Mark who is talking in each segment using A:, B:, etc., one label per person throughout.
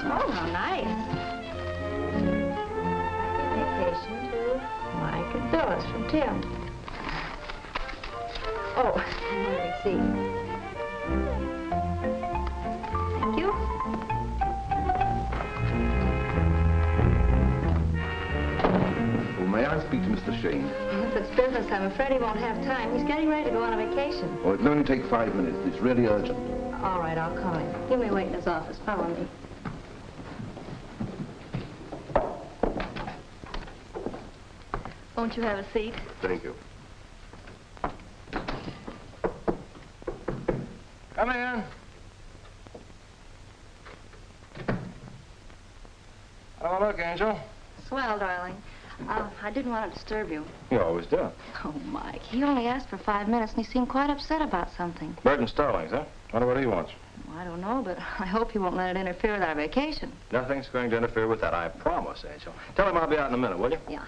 A: Oh, how nice. Vacation to Mike and Phyllis from Tim. Oh, another receipt. Thank you.
B: Well, may I speak to Mr. Shayne?
A: Well, if it's business, I'm afraid he won't have time. He's getting ready to go on a vacation.
B: Oh, it'll only take 5 minutes. It's really urgent.
A: All right, I'll call him. He'll be waiting in his office. Follow me. Won't you have a seat?
B: Thank you.
C: Come in. Oh, look, Angel.
A: Swell, darling. I didn't want to disturb you.
C: You always do.
A: Oh, Mike, he only asked for 5 minutes, and he seemed quite upset about something.
C: Burton Stallings, huh? Wonder what he wants.
A: Well, I don't know, but I hope he won't let it interfere with our vacation.
C: Nothing's going to interfere with that, I promise, Angel. Tell him I'll be out in a minute, will you?
A: Yeah.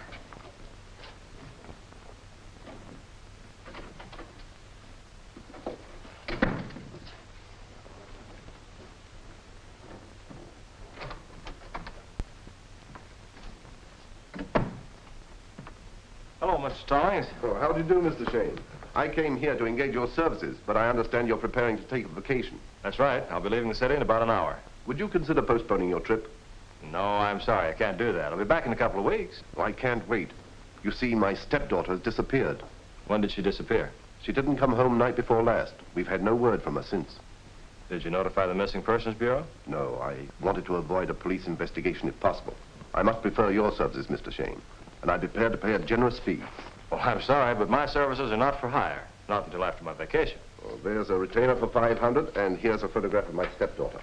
C: Hello, Mr. Stallings.
B: Oh, how do you do, Mr. Shayne? I came here to engage your services, but I understand you're preparing to take a vacation.
C: That's right. I'll be leaving the city in about an hour.
B: Would you consider postponing your trip?
C: No, I'm sorry. I can't do that. I'll be back in a couple of weeks.
B: Well, I can't wait. You see, my stepdaughter has disappeared.
C: When did she disappear?
B: She didn't come home night before last. We've had no word from her since.
C: Did you notify the Missing Persons Bureau?
B: No, I wanted to avoid a police investigation if possible. I must prefer your services, Mr. Shayne, and I'm prepared to pay a generous fee.
C: Well, I'm sorry, but my services are not for hire. Not until after my vacation.
B: Well, there's a retainer for $500, and here's a photograph of my stepdaughter.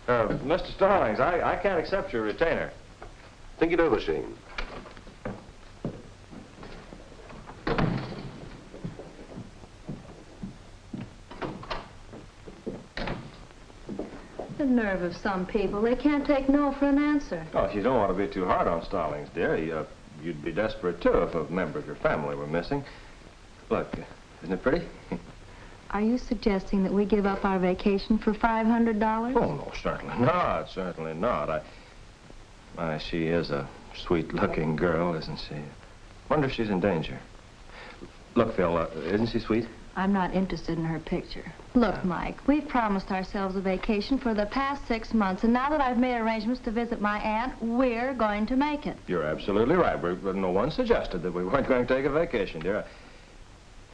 C: Mr. Stallings, I can't accept your retainer.
B: Think it over, Shayne.
A: The nerve of some people. They can't take no for an answer.
C: Oh, you don't want to be too hard on Stallings, dear. You'd be desperate, too, if a member of your family were missing. Look, isn't it pretty?
A: Are you suggesting that we give up our vacation for $500?
C: Oh, no, certainly not. Certainly not. She is a sweet-looking girl, isn't she? Wonder if she's in danger. Look, Phil, isn't she sweet?
A: I'm not interested in her picture. Look, Mike, we've promised ourselves a vacation for the past 6 months, and now that I've made arrangements to visit my aunt, we're going to make it.
C: You're absolutely right. No one suggested that we weren't going to take a vacation, dear.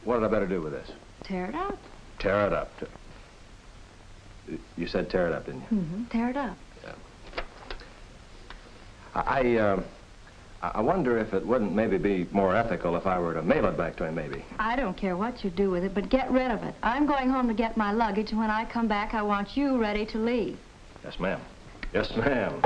C: What had I better do with this?
A: Tear it up.
C: Tear it up. You said tear it up, didn't you?
A: Mm-hmm. Tear it up.
C: Yeah. I wonder if it wouldn't maybe be more ethical if I were to mail it back to him, maybe.
A: I don't care what you do with it, but get rid of it. I'm going home to get my luggage, and when I come back, I want you ready to leave.
C: Yes, ma'am. Yes, ma'am.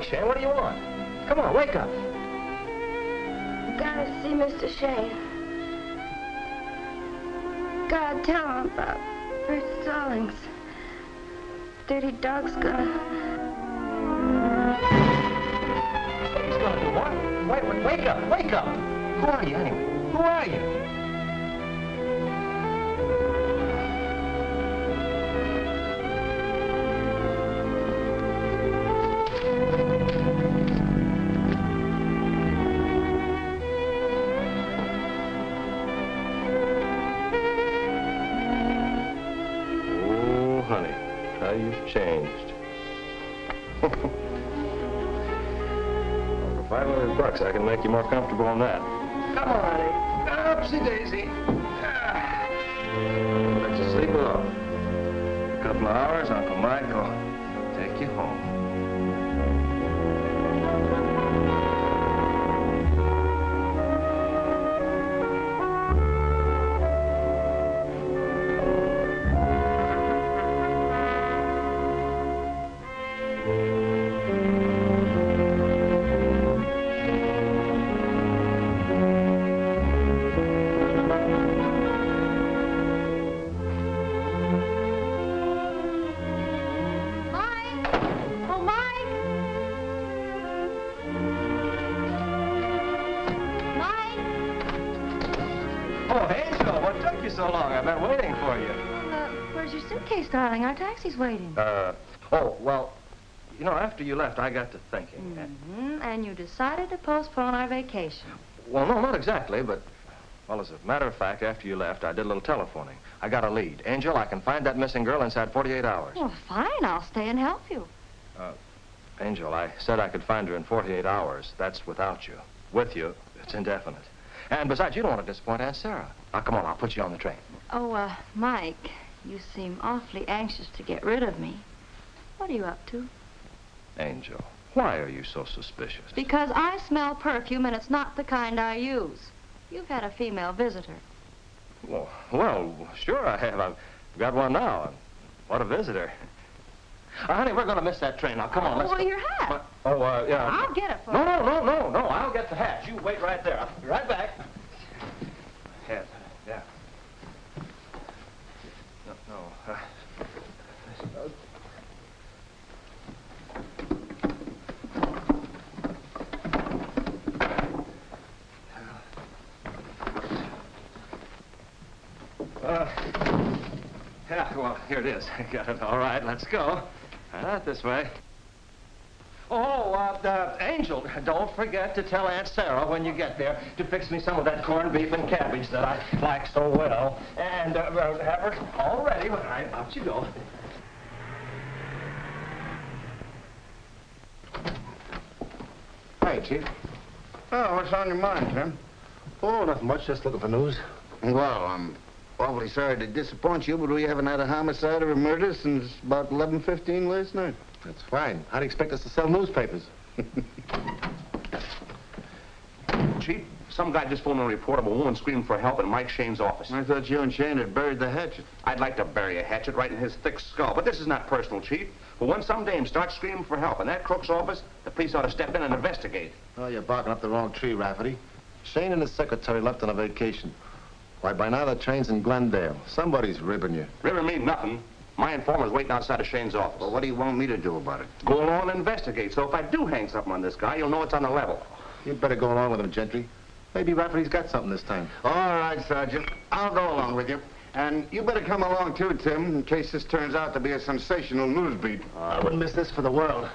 D: Shayne, what do you want? Come on, wake up.
E: Gotta see Mr. Shayne. Gotta tell him about Burton Stallings. Dirty dog's gonna...
D: He's gonna do what? Wake up, wake up. Who are you, anyway? Who are you?
C: changed. For $500, I can make you more comfortable than that. Come on, honey. Oopsie daisy. Let you sleep alone. In a couple of hours, Uncle Mike will take you home. So long. I've been waiting for you.
A: Well, where's your suitcase, darling? Our taxi's waiting.
C: Oh, well, you know, after you left, I got to thinking.
A: And you decided to postpone our vacation.
C: Well, no, not exactly, but, well, as a matter of fact, after you left, I did a little telephoning. I got a lead. Angel, I can find that missing girl inside 48 hours.
A: Well, fine. I'll stay and help you.
C: Angel, I said I could find her in 48 hours. That's without you. With you, it's indefinite. And besides, you don't want to disappoint Aunt Sarah. Now, come on, I'll put you on the train.
A: Oh, Mike, you seem awfully anxious to get rid of me. What are you up to?
C: Angel, why are you so suspicious?
A: Because I smell perfume, and it's not the kind I use. You've had a female visitor.
C: Well, sure I have. I've got one now. What a visitor. Honey, we're going to miss that train. Now, come on, let's go.
A: Your hat.
C: Yeah.
A: I'll get it for you.
C: No. I'll get the hat. You wait right there. I'll be right back. Hat, yeah. No. Yeah, well, here it is. I got it. All right, let's go. This way. Angel, don't forget to tell Aunt Sarah when you get there to fix me some of that corned beef and cabbage that I like so well. And have her all ready when out you go.
B: Hi, Chief.
F: Oh, what's on your mind, Tim?
B: Oh, nothing much. Just looking for news.
F: Well, I'm awfully sorry to disappoint you, but we haven't had a homicide or a murder since about 11:15 last night.
B: That's fine. How do you expect us to sell newspapers?
G: Chief, some guy just phoned in a report of a woman screaming for help in Mike Shayne's office.
F: I thought you and Shayne had buried the hatchet.
G: I'd like to bury a hatchet right in his thick skull, but this is not personal, Chief. But when some dame starts screaming for help in that crook's office, the police ought to step in and investigate.
B: Oh, you're barking up the wrong tree, Rafferty. Shayne and his secretary left on a vacation. Why, by now the train's in Glendale. Somebody's ribbing you.
G: Ribbon means nothing. My informer's waiting outside of Shayne's office.
F: Well, what do you want me to do about it?
G: Go along and investigate, so if I do hang something on this guy, you'll know it's on the level.
B: You'd better go along with him, Gentry. Maybe Rafferty's got something this time.
F: All right, Sergeant. I'll go along with you. And you better come along, too, Tim, in case this turns out to be a sensational news beat.
B: I wouldn't miss this for the world.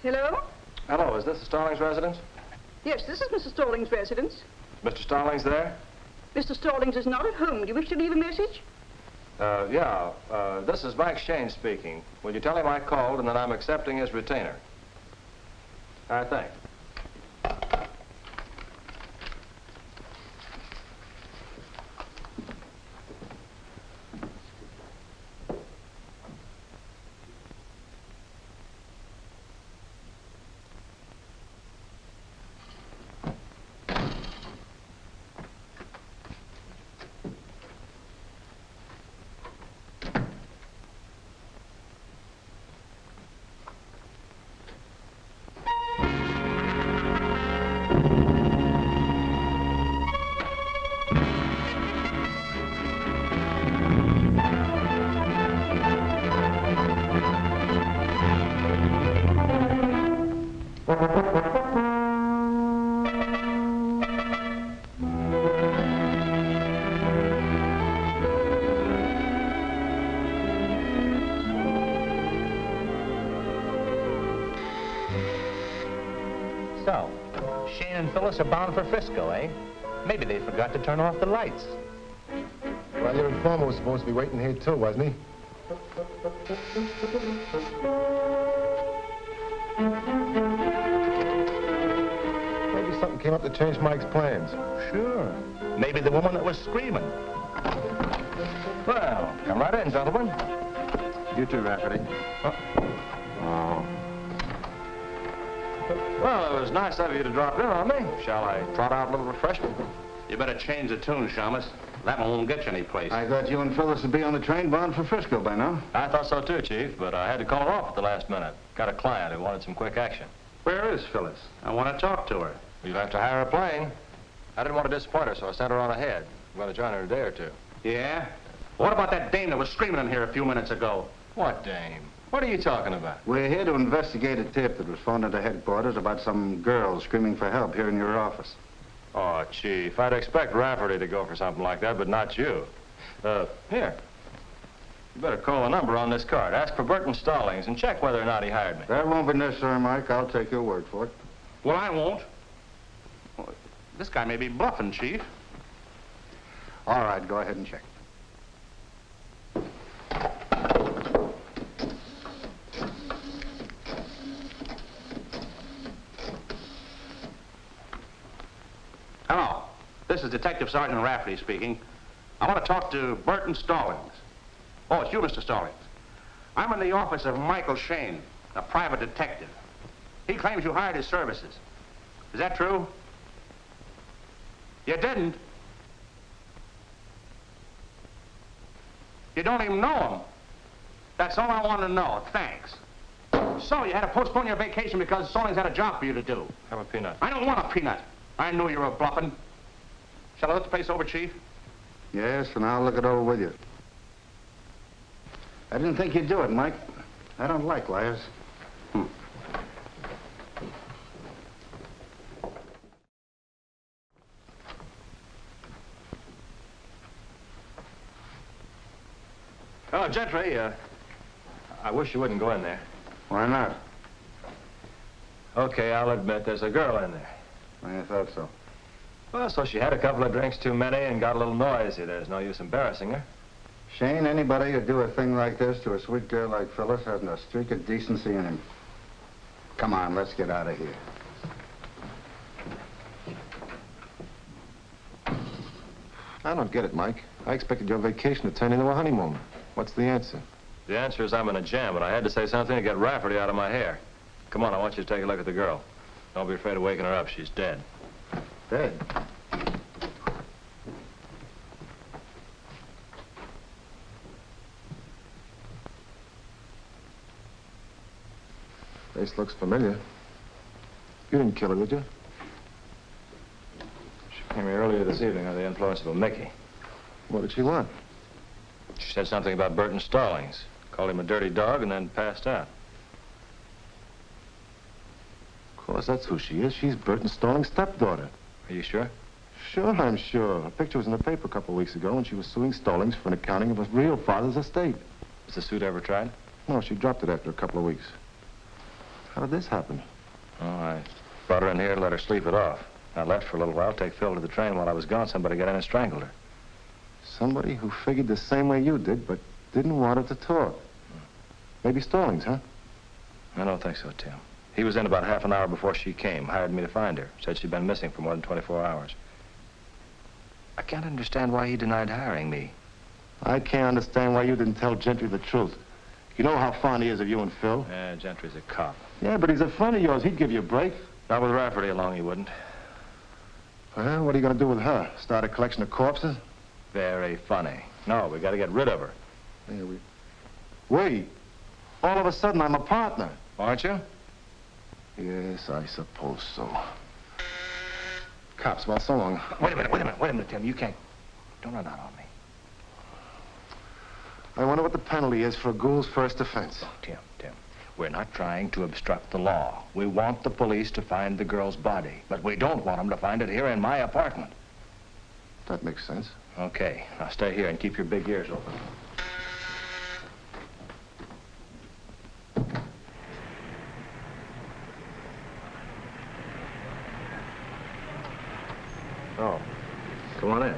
H: Hello?
C: Hello, is this the Stallings residence?
H: Yes, this is Mr. Stallings' residence.
C: Mr. Stallings there?
H: Mr. Stallings is not at home. Do you wish to leave a message?
C: This is Mike Shayne speaking. Will you tell him I called and that I'm accepting his retainer? All right, thanks.
D: So, Shayne and Phyllis are bound for Frisco, eh? Maybe they forgot to turn off the lights.
B: Well, your informer was supposed to be waiting here, too, wasn't he? Maybe something came up to change Mike's plans.
D: Sure. Maybe the woman that was screaming.
C: Well, come right in, gentlemen.
B: You too, Rafferty.
C: Oh. Well, it was nice of you to drop in on me. Shall I trot out a little refreshment?
G: You better change the tune, Shamus. That one won't get you any place.
F: I thought you and Phyllis would be on the train bound for Frisco by now.
C: I thought so too, Chief, but I had to call her off at the last minute. Got a client who wanted some quick action.
G: Where is Phyllis? I want to talk to her.
C: You'll have to hire a plane. I didn't want to disappoint her, so I sent her on ahead. I'm going to join her in a day or two.
G: Yeah? What about that dame that was screaming in here a few minutes ago?
C: What dame? What are you talking about?
F: We're here to investigate a tip that was phoned into headquarters about some girl screaming for help here in your office.
C: Oh, Chief, I'd expect Rafferty to go for something like that, but not you. Here. You better call the number on this card. Ask for Burton Stallings and check whether or not he hired me.
F: That won't be necessary, Mike. I'll take your word for it.
G: Well, I won't. Well, this guy may be bluffing, Chief.
F: All right, go ahead and check.
G: Hello. This is Detective Sergeant Rafferty speaking. I want to talk to Burton Stallings. Oh, it's you, Mr. Stallings. I'm in the office of Michael Shayne, a private detective. He claims you hired his services. Is that true? You didn't? You don't even know him. That's all I want to know. Thanks. So you had to postpone your vacation because Stallings had a job for you to do.
C: Have a peanut.
G: I don't want a peanut. I knew you were bluffing. Shall I look the place over, Chief?
F: Yes, and I'll look it over with you. I didn't think you'd do it, Mike. I don't like liars.
C: Oh, Gentry, I wish you wouldn't go in there.
F: Why not?
C: Okay, I'll admit there's a girl in there.
F: I thought so.
C: Well, so she had a couple of drinks too many and got a little noisy. There's no use embarrassing her.
F: Shayne, anybody who'd do a thing like this to a sweet girl like Phyllis hasn't a streak of decency in him. Come on, let's get out of here.
B: I don't get it, Mike. I expected your vacation to turn into a honeymoon. What's the answer?
C: The answer is I'm in a jam, but I had to say something to get Rafferty out of my hair. Come on, I want you to take a look at the girl. Don't be afraid of waking her up. She's dead.
F: Dead?
B: Face looks familiar. You didn't kill her, did you?
C: She came here earlier this evening under the influence of a Mickey.
B: What did she want?
C: She said something about Burton Stallings. Called him a dirty dog and then passed out.
B: Of course, that's who she is. She's Burton Stallings' stepdaughter.
C: Are you sure?
B: Sure, I'm sure. Her picture was in the paper a couple of weeks ago, and she was suing Stallings for an accounting of his real father's estate.
C: Was the suit ever tried?
B: No, she dropped it after a couple of weeks. How did this happen?
C: Oh, I brought her in here and let her sleep it off. I left for a little while, take Phil to the train. While I was gone, somebody got in and strangled her.
B: Somebody who figured the same way you did, but didn't want her to talk. Maybe Stallings, huh?
C: I don't think so, Tim. He was in about half an hour before she came, hired me to find her. Said she'd been missing for more than 24 hours. I can't understand why he denied hiring me.
B: I can't understand why you didn't tell Gentry the truth. You know how fond he is of you and Phil.
C: Yeah, Gentry's a cop.
B: Yeah, but he's a friend of yours. He'd give you a break.
C: Not with Rafferty along, he wouldn't.
B: Well, what are you going to do with her? Start a collection of corpses?
C: Very funny. No, we got to get rid of her.
B: Yeah, Wait. All of a sudden, I'm a partner.
C: Aren't you?
B: Yes, I suppose so. Cops, well, so long.
D: Wait a minute, Tim. You can't. Don't run out on me.
B: I wonder what the penalty is for a ghoul's first offense.
D: Oh, Tim. We're not trying to obstruct the law. We want the police to find the girl's body, but we don't want them to find it here in my apartment.
F: That makes sense.
D: Okay, now stay here and keep your big ears open.
C: Oh, come on in.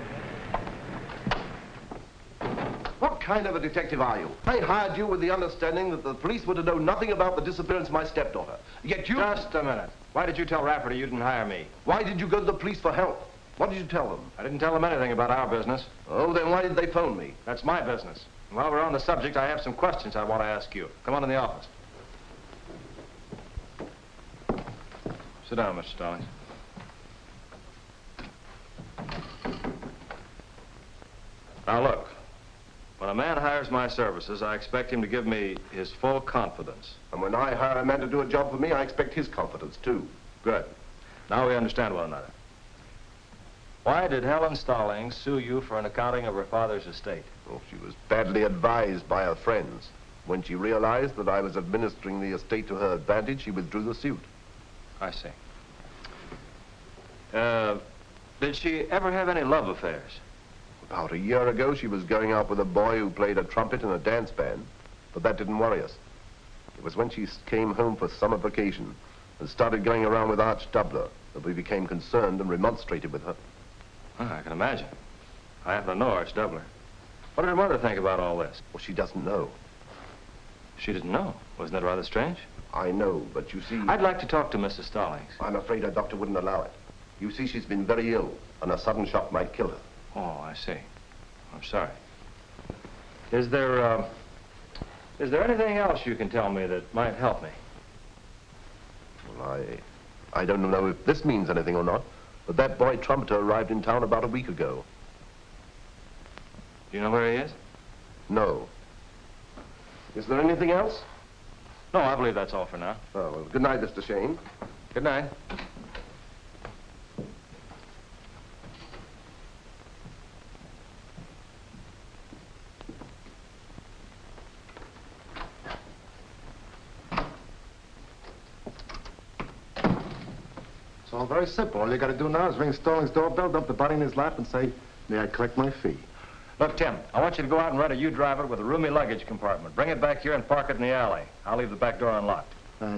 B: What kind of a detective are you? I hired you with the understanding that the police were to know nothing about the disappearance of my stepdaughter. Yet you...
C: Just a minute. Why did you tell Rafferty you didn't hire me?
B: Why did you go to the police for help? What did you tell them?
C: I didn't tell them anything about our business.
B: Oh, then why did they phone me?
C: That's my business. And while we're on the subject, I have some questions I want to ask you. Come on in the office. Sit down, Mr. Stallings. Now look, when a man hires my services, I expect him to give me his full confidence.
B: And when I hire a man to do a job for me, I expect his confidence, too.
C: Good. Now we understand one another. Why did Helen Stallings sue you for an accounting of her father's estate?
B: Oh, she was badly advised by her friends. When she realized that I was administering the estate to her advantage, she withdrew the suit.
C: I see. Did she ever have any love affairs?
B: About a year ago, she was going out with a boy who played a trumpet in a dance band, but that didn't worry us. It was when she came home for summer vacation and started going around with Arch Doubler that we became concerned and remonstrated with her.
C: Oh, I can imagine. I happen to know Arch Doubler. What did her mother think about all this?
B: Well, she doesn't know.
C: She didn't know. Wasn't that rather strange?
B: I know, but you see...
C: I'd like to talk to Mrs. Stallings.
B: I'm afraid her doctor wouldn't allow it. You see, she's been very ill, and a sudden shock might kill her.
C: Oh, I see. I'm sorry. Is there anything else you can tell me that might help me?
B: Well, I don't know if this means anything or not, but that boy trumpeter arrived in town about a week ago.
C: Do you know where he is?
B: No. Is there anything else?
C: No, I believe that's all for now.
B: Oh, well, good night, Mr. Shayne.
C: Good night.
F: It's all very simple. All you got to do now is ring Stallings' doorbell, dump the body in his lap, and say, may I collect my fee?
C: Look, Tim, I want you to go out and rent a U-Driver with a roomy luggage compartment. Bring it back here and park it in the alley. I'll leave the back door unlocked.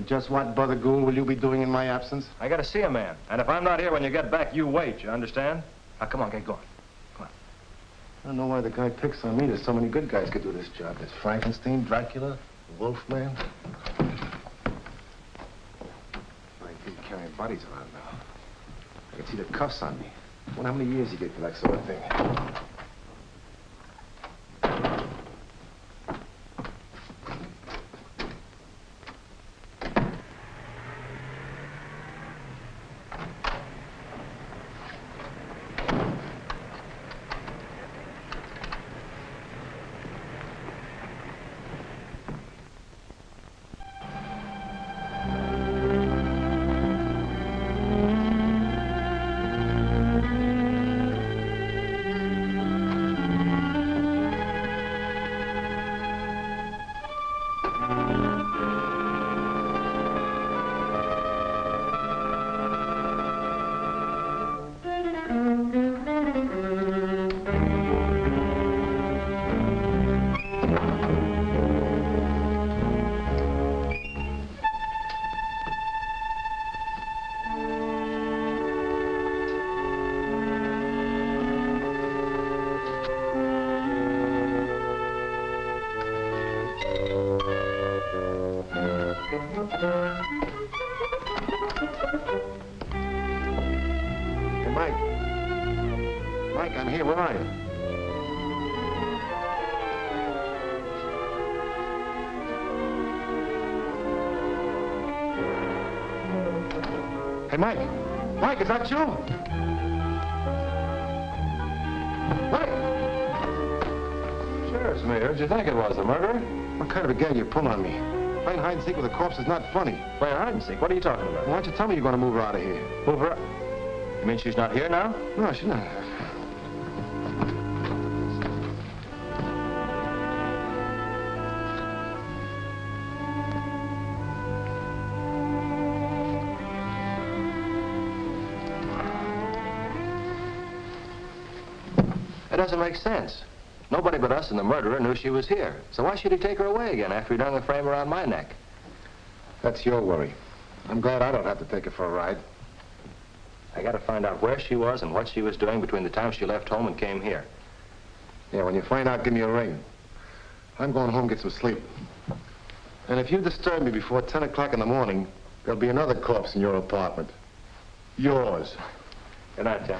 F: Just what, Brother Gould, will you be doing in my absence?
C: I gotta see a man. And if I'm not here when you get back, you wait, you understand? Now, come on, get going. Come on.
F: I don't know why the guy picks on me. There's so many good guys could do this job. There's Frankenstein, Dracula, Wolfman. I keep carrying bodies around now. I can see the cuffs on me. I wonder how many years you get for that sort of thing. Mike, I'm here. Where are you? Hey, Mike. Mike, is that you? Mike!
C: Sure, it's me. Who'd you think it was, the murderer?
F: What kind of a gag you pull on me? Playing hide and seek with a corpse is not funny.
C: Playing hide and seek? What are you talking about?
F: Why don't you tell me you're going to move her out of here?
C: Move her up. You mean she's not here now?
F: No, she's not.
C: doesn't make sense. Nobody but us and the murderer knew she was here. So why should he take her away again after he'd hung the frame around my neck?
F: That's your worry. I'm glad I don't have to take her for a ride.
C: I gotta find out where she was and what she was doing between the time she left home and came here.
F: Yeah, when you find out, give me a ring. I'm going home to get some sleep. And if you disturb me before 10 o'clock in the morning, there'll be another corpse in your apartment. Yours.
C: Good night, Tim.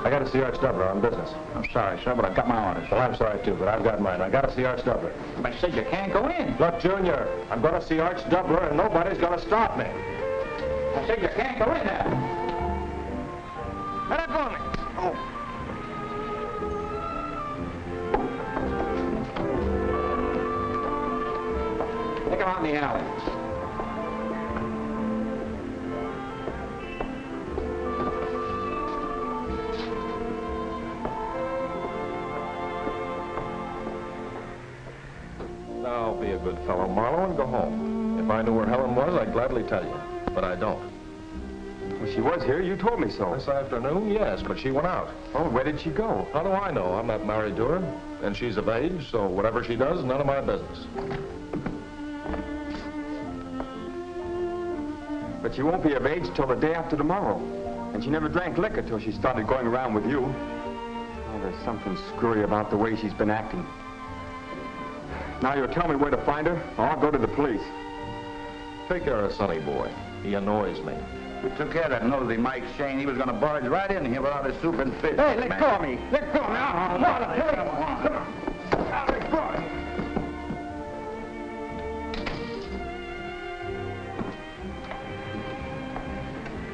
D: I gotta see Archdubler on business.
G: I'm sorry, sir, but I've got my orders.
C: Well, I'm sorry, too, but I've got mine. I gotta see Archdubler.
G: I said you can't go in.
C: Look, Junior, I'm gonna see Archdubler, and nobody's gonna stop me.
G: I said you can't go in there. Let it go me. Oh. Take him out in the alley.
C: Now, be a good fellow, Marlowe, and go home. If I knew where Helen was, I'd gladly tell you. But I don't.
I: Well, she was here. You told me so.
C: This afternoon, yes, but she went out.
I: Oh, where did she go?
C: How do I know? I'm not married to her, and she's of age, so whatever she does, none of my business.
I: But she won't be of age till the day after tomorrow. And she never drank liquor till she started going around with you. Oh, there's something screwy about the way she's been acting. Now you'll tell me where to find her, or I'll go to the police.
C: Take care of Sonny boy. He annoys me.
J: We took care of that nosy Mike Shayne. He was going to barge right in here without his soup and fish.
I: Hey, let go of me. Let go now. Come on. Let go of me.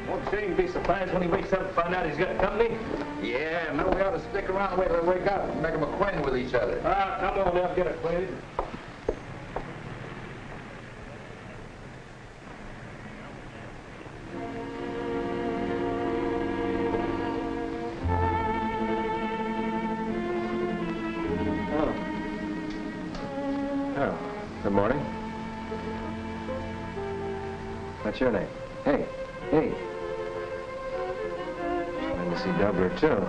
C: Won't Shayne be surprised when he wakes up and find out he's got company?
J: Yeah, no, we ought to stick around and wait till they wake up and make them acquainted with each other.
C: Come on, they'll get acquainted. Good morning. What's your name? Hey. Glad to see Doubler, too.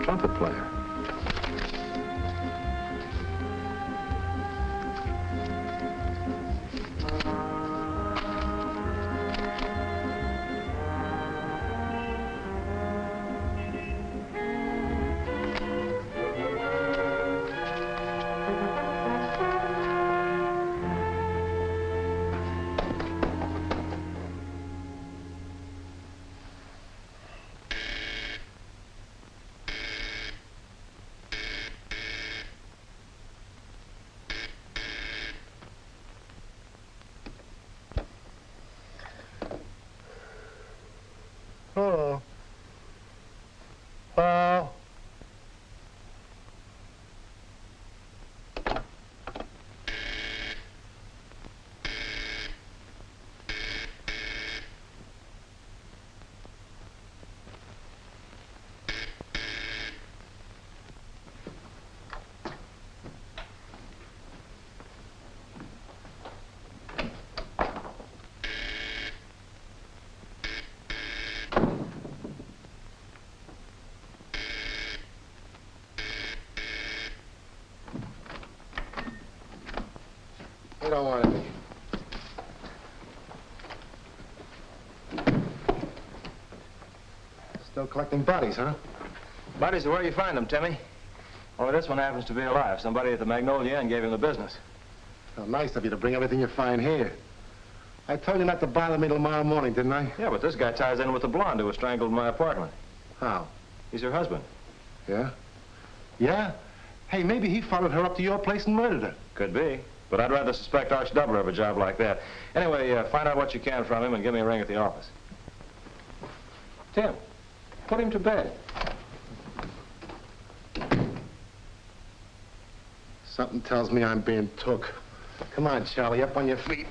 C: Trumpet player.
B: Hello. Hello. You don't want anything. Still collecting bodies, huh?
C: Bodies are where you find them, Timmy. Only this one happens to be alive. Somebody at the Magnolia Inn gave him the business.
B: How nice of you to bring everything you find here.
F: I told you not to bother me till tomorrow morning, didn't I?
C: Yeah, but this guy ties in with the blonde who was strangled in my apartment.
F: How?
C: He's her husband.
F: Yeah? Yeah? Hey, maybe he followed her up to your place and murdered her.
C: Could be. But I'd rather suspect Arch Doubler of a job like that. Anyway, find out what you can from him and give me a ring at the office. Tim, put him to bed.
F: Something tells me I'm being took. Come on, Charlie, up on your feet.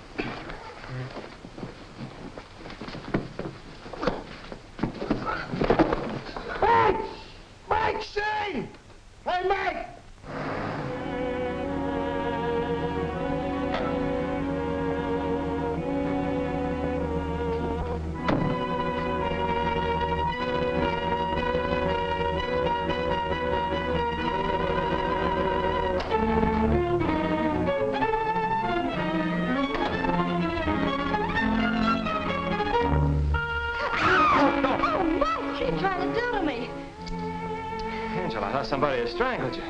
F: Mike! Mike Shayne! Hey, Mike!
C: Somebody has strangled you.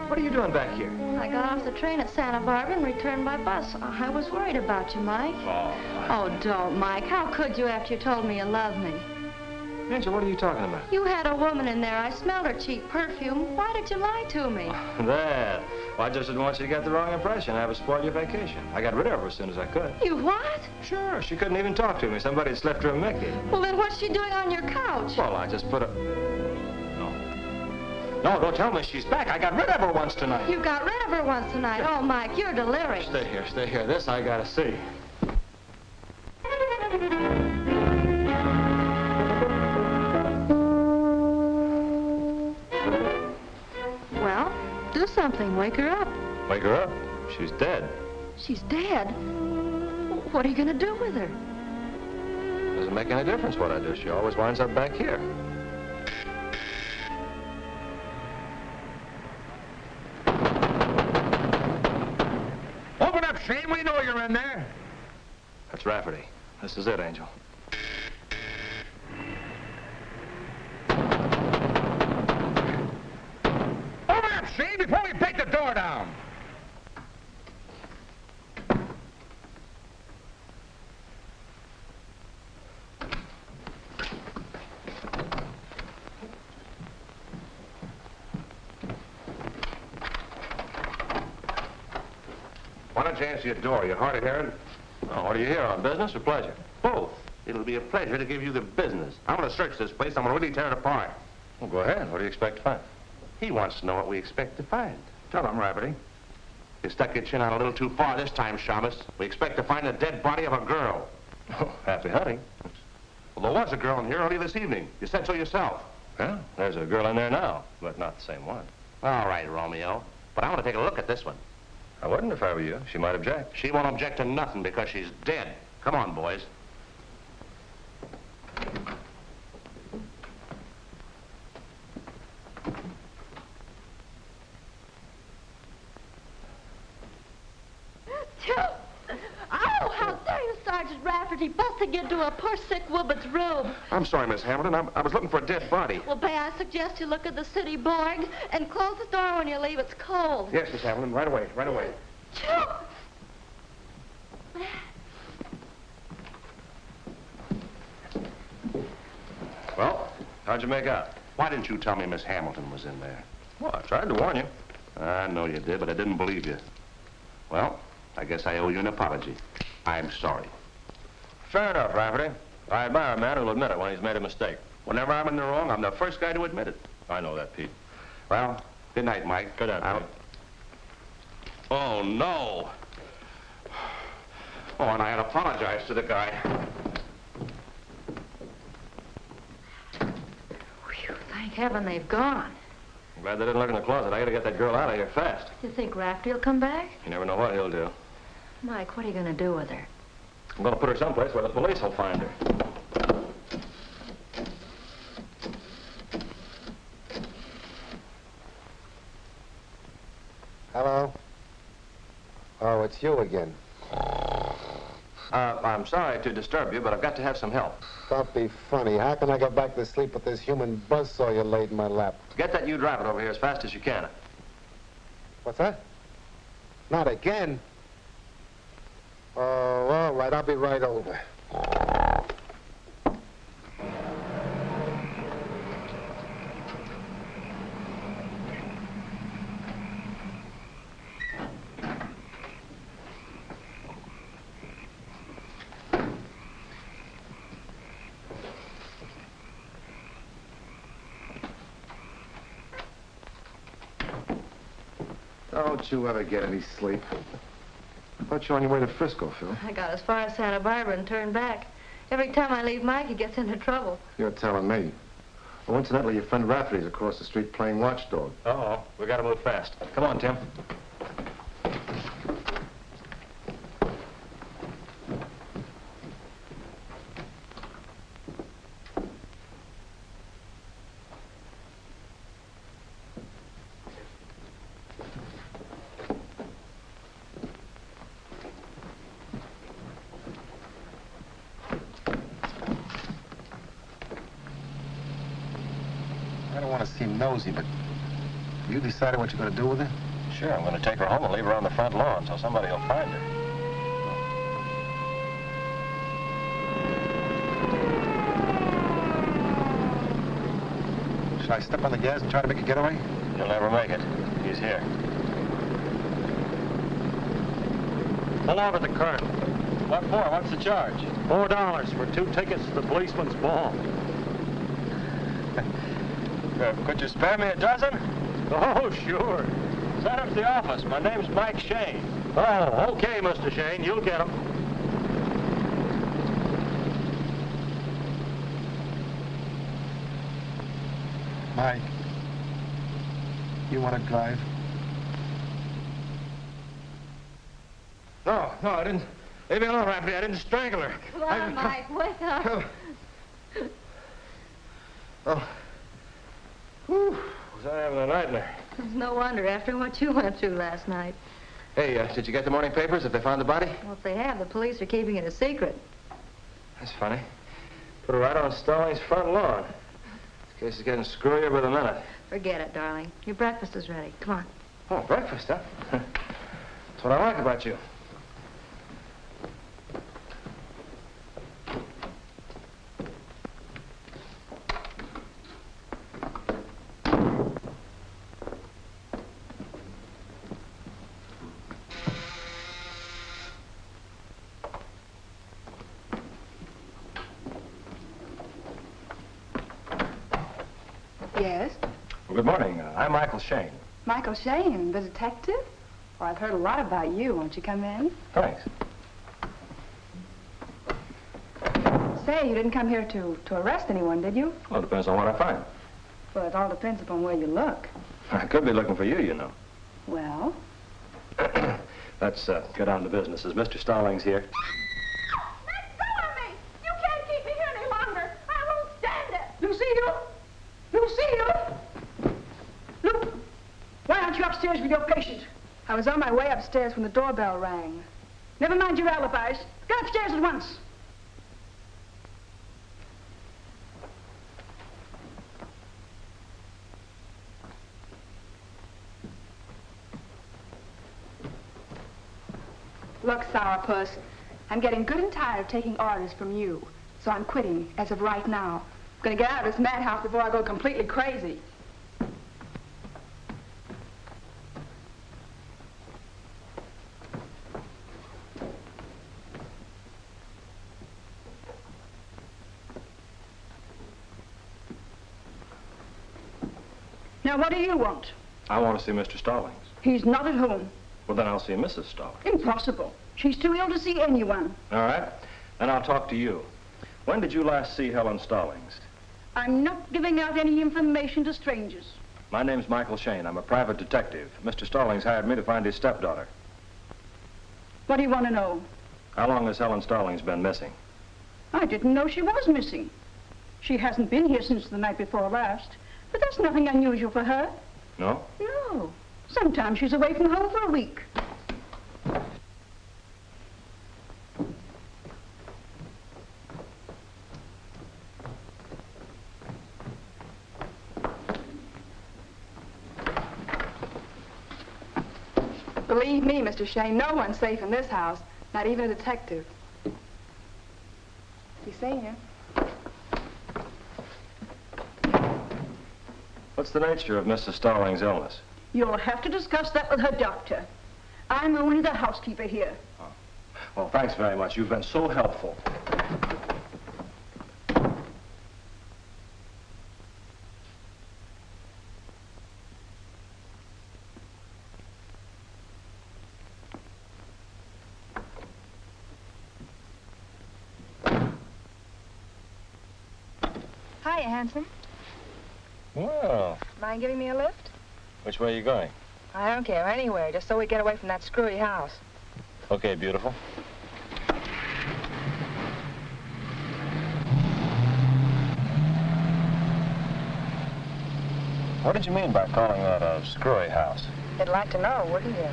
C: What are you doing back here?
A: I got off the train at Santa Barbara and returned by bus. I was worried about you, Mike. Oh, don't, Mike. How could you after you told me you loved me?
C: Angel, what are you talking about?
A: You had a woman in there. I smelled her cheap perfume. Why did you lie to me?
C: That. Well, I just didn't want you to get the wrong impression. I would spoil your vacation. I got rid of her as soon as I could.
A: You what?
C: Sure. She couldn't even talk to me. Somebody had slipped her a Mickey.
A: Well, then what's she doing on your couch?
C: Well, I just put a... No, don't tell me she's back. I got rid of her once tonight.
A: You got rid of her once tonight? Oh, Mike, you're delirious.
C: Stay here, stay here. This I gotta see.
A: Well, do something. Wake her up.
C: Wake her up? She's dead.
A: She's dead? What are you gonna do with her?
C: Doesn't make any difference what I do. She always winds up back here.
J: Shayne, we know you're in there.
C: That's Rafferty. This is it, Angel.
J: Open up, Shayne, before we break the door down.
G: Why don't you answer your door? You're hard of hearing.
C: Oh, what are you here on, business or pleasure?
G: Both. It'll be a pleasure to give you the business. I'm going to search this place. I'm going to really tear it apart.
C: Well, go ahead. What do you expect to find?
G: He wants to know what we expect to find.
J: Tell him, Rafferty.
G: You stuck your chin out a little too far this time, Shamus. We expect to find the dead body of a girl.
C: Oh, happy hunting.
G: Well, there was a girl in here earlier this evening. You said so yourself.
C: Well, there's a girl in there now, but not the same one.
G: All right, Romeo. But I want to take a look at this one.
C: I wouldn't if I were you. She might object.
G: She won't object to nothing because she's dead. Come on, boys.
A: Oh, how dare you, Sergeant Rafferty, busting into a poor sick woman's room.
G: I'm sorry, Miss Hamilton. I was looking for a dead body.
A: Well, may I suggest you look at the city morgue and close the door when you leave. It's cold.
G: Yes, Miss Hamilton. Right away. Right away.
C: Well, how'd you make out?
G: Why didn't you tell me Miss Hamilton was in there?
C: Well, I tried to warn you.
G: I know you did, but I didn't believe you. Well, I guess I owe you an apology. I'm sorry.
C: Fair enough, Rafferty. I admire a man who'll admit it when he's made a mistake.
G: Whenever I'm in the wrong, I'm the first guy to admit it.
C: I know that, Pete.
G: Well, good night, Mike.
C: Good night, Pete.
G: Oh, no. Oh, and I had to apologize to the guy.
A: Whew, thank heaven they've gone.
C: I'm glad they didn't look in the closet. I gotta get that girl out of here fast.
A: You think Rafferty will come back?
C: You never know what he'll do.
A: Mike, what are you going to do with her?
C: I'm gonna put her someplace where the police will find her.
F: Hello? Oh, it's you again.
C: I'm sorry to disturb you, but I've got to have some help.
F: Don't be funny. How can I go back to sleep with this human buzzsaw you laid in my lap?
C: Get that Ute rabbit over here as fast as you can.
F: What's that? Not again. Oh, all right, I'll be right over. Don't you ever get any sleep? I thought you were on your way to Frisco, Phil.
A: I got as far as Santa Barbara and turned back. Every time I leave Mike, he gets into trouble.
F: You're telling me. Oh, incidentally, your friend Rafferty's across the street playing watchdog.
C: Uh-oh. We gotta move fast. Come on, Tim.
F: I don't want to seem nosy, but have you decided what you're going to do with her?
C: Sure, I'm gonna take her home and leave her on the front lawn so somebody will find her.
F: Should I step on the gas and try to make a getaway?
C: You'll never make it. He's here.
K: Pull over the curtain.
C: What for? What's the charge?
K: $4 for 2 tickets to the policeman's ball.
C: Could you spare me a dozen?
K: Oh, sure.
C: Send him to the office. My name's Mike Shayne.
K: Oh, okay, Mr. Shayne. You'll get them.
F: Mike, you want to drive?
C: No, I didn't. Leave me alone, Rafferty. I didn't strangle her.
A: Come on, Mike, wake up.
C: Oh. Whew. Was I having a nightmare?
A: It's no wonder after what you went through last night.
C: Hey, did you get the morning papers? Have they found the body?
A: Well, if they have, the police are keeping it a secret.
C: That's funny. Put her right on Stallings' front lawn. This case is getting screwier by the minute.
A: Forget it, darling. Your breakfast is ready. Come on.
C: Oh, breakfast, huh? That's what I like about you.
L: Yes?
C: Well, good morning. I'm Michael Shayne.
L: Michael Shayne, the detective? Well, I've heard a lot about you. Won't you come in?
C: Thanks.
L: Say, you didn't come here to arrest anyone, did you?
C: Well, it depends on what I find.
L: Well, it all depends upon where you look.
C: I could be looking for you, you know.
L: Well?
C: Let's get on to business. Is Mr. Stallings here?
H: Let go of me! You can't keep me here any longer. I won't stand it. Lucille! Lucille!
L: Look, why aren't you upstairs with your patient? I was on my way upstairs when the doorbell rang. Never mind your alibis. Get upstairs at once. Look, sourpuss, I'm getting good and tired of taking orders from you, so I'm quitting as of right now. I'm gonna get out of this madhouse before I go completely crazy. Now, what do you want?
C: I want to see Mr. Stallings.
L: He's not at home.
C: Well, then I'll see Mrs. Stallings.
L: Impossible. She's too ill to see anyone.
C: All right. Then I'll talk to you. When did you last see Helen Stallings?
L: I'm not giving out any information to strangers.
C: My name's Michael Shayne. I'm a private detective. Mr. Stallings hired me to find his stepdaughter.
L: What do you want to know?
C: How long has Helen Stallings been missing?
L: I didn't know she was missing. She hasn't been here since the night before last. But that's nothing unusual for her.
C: No?
L: No. Sometimes she's away from home for a week. Believe me, Mr. Shayne, no one's safe in this house. Not even a detective. He's seen you.
C: What's the nature of Mrs. Stallings' illness?
H: You'll have to discuss that with her doctor. I'm only the housekeeper here.
C: Oh. Well, thanks very much. You've been so helpful.
L: Hiya, handsome.
C: Well,
L: Mind giving me a lift?
C: which way are you going?
L: I don't care, anywhere, just so we get away from that screwy house.
C: Okay, beautiful. What did you mean by calling that a screwy house?
L: You'd like to know, wouldn't you?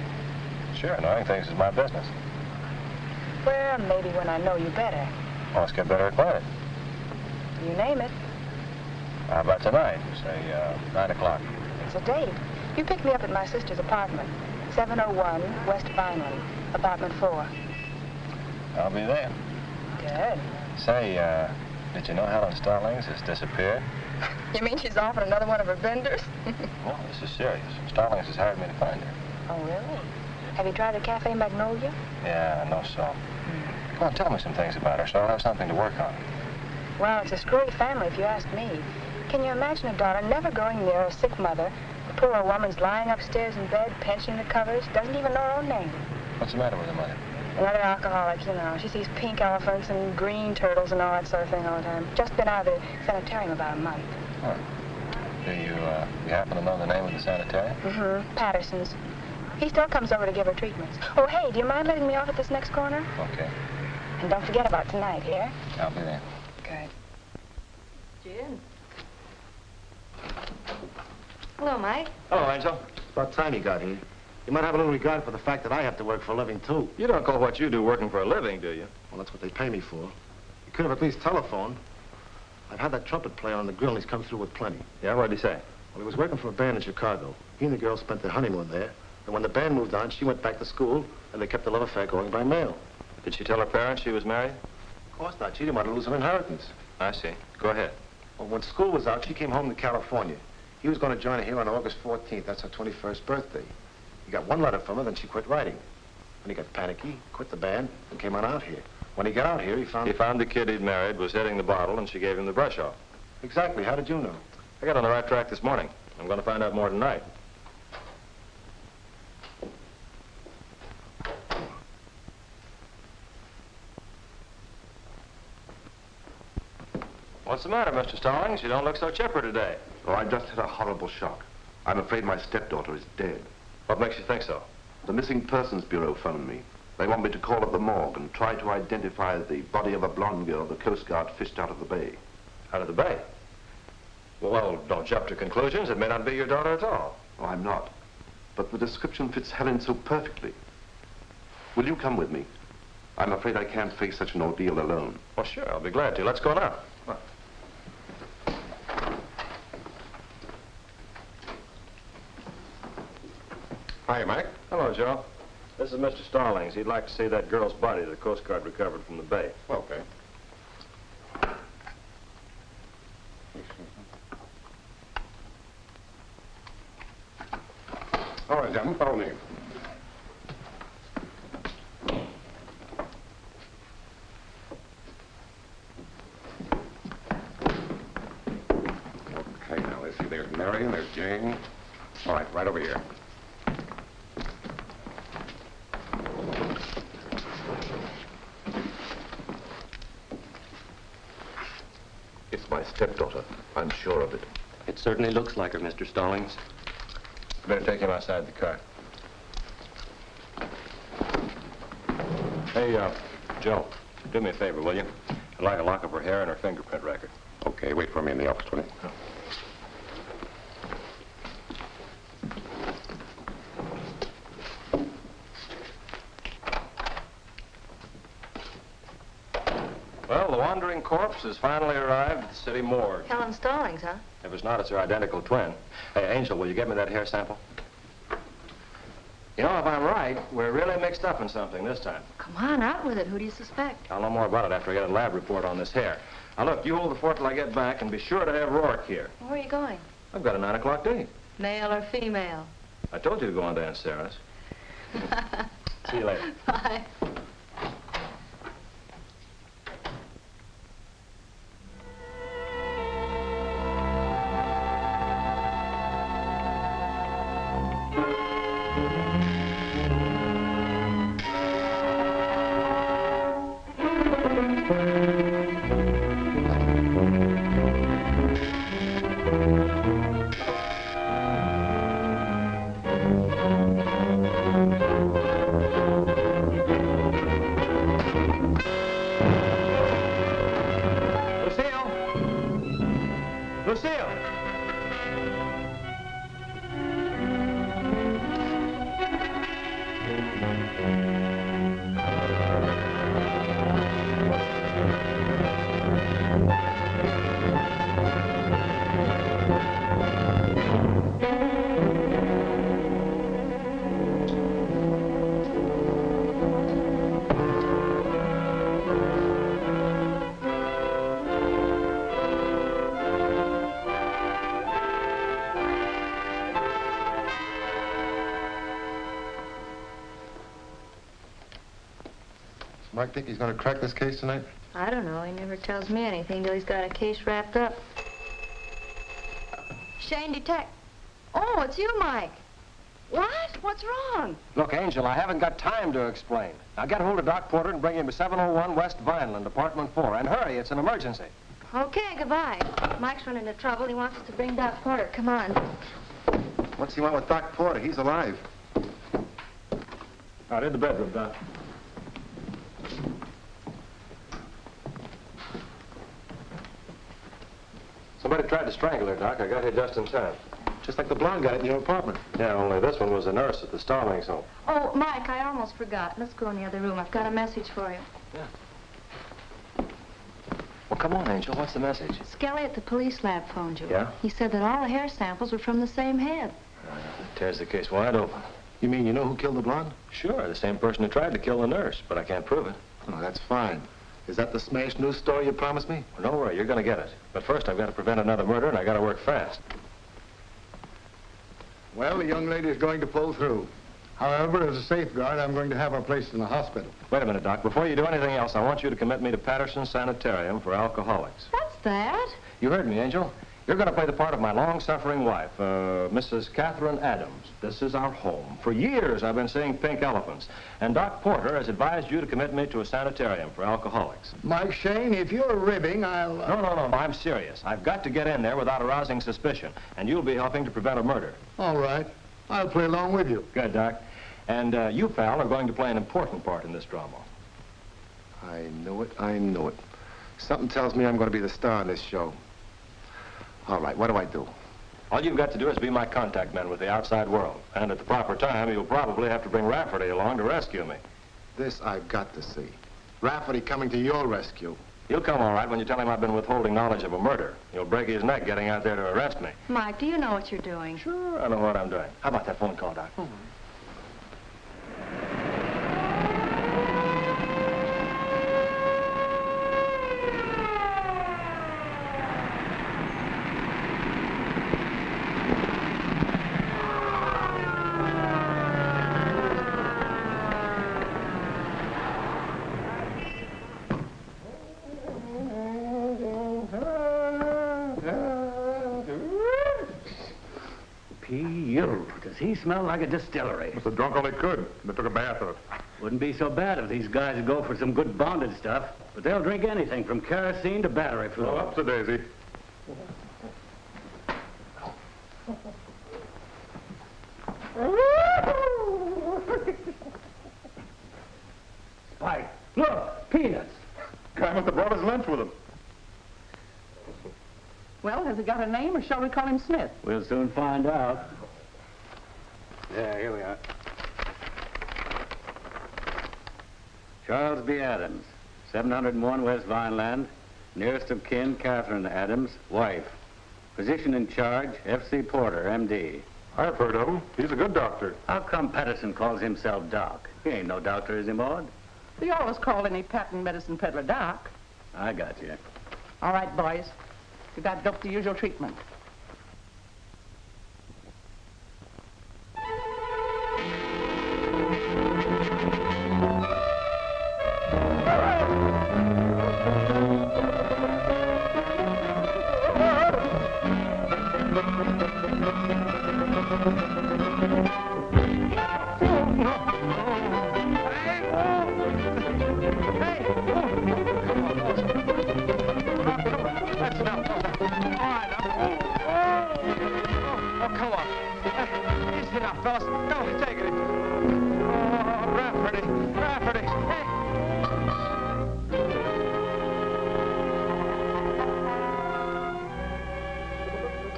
C: Sure, knowing things is my business.
L: Well, maybe when I know you better.
C: Well, let's get better acquainted.
L: You name it.
C: How about tonight? Say, 9 o'clock.
L: It's a date. You pick me up at my sister's apartment, 701 West Vineland, apartment 4.
C: I'll be there.
L: Good.
C: Say, did you know Helen Stallings has disappeared?
L: You mean she's off on another one of her benders?
C: No, this is serious. Stallings has hired me to find her.
L: Oh, really? Have you tried the Cafe Magnolia?
C: Yeah, I know so. Come on, tell me some things about her so I'll have something to work on.
L: Well, it's a screwy family, if you ask me. Can you imagine a daughter never going near a sick mother? The poor old woman's lying upstairs in bed, pinching the covers, doesn't even know her own name.
C: What's the matter with her mother?
L: Another alcoholic, you know. She sees pink elephants and green turtles and all that sort of thing all the time. Just been out of the sanitarium about a month.
C: Huh. Do you happen to know the name of the sanitarium?
L: Mm-hmm. Patterson's. He still comes over to give her treatments. Oh, hey, do you mind letting me off at this next corner?
C: Okay.
L: And don't forget about tonight, here?
C: I'll be there.
L: Good.
A: Jim. Hello, Mike.
C: Hello, Angel.
F: About time you got here. You might have a little regard for the fact that I have to work for a living, too.
C: You don't call what you do working for a living, do you?
F: Well, that's what they pay me for. You could have at least telephoned. I've had that trumpet player on the grill, and he's come through with plenty.
C: Yeah, what did he say?
F: Well, he was working for a band in Chicago. He and the girl spent their honeymoon there. And when the band moved on, she went back to school, and they kept the love affair going by mail.
C: Did she tell her parents she was married?
F: Of course not. She didn't want to lose her inheritance.
C: I see. Go ahead.
F: Well, when school was out, she came home to California. He was going to join her here on August 14th. That's her 21st birthday. He got one letter from her, then she quit writing. Then he got panicky, quit the band, and came on out here. When he got out here, he found...
C: He found the kid he'd married was hitting the bottle, and she gave him the brush off.
F: Exactly. How did you know?
C: I got on the right track this morning. I'm going to find out more tonight. What's the matter, Mr. Stallings? You don't look so chipper today.
B: Oh, I just had a horrible shock. I'm afraid my stepdaughter is dead.
C: What makes you think so?
B: The Missing Persons Bureau phoned me. They want me to call at the morgue and try to identify the body of a blonde girl the Coast Guard fished out of the bay.
C: Out of the bay? Well, don't jump to conclusions. It may not be your daughter at all.
B: Oh, I'm not. But the description fits Helen so perfectly. Will you come with me? I'm afraid I can't face such an ordeal alone.
C: Well, sure. I'll be glad to. Let's go now. Come on.
F: Hi, Mike.
C: Hello, Joe. This is Mr. Stallings. He'd like to see that girl's body the Coast Guard recovered from the bay.
F: Okay. All right, gentlemen, follow me. Okay, now let's see. There's Mary and there's Jane. All right, right over here.
B: It's my stepdaughter. I'm sure of it.
M: It certainly looks like her, Mr. Stallings.
C: You better take him outside the car. Hey, Joe, do me a favor, will you? I'd like a lock of her hair and her fingerprint record.
F: Okay, wait for me in the office, will you?
C: Oh. Well, the wandering corpse has finally arrived at the city morgue.
A: Helen Stallings, huh?
C: If it's not, it's her identical twin. Hey, Angel, will you get me that hair sample? You know, if I'm right, we're really mixed up in something this time.
A: Come on, out with it. Who do you suspect?
C: I'll know more about it after I get a lab report on this hair. Now, look, you hold the fort till I get back, and be sure to have Rourke here.
A: Where are you going?
C: I've got a 9 o'clock date.
A: Male or female?
C: I told you to go on to Aunt Sarah's. See you later.
A: Bye.
F: Mike think he's going to crack this case tonight?
A: I don't know. He never tells me anything till he's got a case wrapped up. Shayne, detect. Oh, it's you, Mike. What? What's wrong?
C: Look, Angel, I haven't got time to explain. Now get hold of Doc Porter and bring him to 701 West Vineland, Apartment 4. And hurry, it's an emergency.
A: Okay, goodbye. Mike's running into trouble. He wants us to bring Doc Porter. Come on.
F: What's he want with Doc Porter? He's alive.
C: Out in the bedroom, Doc. Somebody tried to strangle her, Doc. I got here just in time.
F: Just like the blonde got it in your apartment.
C: Yeah, only this one was a nurse at the Stallings home.
A: Oh, Mike, I almost forgot. Let's go in the other room. I've got a message for you.
C: Yeah. Well, come on, Angel. What's the message?
A: Skelly at the police lab phoned you.
C: Yeah?
A: He said that all the hair samples were from the same head.
C: That tears the case wide open.
F: You mean you know who killed the blonde?
C: Sure, the same person who tried to kill the nurse, but I can't prove it.
F: Oh, that's fine. Is that the smash news story you promised me?
C: Well, don't worry, you're going to get it. But first, I've got to prevent another murder, and I got to work fast.
N: Well, the young lady is going to pull through. However, as a safeguard, I'm going to have her placed in the hospital.
C: Wait a minute, Doc. Before you do anything else, I want you to commit me to Patterson's Sanitarium for alcoholics.
A: What's that?
C: You heard me, Angel. You're going to play the part of my long-suffering wife, Mrs. Kathryn Adams. This is our home. For years, I've been seeing pink elephants. And Doc Porter has advised you to commit me to a sanitarium for alcoholics.
N: Mike Shayne, if you're ribbing, I'll...
C: No, I'm serious. I've got to get in there without arousing suspicion. And you'll be helping to prevent a murder.
N: All right. I'll play along with you.
C: Good, Doc. And you, pal, are going to play an important part in this drama.
F: I know it. I know it. Something tells me I'm going to be the star in this show. All right, what do I do?
C: All you've got to do is be my contact man with the outside world. And at the proper time, you'll probably have to bring Rafferty along to rescue me.
F: This I've got to see. Rafferty coming to your rescue.
C: He'll come all right when you tell him I've been withholding knowledge of a murder. He'll break his neck getting out there to arrest me.
A: Mike, do you know what you're doing?
C: Sure, I know what I'm doing. How about that phone call, Doc?
O: Does he smell like a distillery?
P: Must have drunk all he could. They took a bath of it.
O: Wouldn't be so bad if these guys would go for some good bonded stuff. But they'll drink anything from kerosene to battery fluid.
P: Oh, up to Daisy.
O: Spike, look, peanuts.
P: Guy must have brought his lunch with him.
Q: Well, has he got a name, or shall we call him Smith?
O: We'll soon find out. There, here we are. Charles B. Adams, 701 West Vineland. Nearest of kin, Kathryn Adams, wife. Physician in charge, F.C. Porter, M.D.
P: I've heard of him. He's a good doctor.
O: How come Patterson calls himself Doc? He ain't no doctor, is he, Maud?
Q: We always call any patent medicine peddler Doc.
O: I got you.
Q: All right, boys. You got dope the usual treatment.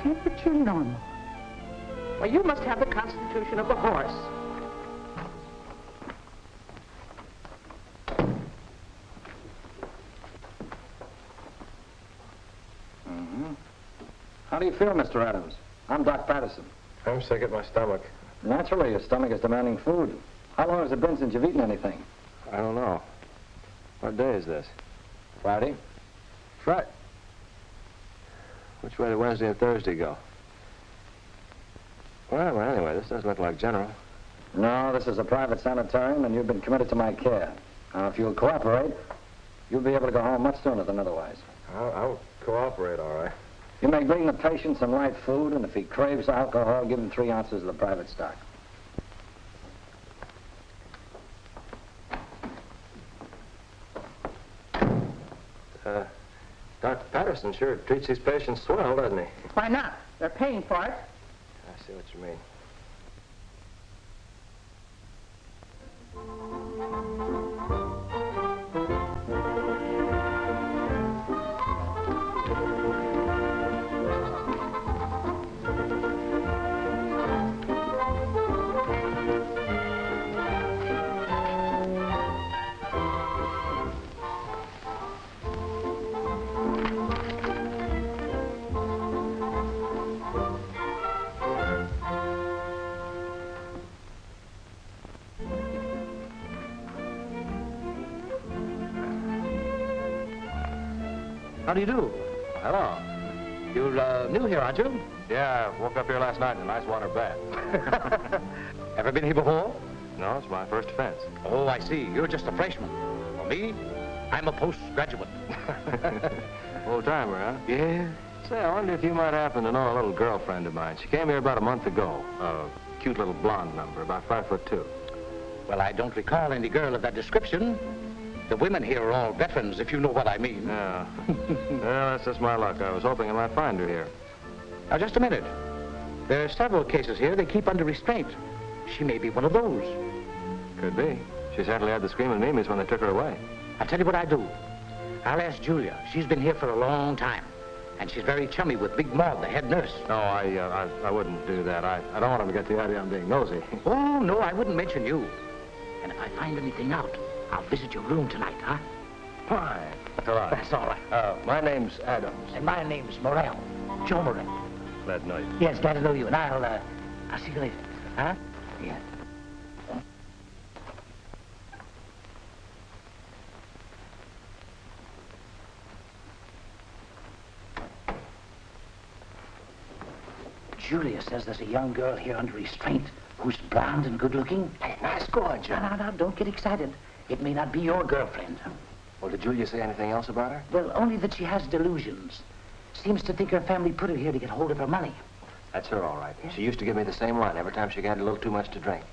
Q: Temperature normal. Well, you must have the constitution of a horse.
C: How do you feel, Mr. Adams? I'm Doc Patterson.
D: I'm sick at my stomach.
C: Naturally, your stomach is demanding food. How long has it been since you've eaten anything?
D: I don't know. What day is this?
C: Friday.
D: Friday. Which way do Wednesday and Thursday go? Well, anyway, this doesn't look like general.
C: No, this is a private sanitarium, and you've been committed to my care. Now, if you'll cooperate, you'll be able to go home much sooner than otherwise.
D: I'll cooperate, all right.
C: You may bring the patient some light food, and if he craves alcohol, give him 3 ounces of the private stock.
D: Dr. Patterson sure treats his patients swell, doesn't he?
Q: Why not? They're paying for it.
D: I see what you mean.
C: How do you do?
D: Hello.
C: You're new here, aren't you?
D: Yeah, I woke up here last night in a nice water bath.
C: Ever been here before?
D: No, it's my first offense.
C: Oh, I see. You're just a freshman. For me, I'm a postgraduate.
D: Old-timer, huh?
C: Yeah.
D: Say, I wonder if you might happen to know a little girlfriend of mine. She came here about a month ago. A cute little blonde number, about 5'2".
C: Well, I don't recall any girl of that description. The women here are all veterans, if you know what I mean.
D: Yeah. Well, that's just my luck. I was hoping I might find her here.
C: Now, just a minute. There are several cases here they keep under restraint. She may be one of those.
D: Could be. She certainly had the screaming memes when they took her away.
C: I'll tell you what I do. I'll ask Julia. She's been here for a long time. And she's very chummy with Big Maud, the head nurse.
D: No, I wouldn't do that. I don't want him to get the idea I'm being nosy.
C: Oh, no, I wouldn't mention you. And if I find anything out, I'll visit your room tonight, huh?
D: Fine. That's all right.
C: That's all right.
D: My name's Adams.
C: And my name's Morrell. Joe Morrell.
D: Glad to know you.
C: Yes, glad to know you. And I'll see you later. Huh? Yeah. Julia says there's a young girl here under restraint who's blonde and good-looking. Hey, nice gorge. No, don't get excited. It may not be your girlfriend.
D: Well, did Julia say anything else about her?
C: Well, only that she has delusions. Seems to think her family put her here to get hold of her money.
D: That's her, all right. Yeah. She used to give me the same line every time she got a little too much to drink.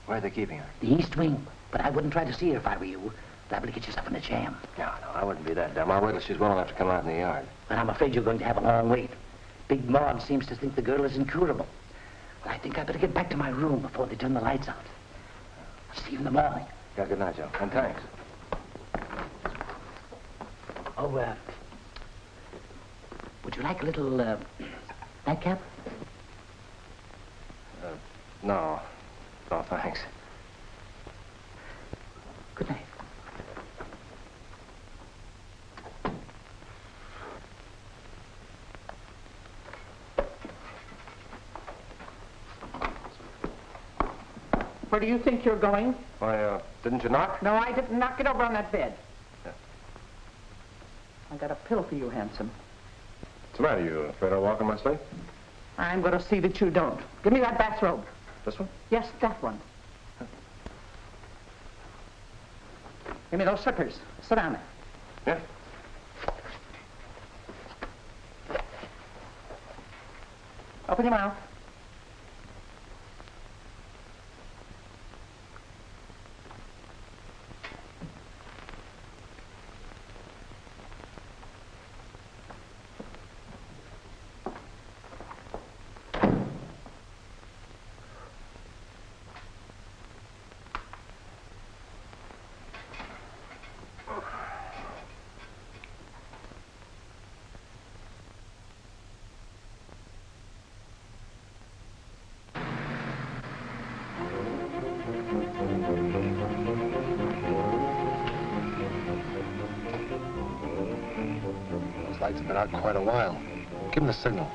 D: Where are they keeping her?
C: The East Wing. But I wouldn't try to see her if I were you. Liable to get yourself in a jam.
D: No, I wouldn't be that dumb. I'll wait till she's well enough to come out in the yard.
C: But I'm afraid you're going to have a long wait. Big Maud seems to think the girl is incurable. Well, I think I better get back to my room before they turn the lights out. I'll see you in the morning.
D: Yeah, good night, Joe. And thanks.
C: Oh, would you like a little, nightcap?
D: No. No, thanks.
C: Good night.
Q: Where do you think you're going?
C: Why, didn't you knock?
Q: No, I didn't knock it over on that bed.
C: Yeah.
Q: I got a pill for you, handsome.
C: What's the matter? You afraid I'll walk in my sleep?
Q: I'm going to see that you don't. Give me that bathrobe.
C: This one?
Q: Yes, that one. Give me those slippers. Sit down there.
C: Yeah.
Q: Open your mouth.
F: Those lights have been out quite a while. Give him the signal.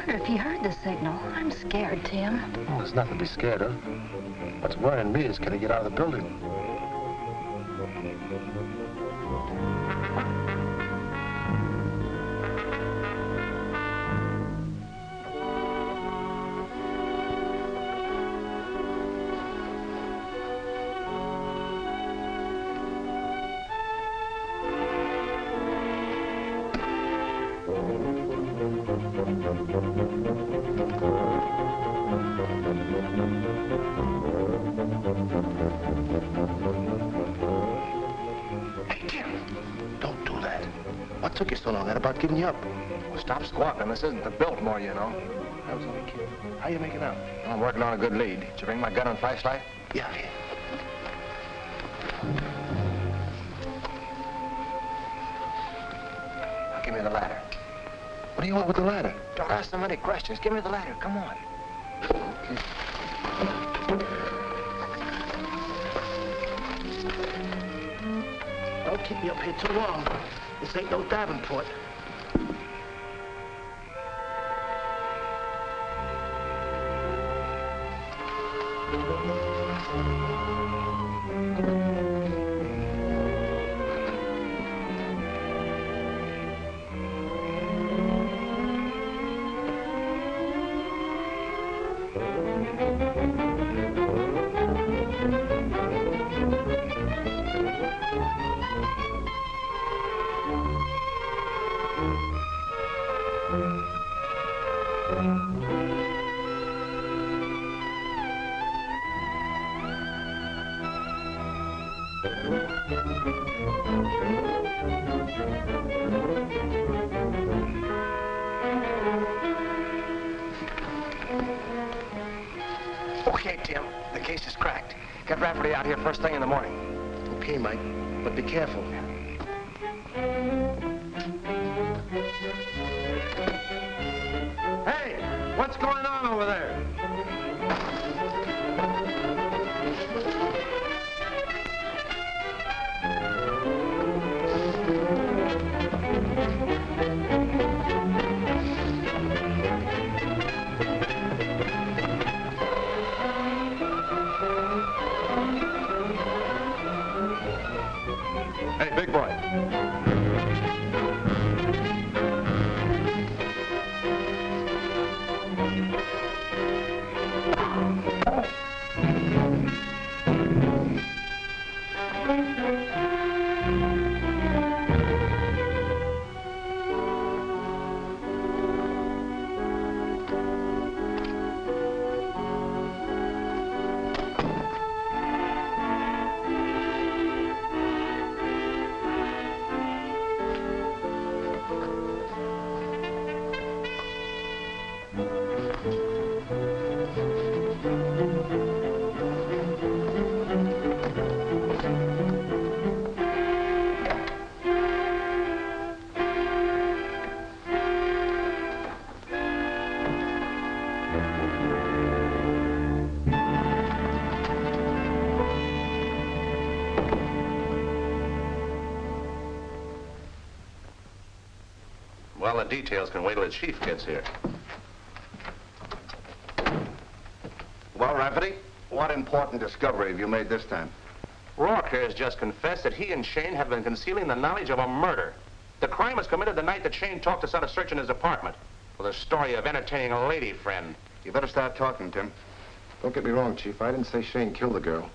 A: If he heard the signal, I'm scared, Tim.
F: Well, there's nothing to be scared of. What's worrying me is can he get out of the building? What took you so long? That about giving you up?
C: Well, stop squawking. This isn't the Biltmore, you know.
F: I was only kidding. How you making out?
C: I'm working on a good lead. Did you bring my gun and flashlight?
F: Yeah, here.
C: Now, give me the ladder.
F: What do you want with the ladder?
C: Don't ask so many questions. Give me the ladder. Come on.
F: Okay.
R: Don't keep me up here too long. This ain't no Davenport.
C: Okay, Tim. The case is cracked. Get Rafferty out here first thing in the morning.
R: Okay, Mike, but be careful.
C: Hey, what's going on over there?
F: Hey,
G: Well, the details can wait till the chief gets here.
J: Well, Rafferty, what important discovery have you made this time?
G: Rourke here has just confessed that he and Shayne have been concealing the knowledge of a murder. The crime was committed the night that Shayne talked us out of searching his apartment with a story of entertaining a lady friend.
J: You better start talking, Tim.
F: Don't get me wrong, Chief. I didn't say Shayne killed the girl.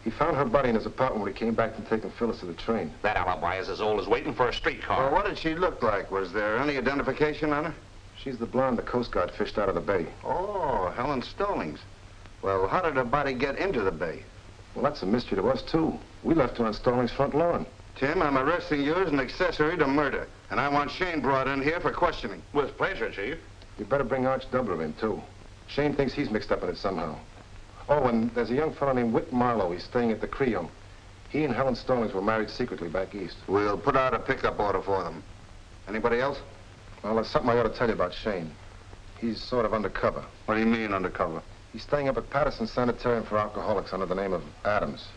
F: He found her body in his apartment when he came back from taking Phyllis to the train.
G: That alibi is as old as waiting for a streetcar.
J: Well, what did she look like? Was there any identification on her?
F: She's the blonde the Coast Guard fished out of the bay.
J: Oh, Helen Stallings. Well, how did her body get into the bay?
F: Well, that's a mystery to us, too. We left her on Stallings' front lawn.
J: Tim, I'm arresting you as an accessory to murder, and I want Shayne brought in here for questioning.
G: With pleasure, Chief.
F: You better bring Arch Doubler in, too. Shayne thinks he's mixed up in it somehow. Oh, and there's a young fellow named Whit Marlowe. He's staying at the Creole. He and Helen Stallings were married secretly back east.
J: We'll put out a pickup order for them. Anybody else?
F: Well, there's something I ought to tell you about Shayne. He's sort of undercover.
J: What do you mean, undercover?
F: He's staying up at Patterson's Sanitarium for Alcoholics under the name of Adams.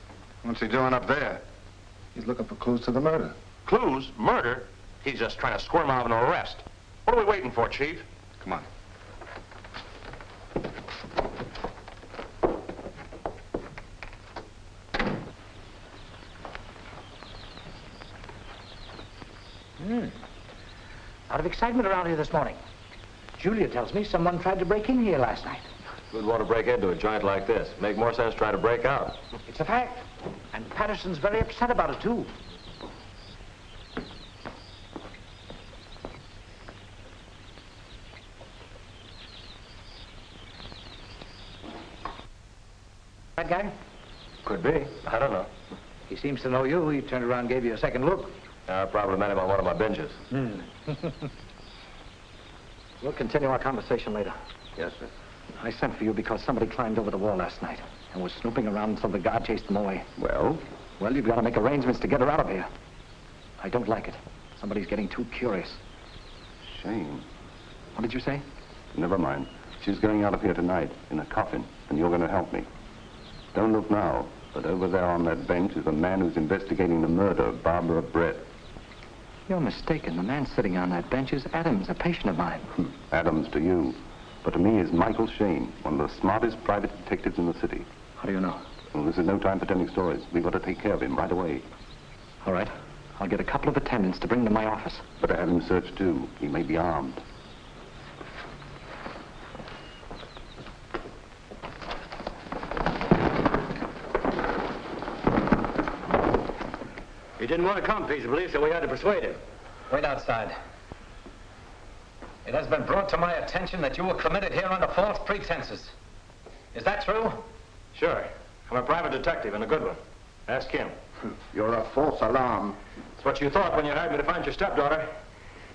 J: What's he doing up there?
F: He's looking for clues to the murder.
G: Clues? Murder? He's just trying to squirm out of an arrest. What are we waiting for, Chief?
J: Come on.
R: A lot of excitement around here this morning. Julia tells me someone tried to break in here last night.
C: Who'd want to break into a joint like this? Make more sense try to break out.
R: It's a fact. And Patterson's very upset about it, too. That guy?
C: Could be. I don't know.
R: He seems to know you. He turned around and gave you a second look.
C: I probably met him on one of my binges.
R: We'll continue our conversation later.
C: Yes, sir.
R: I sent for you because somebody climbed over the wall last night and was snooping around until the guard chased them away.
C: Well?
R: Well, you've got to make arrangements to get her out of here. I don't like it. Somebody's getting too curious.
S: Shayne.
R: What did you say?
S: Never mind. She's going out of here tonight in a coffin, and you're going to help me. Don't look now, but over there on that bench is a man who's investigating the murder of Barbara Brett.
R: You're mistaken. The man sitting on that bench is Adams, a patient of mine.
S: Adams to you, but to me is Michael Shayne, one of the smartest private detectives in the city.
R: How do you know?
S: Well, this is no time for telling stories. We've got to take care of him right away.
R: All right. I'll get a couple of attendants to bring to my office.
S: Better have him searched, too. He may be armed.
O: He didn't want to come peaceably, so we had to persuade him.
T: Wait outside. It has been brought to my attention that you were committed here under false pretenses. Is that true?
C: Sure. I'm a private detective and a good one. Ask him.
J: You're a false alarm.
C: It's what you thought when you hired me to find your stepdaughter.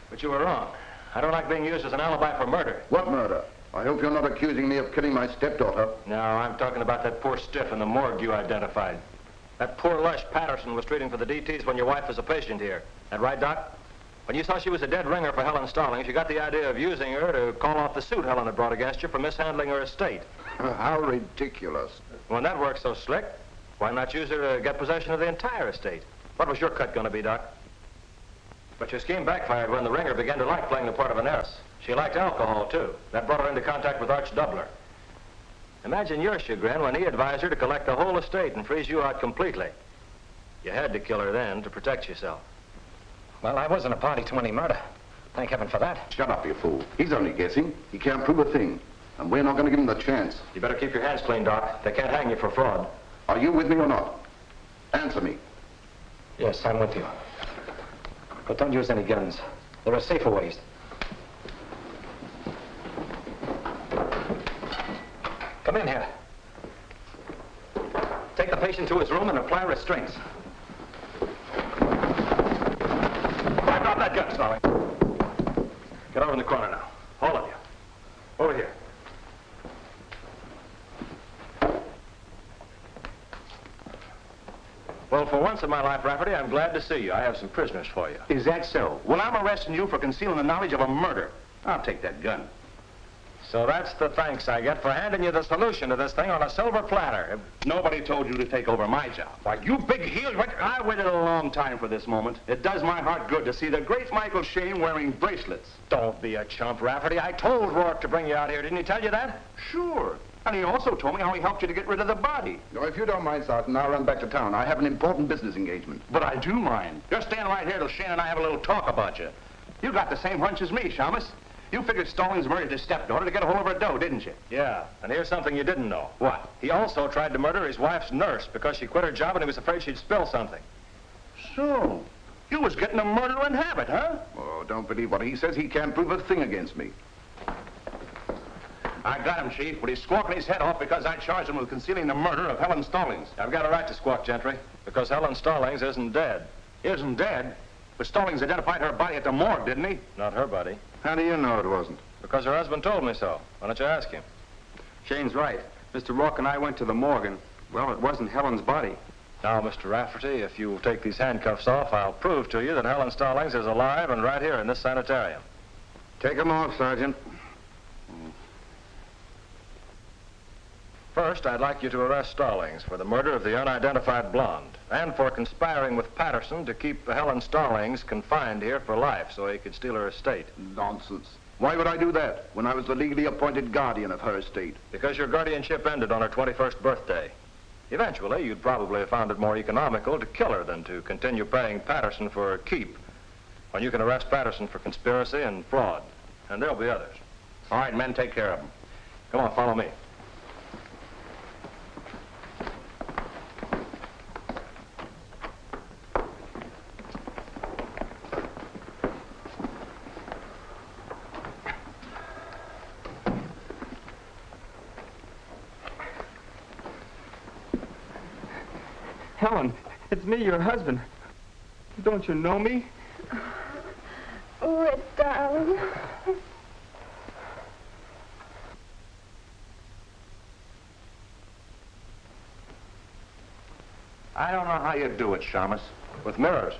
C: But you were wrong. I don't like being used as an alibi for murder.
J: What murder? I hope you're not accusing me of killing my stepdaughter.
C: No, I'm talking about that poor stiff in the morgue you identified. That poor lush Patterson was treating for the DTs when your wife was a patient here. That right, Doc? When you saw she was a dead ringer for Helen Stallings, you got the idea of using her to call off the suit Helen had brought against you for mishandling her estate.
J: How ridiculous.
C: When that works so slick, why not use her to get possession of the entire estate? What was your cut going to be, Doc? But your scheme backfired when the ringer began to like playing the part of a nurse. She liked alcohol, too. That brought her into contact with Arch Doubler. Imagine your chagrin when he advised her to collect the whole estate and freeze you out completely. You had to kill her then to protect yourself.
T: Well, I wasn't a party to any murder. Thank heaven for that.
J: Shut up, you fool. He's only guessing. He can't prove a thing. And we're not going to give him the chance.
C: You better keep your hands clean, Doc. They can't hang you for fraud.
J: Are you with me or not? Answer me.
T: Yes, I'm with you. But don't use any guns. There are safer ways. Come in here. Take the patient to his room and apply restraints.
C: Drop that gun, Stallings. Get over in the corner now. All of you. Over here. Well, for once in my life, Rafferty, I'm glad to see you. I have some prisoners for you.
G: Is that so? Well, I'm arresting you for concealing the knowledge of a murder. I'll take that gun.
C: So that's the thanks I get for handing you the solution to this thing on a silver platter.
G: Nobody told you to take over my job. Why, you big heel, I waited a long time for this moment. It does my heart good to see the great Michael Shayne wearing bracelets.
C: Don't be a chump, Rafferty. I told Rourke to bring you out here. Didn't he tell you that?
G: Sure. And he also told me how he helped you to get rid of the body.
J: No, if you don't mind, Sergeant, I'll run back to town. I have an important business engagement.
G: But I do mind. Just stand right here till Shayne and I have a little talk about you. You got the same hunch as me, Shamus. You figured Stallings murdered his stepdaughter to get a hold of her dough, didn't you?
C: Yeah, and here's something you didn't know.
G: What?
C: He also tried to murder his wife's nurse because she quit her job and he was afraid she'd spill something.
G: So, you was getting a murdering habit, huh?
J: Oh, don't believe what he says. He can't prove a thing against me.
G: I got him, Chief, but he's squawking his head off because I charged him with concealing the murder of Helen Stallings.
C: I've got a right to squawk, Gentry, because Helen Stallings isn't dead.
G: Isn't dead? But Stallings identified her body at the morgue, didn't he?
C: Not her body.
J: How do you know it wasn't?
C: Because her husband told me so. Why don't you ask him?
I: Shayne's right. Mr. Rourke and I went to the morgue, and, well, it wasn't Helen's body.
C: Now, Mr. Rafferty, if you'll take these handcuffs off, I'll prove to you that Helen Stallings is alive and right here in this sanitarium.
J: Take them off, Sergeant.
C: First, I'd like you to arrest Stallings for the murder of the unidentified blonde and for conspiring with Patterson to keep Helen Stallings confined here for life so he could steal her estate.
J: Nonsense. Why would I do that when I was the legally appointed guardian of her estate?
C: Because your guardianship ended on her 21st birthday. Eventually, you'd probably have found it more economical to kill her than to continue paying Patterson for her keep, when you can arrest Patterson for conspiracy and fraud. And there'll be others.
G: All right, men, take care of them.
C: Come on, follow me.
I: Helen, it's me, your husband. Don't you know me?
E: Rick, darling.
G: I don't know how you do it, Shamus.
C: With mirrors.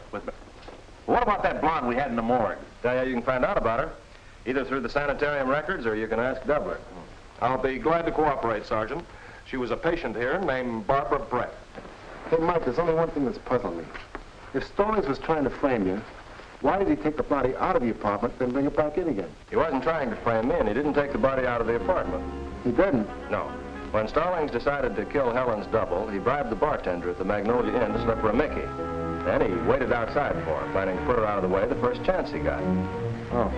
G: What about that blonde we had in the morgue?
C: Tell you how you can find out about her. Either through the sanitarium records or you can ask Doubler.
B: I'll be glad to cooperate, Sergeant. She was a patient here named Barbara Brett.
F: Hey, Mike, there's only one thing that's puzzling me. If Stallings was trying to frame you, why did he take the body out of the apartment, then bring it back in again?
C: He wasn't trying to frame me, and he didn't take the body out of the apartment.
F: He didn't?
C: No. When Stallings decided to kill Helen's double, he bribed the bartender at the Magnolia Inn to slip her a Mickey. Then he waited outside for her, planning to put her out of the way the first chance he got.
F: Oh.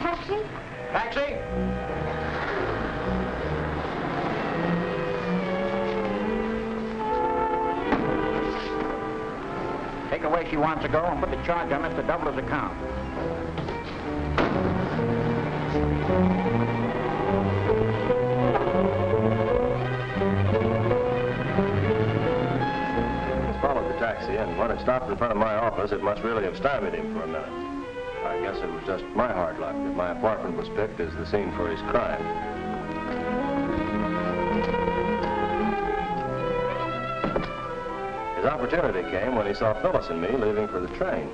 E: Taxi?
G: Taxi?
J: Take her where she wants to go and put the charge on Mr. Doubler's account.
C: Followed the taxi, and when it stopped in front of my office, it must really have stymied him for a minute. I guess it was just my hard luck that my apartment was picked as the scene for his crime. His opportunity came when he saw Phyllis and me leaving for the train.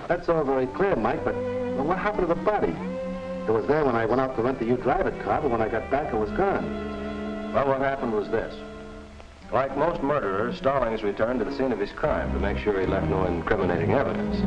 F: That's all very clear, Mike, but what happened to the body? It was there when I went out to rent the You Drive It car, but when I got back, it was gone.
C: Well, what happened was this. Like most murderers, Stallings returned to the scene of his crime to make sure he left no incriminating evidence.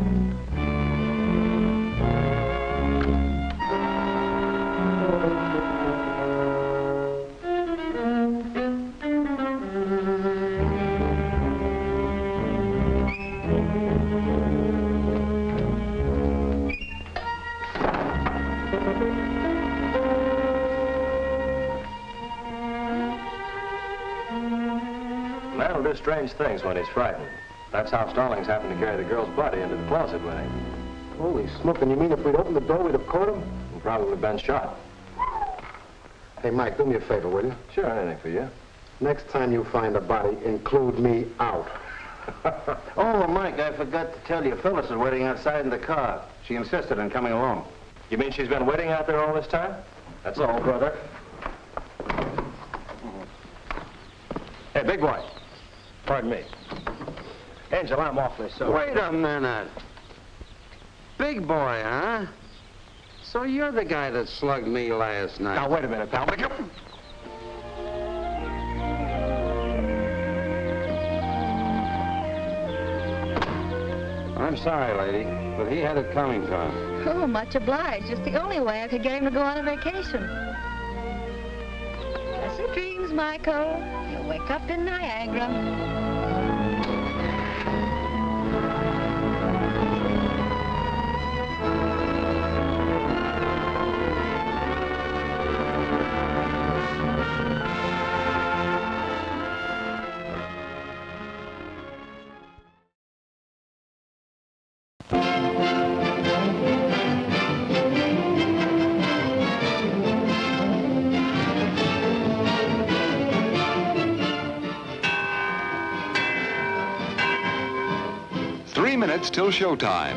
C: Strange things when he's frightened. That's how Stallings happened to carry the girl's body into the closet with him.
F: Holy smoke, and you mean if we'd opened the door, we'd have caught him?
C: He'd probably been shot.
F: Hey, Mike, do me a favor, will you?
C: Sure, anything for you.
F: Next time you find a body, include me out.
J: Oh, Mike, I forgot to tell you, Phyllis is waiting outside in the car. She insisted on coming along.
C: You mean she's been waiting out there all this time? That's all, brother. Hey, big boy. Pardon me. Angel, I'm awfully sorry.
J: Wait a minute. Big boy, huh? So you're the guy that slugged me last night.
C: Now, wait a minute, pal. Would you...
J: I'm sorry, lady, but he had it coming to him.
A: Oh, much obliged. It's the only way I could get him to go on a vacation. Pleasant dreams, Michael. You'll wake up in Niagara.
U: 3 minutes till showtime.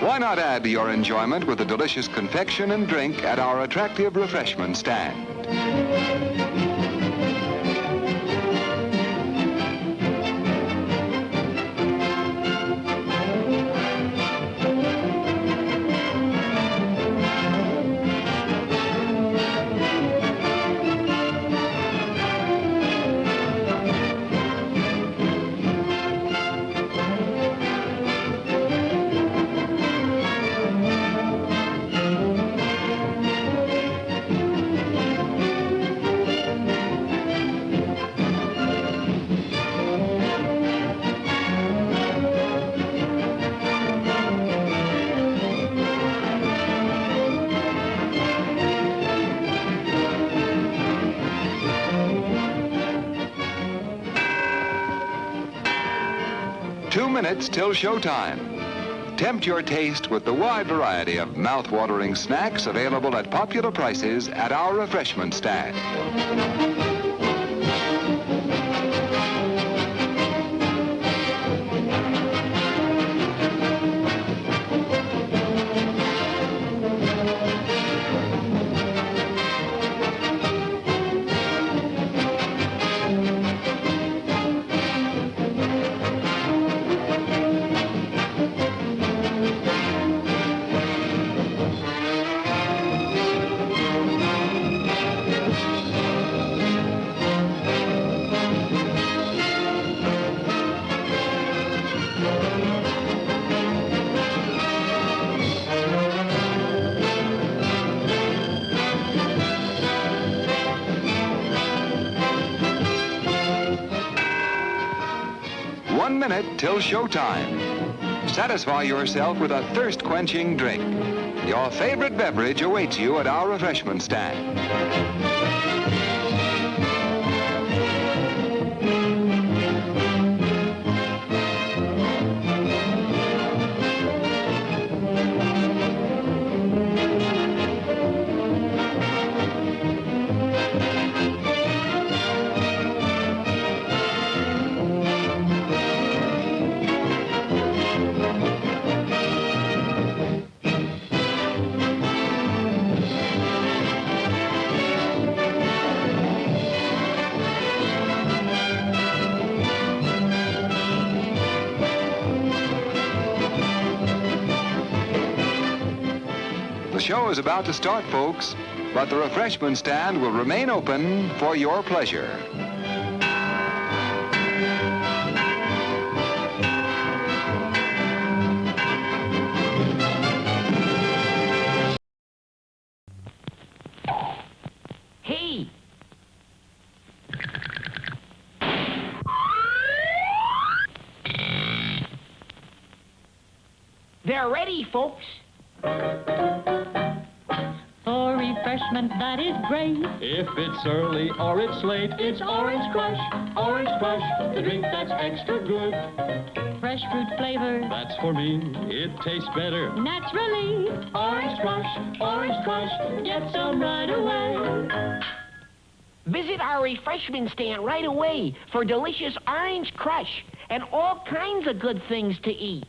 U: Why not add to your enjoyment with a delicious confection and drink at our attractive refreshment stand? Minutes till showtime. Tempt your taste with the wide variety of mouth-watering snacks available at popular prices at our refreshment stand. Till showtime. Satisfy yourself with a thirst-quenching drink. Your favorite beverage awaits you at our refreshment stand. The show is about to start, folks, but the refreshment stand will remain open for your pleasure.
V: Hey! They're ready, folks.
W: For refreshment that is great.
X: If it's early or it's late, it's Orange Crush, the drink that's extra good.
W: Fresh fruit flavor.
X: That's for me, it tastes better.
W: Naturally.
X: Orange Crush, get some right away.
V: Visit our refreshment stand right away for delicious Orange Crush. and all kinds of good things to eat.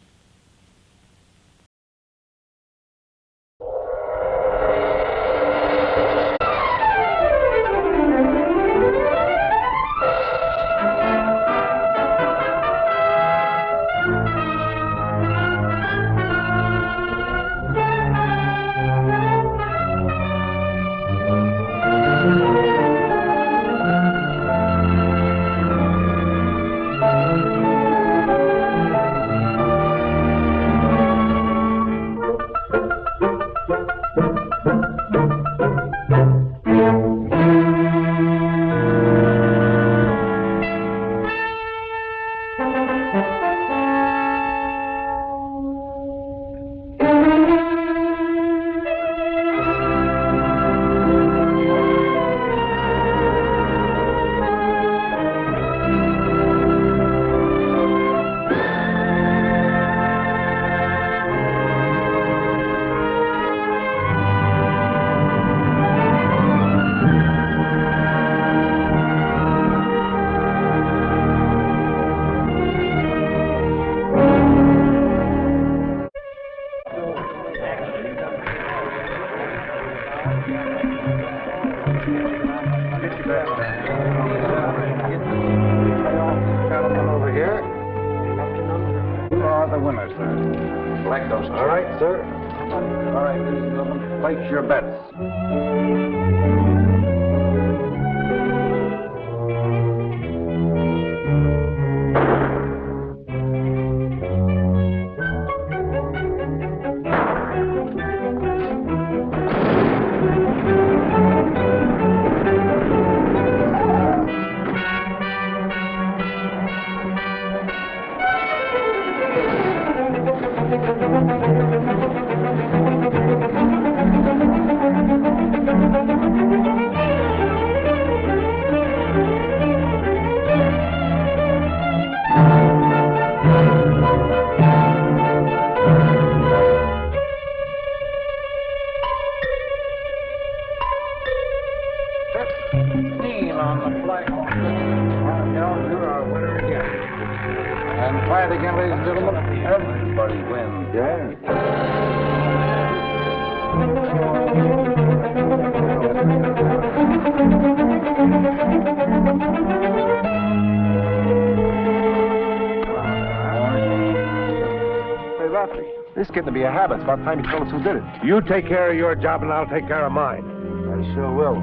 B: This getting to be a habit. It's about time you told us who did it.
H: You take care of your job and I'll take care of mine.
B: I sure will.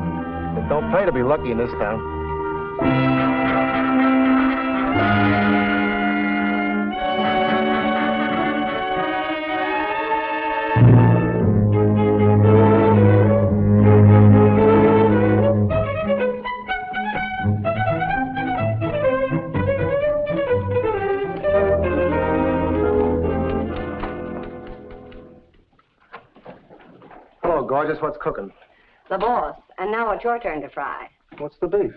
B: It don't pay to be lucky in this town. Gorgeous, what's cooking?
K: The boss. And now it's your turn to fry.
B: What's the beef?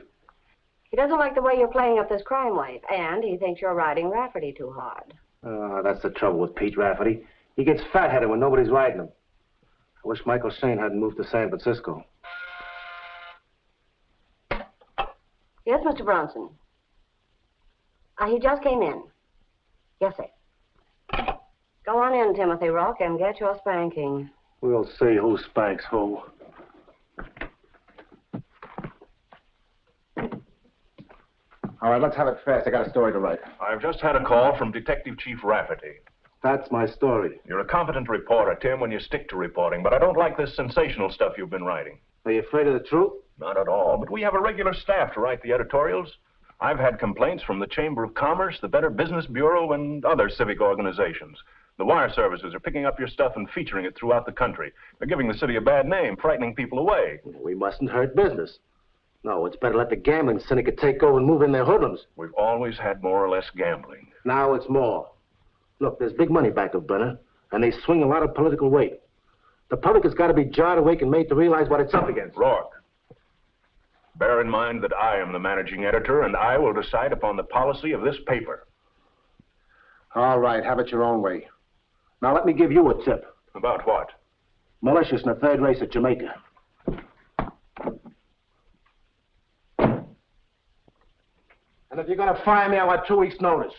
K: He doesn't like the way you're playing up this crime wave, and he thinks you're riding Rafferty too hard.
B: That's the trouble with Pete Rafferty. He gets fat-headed when nobody's riding him. I wish Michael Shayne hadn't moved to San Francisco.
K: Yes, Mr. Bronson. He just came in. Yes, sir. Go on in, Timothy Rourke, and get your spanking.
B: We'll see who spanks who. All right, let's have it fast. I got a story to write.
C: I've just had a call from Detective Chief Rafferty.
B: That's my story.
C: You're a competent reporter, Tim, when you stick to reporting, but I don't like this sensational stuff you've been writing.
B: Are you afraid of the truth?
C: Not at all, but we have a regular staff to write the editorials. I've had complaints from the Chamber of Commerce, the Better Business Bureau, and other civic organizations. The wire services are picking up your stuff and featuring it throughout the country. They're giving the city a bad name, frightening people away.
B: We mustn't hurt business. No, it's better let the gambling syndicate take over and move in their hoodlums.
C: We've always had more or less gambling.
B: Now it's more. Look, there's big money back of Brenner, and they swing a lot of political weight. The public has got to be jarred awake and made to realize what it's up against.
C: Rourke, bear in mind that I am the managing editor, and I will decide upon the policy of this paper.
B: All right, have it your own way. Now, let me give you a tip.
C: About what?
B: Malicious in the third race at Jamaica. And if you're going to fire me, I want 2 weeks' notice.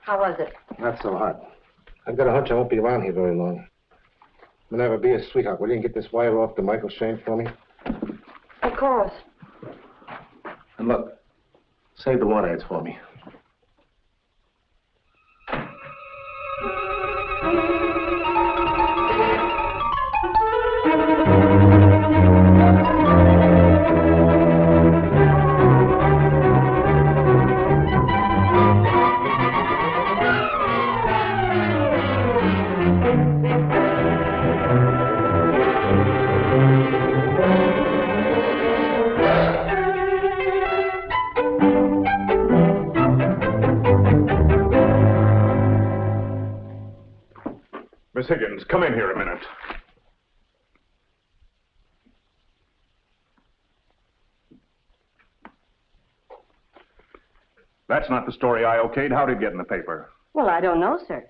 K: How was it?
F: Not so hot. I've got a hunch I won't be around here very long. Minerva, be a sweetheart, will you, and get this wire off to Michael Shayne for me?
K: Of course.
F: And look, save the water ads for me.
L: Miss Higgins, come in here a minute. That's not the story I okayed. How did it get in the paper?
K: Well, I don't know, sir.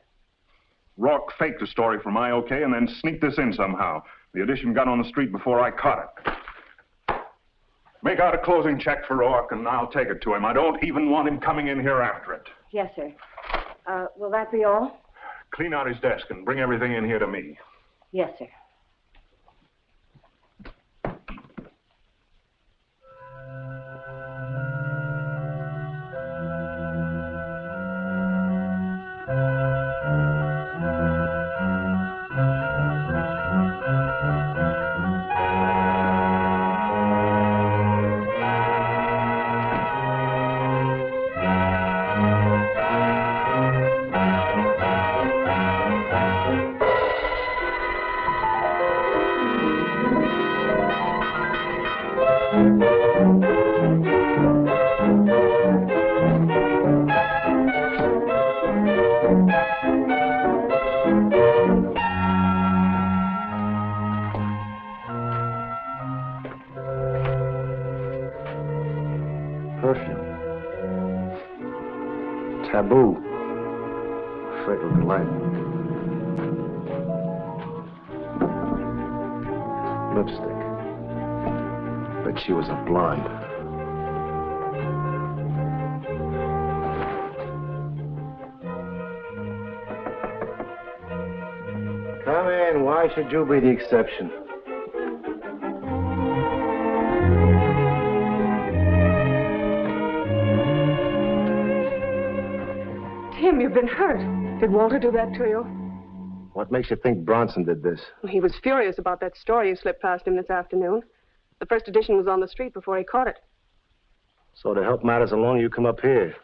L: Rourke faked a story from I OK and then sneaked this in somehow. The edition got on the street before I caught it. Make out a closing check for Rourke and I'll take it to him. I don't even want him coming in here after it.
K: Yes, sir. Will that be all?
L: Clean out his desk and bring everything in here to me.
K: Yes, sir.
F: Taboo. Fatal delight. Lipstick. Bet she was a blonde. Come in. Why should you be the exception?
Q: Tim, you've been hurt. Did Walter do that to you?
F: What makes you think Bronson did this?
Q: He was furious about that story you slipped past him this afternoon. The first edition was on the street before he caught it.
F: So to help matters along, you come up here.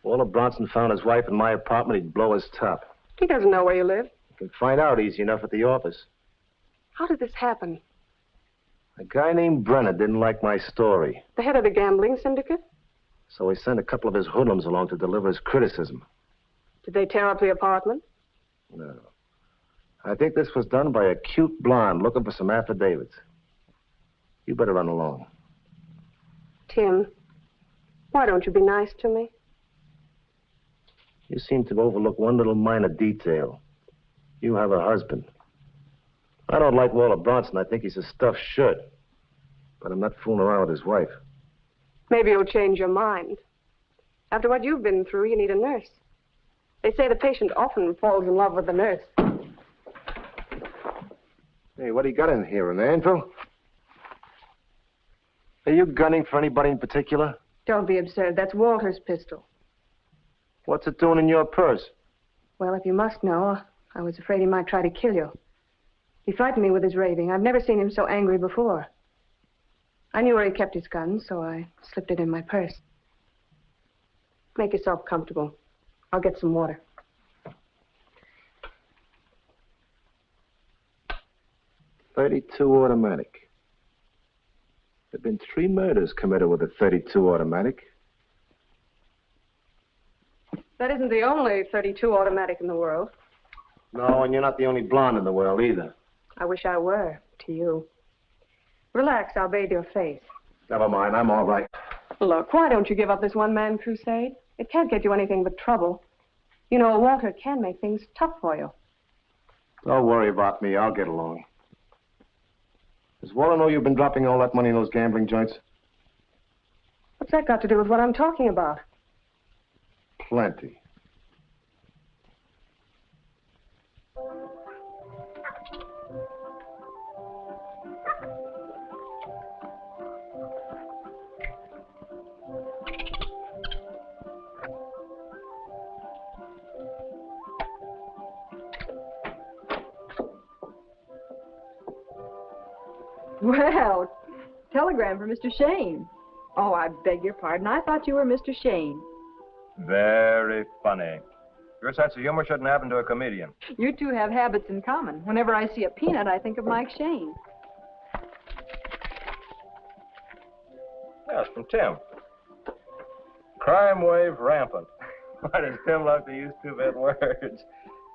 F: Walter Bronson found his wife in my apartment, he'd blow his top.
Q: He doesn't know where you live.
F: You can find out easy enough at the office.
Q: How did this happen?
F: A guy named Brenner didn't like my story.
Q: The head of the gambling syndicate?
F: So he sent a couple of his hoodlums along to deliver his criticism.
Q: Did they tear up the apartment?
F: No. I think this was done by a cute blonde looking for some affidavits. You better run along.
Q: Tim, why don't you be nice to me?
F: You seem to overlook one little minor detail. You have a husband. I don't like Walter Bronson. I think he's a stuffed shirt. But I'm not fooling around with his wife.
Q: Maybe you'll change your mind. After what you've been through, you need a nurse. They say the patient often falls in love with the nurse.
F: Hey, what do you got in here, an anvil? Are you gunning for anybody in particular?
Q: Don't be absurd. That's Walter's pistol.
F: What's it doing in your purse?
Q: Well, if you must know, I was afraid he might try to kill you. He frightened me with his raving. I've never seen him so angry before. I knew where he kept his gun, so I slipped it in my purse. Make yourself comfortable. I'll get some water.
F: .32 automatic. There have been 3 murders committed with a .32 automatic.
Q: That isn't the only .32 automatic in the world.
F: No, and you're not the only blonde in the world either.
Q: I wish I were, to you. Relax, I'll bathe your face.
F: Never mind, I'm all right.
Q: Look, why don't you give up this one-man crusade? It can't get you anything but trouble. You know, Walter can make things tough for you.
F: Don't worry about me, I'll get along. Does Walter know you've been dropping all that money in those gambling joints?
Q: What's that got to do with what I'm talking about?
F: Plenty.
Q: Well, telegram for Mr. Shayne. Oh, I beg your pardon. I thought you were Mr. Shayne.
C: Very funny. Your sense of humor shouldn't happen to a comedian.
Q: You two have habits in common. Whenever I see a peanut, I think of Mike Shayne.
C: Yes, from Tim. Crime wave rampant. Why does Tim like to use two big words?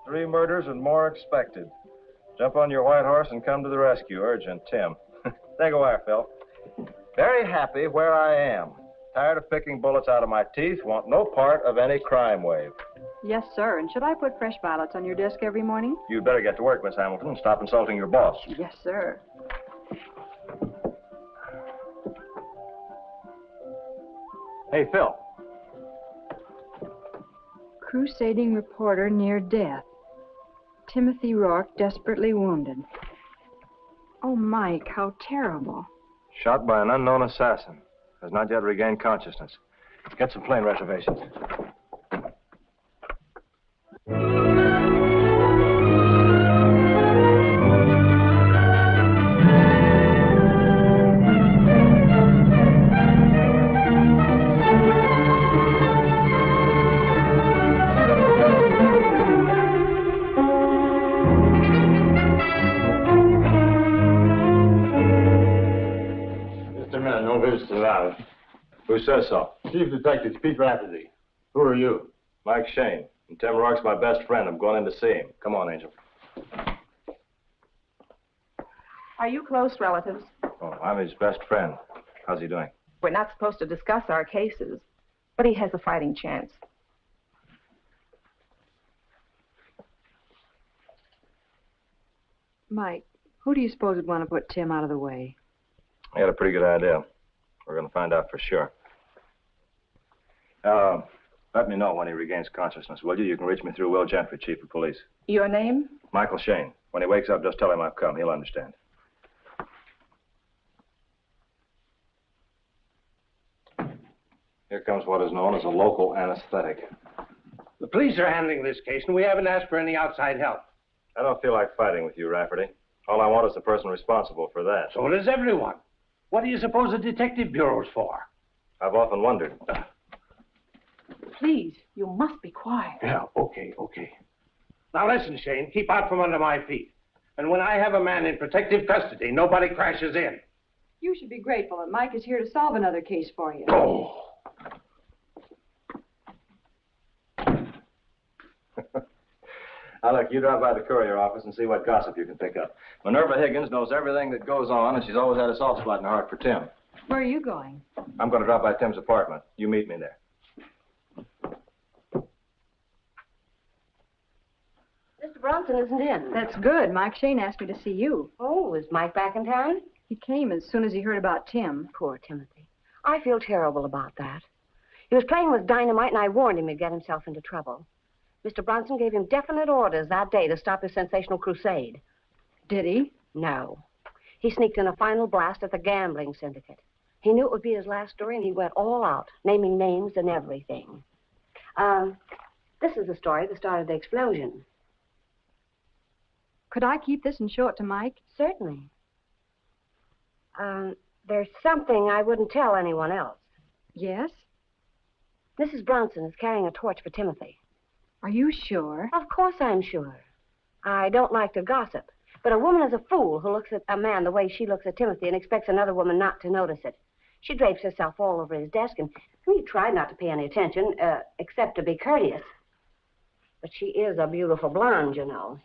C: 3 murders and more expected. Jump on your white horse and come to the rescue. Urgent, Tim. Take a wire, Phil. Very happy where I am. Tired of picking bullets out of my teeth. Want no part of any crime wave.
Q: Yes, sir. And should I put fresh ballots on your desk every morning?
C: You'd better get to work, Miss Hamilton, and stop insulting your boss.
Q: Yes, sir.
C: Hey, Phil.
Q: Crusading reporter near death. Timothy Rourke desperately wounded. Oh, Mike, how terrible.
C: Shot by an unknown assassin. Has not yet regained consciousness. Get some plane reservations.
O: No visitors allowed.
C: Who says so?
O: Chief Detective Pete Rafferty. Who are you?
C: Mike Shayne. And Tim Rourke's my best friend. I'm going in to see him. Come on, Angel.
D: Are you close relatives?
C: Oh, I'm his best friend. How's he doing?
D: We're not supposed to discuss our cases, but he has a fighting chance.
Q: Mike, who do you suppose would want to put Tim out of the way?
C: I got a pretty good idea. We're going to find out for sure. Let me know when he regains consciousness, will you? You can reach me through Will Gentry, Chief of Police.
D: Your name?
C: Michael Shayne. When he wakes up, just tell him I've come. He'll understand. Here comes what is known as a local anesthetic.
J: The police are handling this case, and we haven't asked for any outside help.
C: I don't feel like fighting with you, Rafferty. All I want is the person responsible for that.
J: So does everyone. What do you suppose the detective bureau's for?
C: I've often wondered.
D: Please, you must be quiet.
J: Yeah, okay. Now listen, Shayne, keep out from under my feet. And when I have a man in protective custody, nobody crashes in.
Q: You should be grateful that Mike is here to solve another case for you.
J: Oh.
C: Now, look, you drop by the courier office and see what gossip you can pick up. Minerva Higgins knows everything that goes on, and she's always had a soft spot in her heart for Tim.
Q: Where are you going?
C: I'm going to drop by Tim's apartment. You meet me there.
K: Mr. Bronson isn't in.
Q: That's good. Mike Shayne asked me to see you.
K: Oh, is Mike back in town?
Q: He came as soon as he heard about Tim.
K: Poor Timothy. I feel terrible about that. He was playing with dynamite, and I warned him he'd get himself into trouble. Mr. Bronson gave him definite orders that day to stop his sensational crusade.
Q: Did he?
K: No. He sneaked in a final blast at the gambling syndicate. He knew it would be his last story, and he went all out, naming names and everything. This is the story that started the explosion.
Q: Could I keep this and show it to Mike?
K: Certainly. There's something I wouldn't tell anyone else.
Q: Yes?
K: Mrs. Bronson is carrying a torch for Timothy.
Q: Are you sure?
K: Of course I'm sure. I don't like to gossip, but a woman is a fool who looks at a man the way she looks at Timothy and expects another woman not to notice it. She drapes herself all over his desk, and he tried not to pay any attention, except to be courteous. But she is a beautiful blonde, you know.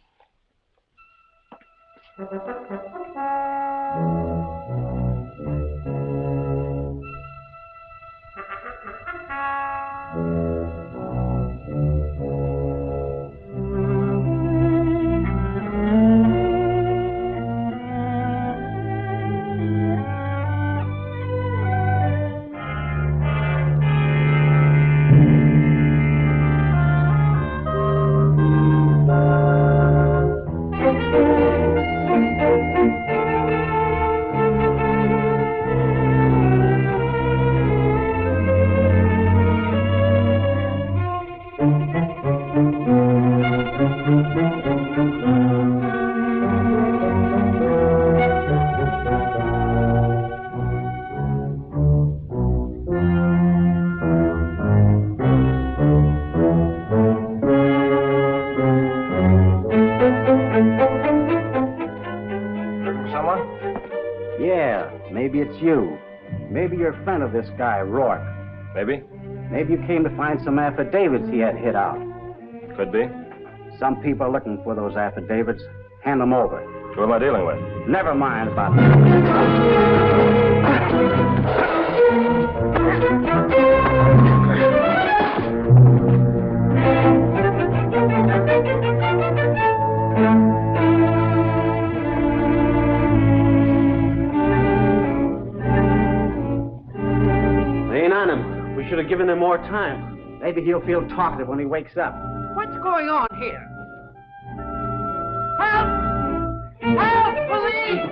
M: you. Maybe you're a friend of this guy, Rourke.
C: Maybe.
M: Maybe you came to find some affidavits he had hid out.
C: Could be.
M: Some people are looking for those affidavits. Hand them over.
C: Who am I dealing with?
M: Never mind about that.
N: They ain't on him. We should have given him more time.
M: Maybe he'll feel talkative when he wakes up.
N: What's going on here? Help! Help! Police!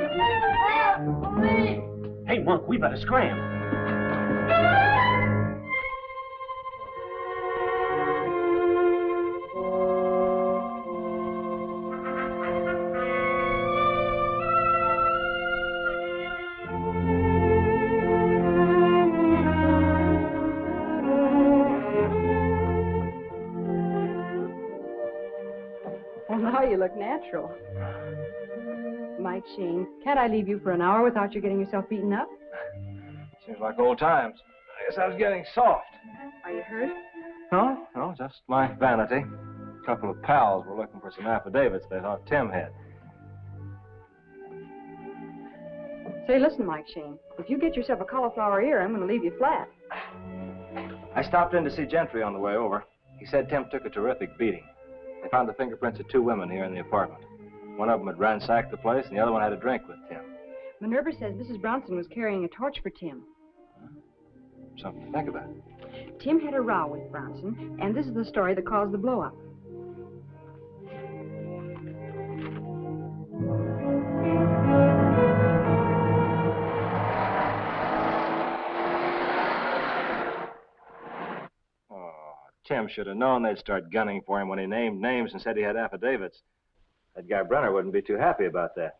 N: Help! Police! Hey, Monk, we better scram.
Q: Well, now you look natural. Mike Shayne, can't I leave you for an hour without you getting yourself beaten up?
C: Seems like old times. I guess I was getting soft.
Q: Are you hurt?
C: No, just my vanity. A couple of pals were looking for some affidavits they thought Tim had.
Q: Say, listen, Mike Shayne, if you get yourself a cauliflower ear, I'm going to leave you flat.
C: I stopped in to see Gentry on the way over. He said Tim took a terrific beating. They found the fingerprints of two women here in the apartment. One of them had ransacked the place, and the other one had a drink with Tim.
Q: Minerva says Mrs. Bronson was carrying a torch for Tim.
C: Something to think about.
Q: Tim had a row with Bronson, and this is the story that caused the blow-up.
C: Tim should have known they'd start gunning for him when he named names and said he had affidavits. That guy Brenner wouldn't be too happy about that.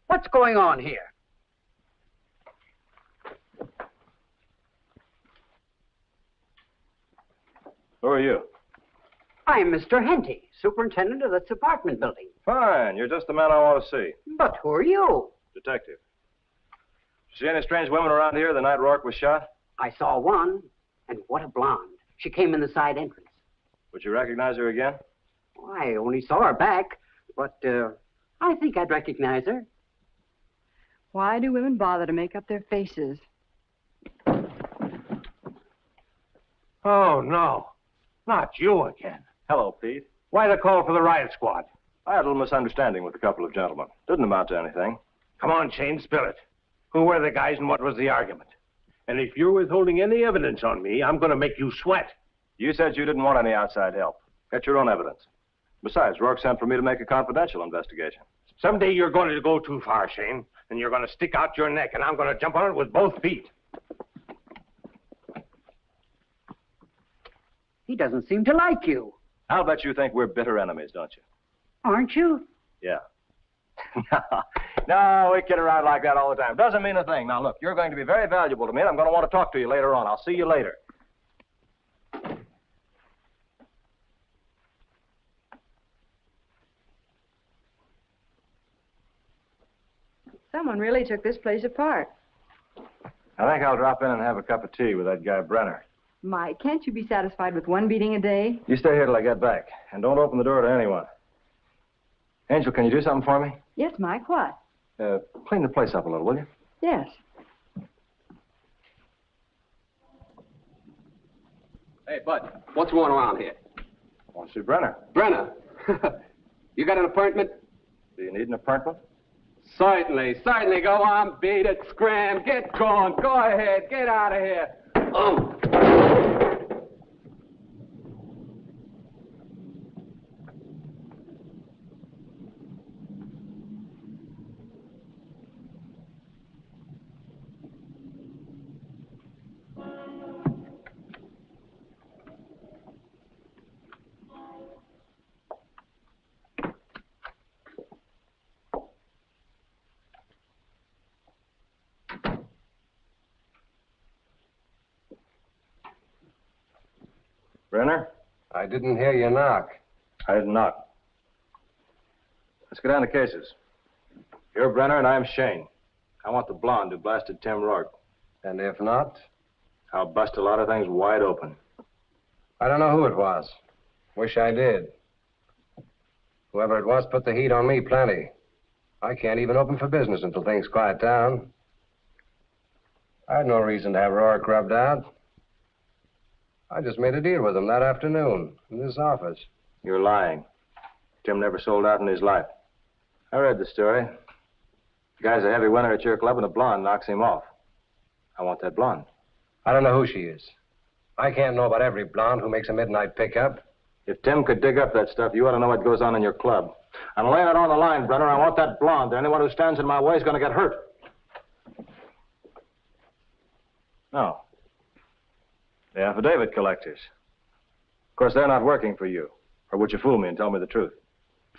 N: What's going on here?
C: Who are you?
N: I'm Mr. Henty, superintendent of this apartment building.
C: Fine. You're just the man I want to see.
N: But who are you?
C: Detective. See any strange women around here the night Rourke was shot?
N: I saw one, and what a blonde. She came in the side entrance.
C: Would you recognize her again?
N: I only saw her back, but I think I'd recognize her.
Q: Why do women bother to make up their faces?
J: Oh, no. Not you again.
C: Hello, Pete.
J: Why the call for the riot squad?
C: I had a little misunderstanding with a couple of gentlemen. Didn't amount to anything.
J: Come on, Shayne, spill it. Who were the guys and what was the argument? And if you're withholding any evidence on me, I'm going to make you sweat.
C: You said you didn't want any outside help. Get your own evidence. Besides, Rourke sent for me to make a confidential investigation.
J: Someday you're going to go too far, Shayne, and you're going to stick out your neck, and I'm going to jump on it with both feet.
N: He doesn't seem to like you.
C: I'll bet you think we're bitter enemies, don't you?
N: Aren't you?
C: Yeah. No, we kid around like that all the time. Doesn't mean a thing. Now, look, you're going to be very valuable to me, and I'm going to want to talk to you later on. I'll see you later.
Q: Someone really took this place apart.
C: I think I'll drop in and have a cup of tea with that guy Brenner.
Q: Mike, can't you be satisfied with one beating a day?
C: You stay here till I get back, and don't open the door to anyone. Angel, can you do something for me?
Q: Yes, Mike, what?
C: Clean the place up a little, will you?
Q: Yes.
P: Hey, Bud, what's going on here?
C: Want to see Brenner.
P: Brenner? You got an appointment?
C: Do you need an apartment?
P: Certainly. Go on, beat it, scram, get going. Go ahead, get out of here. Oh.
C: Brenner?
P: I didn't hear you knock.
C: I didn't knock. Let's get down to cases. You're Brenner and I'm Shayne. I want the blonde who blasted Tim Rourke.
I: And if not?
C: I'll bust a lot of things wide open.
I: I don't know who it was. Wish I did. Whoever it was put the heat on me plenty. I can't even open for business until things quiet down. I had no reason to have Rourke rubbed out. I just made a deal with him that afternoon in this office.
C: You're lying. Tim never sold out in his life. I read the story. The guy's a heavy winner at your club and a blonde knocks him off. I want that blonde.
I: I don't know who she is. I can't know about every blonde who makes a midnight pickup.
C: If Tim could dig up that stuff, you ought to know what goes on in your club. I'm laying it on the line, Brenner. I want that blonde. Anyone who stands in my way is going to get hurt. No. The affidavit collectors. Of course, they're not working for you. Or would you fool me and tell me the truth?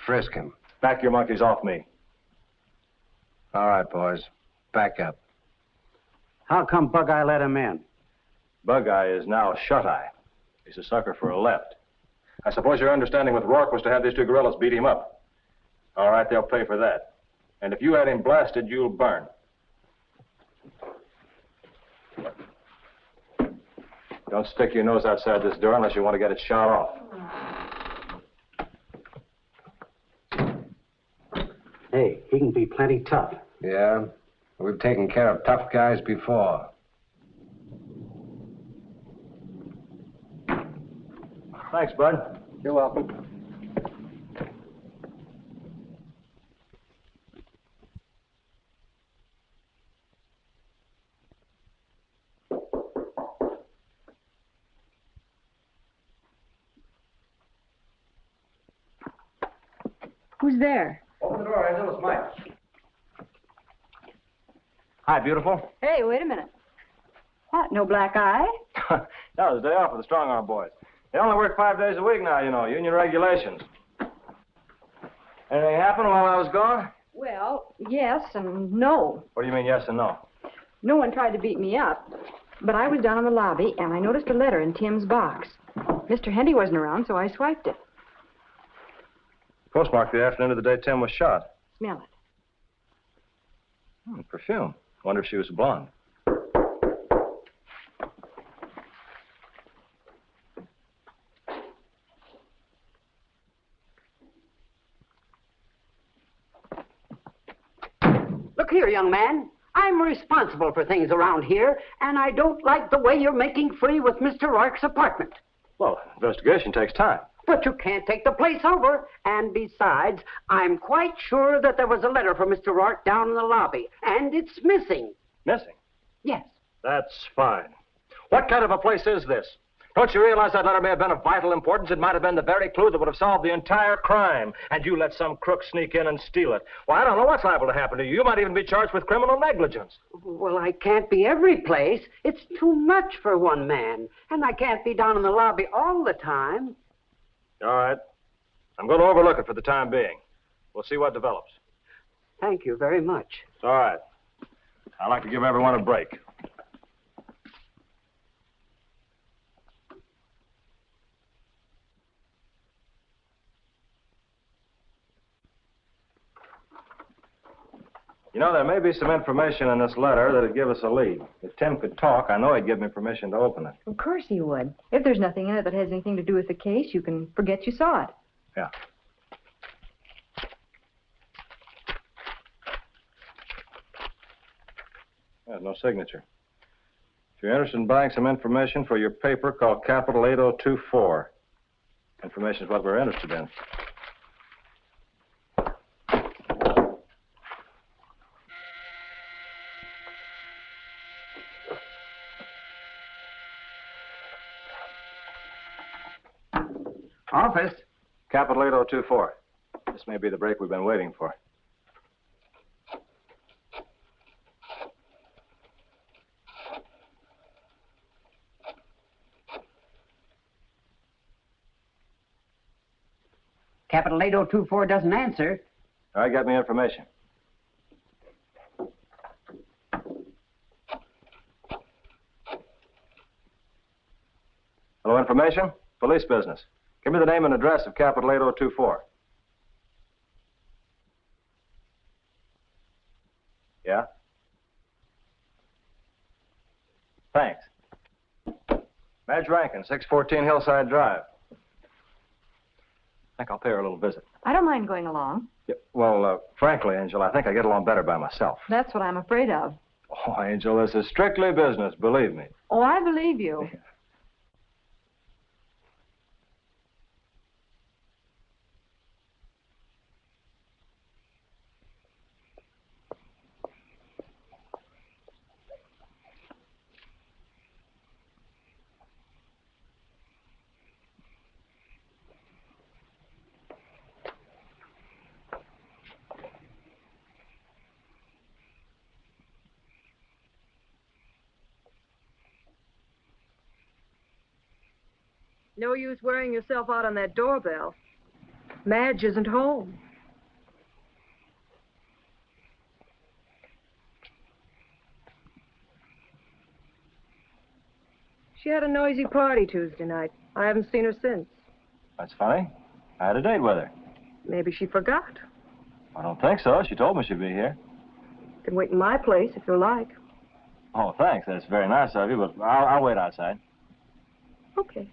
I: Frisk him.
C: Back your monkeys off me.
I: All right, boys. Back up.
M: How come Bug-Eye let him in?
C: Bug-Eye is now Shut-Eye. He's a sucker for a left. I suppose your understanding with Rourke was to have these two guerrillas beat him up. All right, they'll pay for that. And if you had him blasted, you'll burn. Don't stick your nose outside this door unless you want to get it shot off.
M: Hey, he can be plenty tough.
I: Yeah? We've taken care of tough guys before.
C: Thanks, Bud.
M: You're welcome.
Q: Who's there?
C: Open the door, Angel. It's Mike. Hi, beautiful.
Q: Hey, wait a minute. What, no black eye?
C: That was the day off for the strong-arm boys. They only work 5 days a week now, you know, union regulations. Anything happened while I was gone?
Q: Well, yes and no.
C: What do you mean, yes and no?
Q: No one tried to beat me up, but I was down in the lobby, and I noticed a letter in Tim's box. Mr. Hendy wasn't around, so I swiped it.
C: Postmarked the afternoon of the day Tim was shot.
Q: Smell it.
C: Perfume. Wonder if she was blonde.
N: Look here, young man. I'm responsible for things around here, and I don't like the way you're making free with Mr. Rourke's apartment.
C: Well, investigation takes time.
N: But you can't take the place over. And besides, I'm quite sure that there was a letter from Mr. Rourke down in the lobby, and it's missing.
C: Missing?
N: Yes.
C: That's fine. What kind of a place is this? Don't you realize that letter may have been of vital importance? It might have been the very clue that would have solved the entire crime. And you let some crook sneak in and steal it. Well, I don't know what's liable to happen to you. You might even be charged with criminal negligence.
N: Well, I can't be every place. It's too much for one man. And I can't be down in the lobby all the time.
C: All right. I'm going to overlook it for the time being. We'll see what develops.
N: Thank you very much.
C: It's all right. I like to give everyone a break. You know, there may be some information in this letter that'd give us a lead. If Tim could talk, I know he'd give me permission to open it.
Q: Of course he would. If there's nothing in it that has anything to do with the case, you can forget you saw it.
C: Yeah. There's no signature. If you're interested in buying some information for your paper, call Capital 8024. Information's what we're interested in.
N: Office.
C: Capital 8024. This may be the break we've been waiting for.
N: Capital 8024 doesn't answer.
C: All right, get me information. Hello, information? Police business. Give me the name and address of Capital 8024. Yeah? Thanks. Madge Rankin, 614 Hillside Drive. I think I'll pay her a little visit.
Q: I don't mind going along.
C: Yeah, well, frankly, Angel, I think I get along better by myself.
Q: That's what I'm afraid of.
C: Oh, Angel, this is strictly business, believe me.
Q: Oh, I believe you. No use wearing yourself out on that doorbell. Madge isn't home. She had a noisy party Tuesday night. I haven't seen her since.
C: That's funny. I had a date with her.
Q: Maybe she forgot.
C: I don't think so. She told me she'd be here.
Q: You can wait in my place if you like.
C: Oh, thanks. That's very nice of you, but I'll wait outside.
Q: Okay.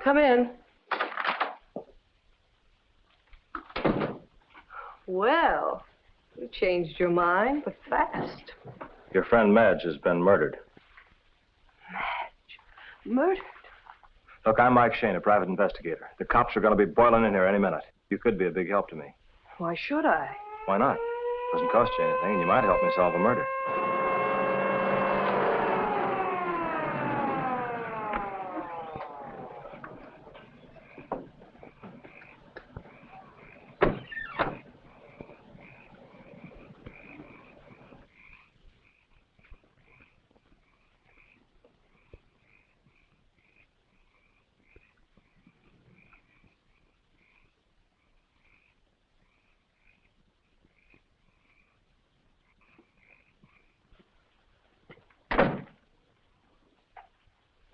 Q: Come in. Well, you changed your mind, but fast.
C: Your friend Madge has been murdered.
Q: Murdered?
C: Look, I'm Mike Shayne, a private investigator. The cops are going to be boiling in here any minute. You could be a big help to me.
Q: Why should I?
C: Why not? Doesn't cost you anything, and you might help me solve a murder.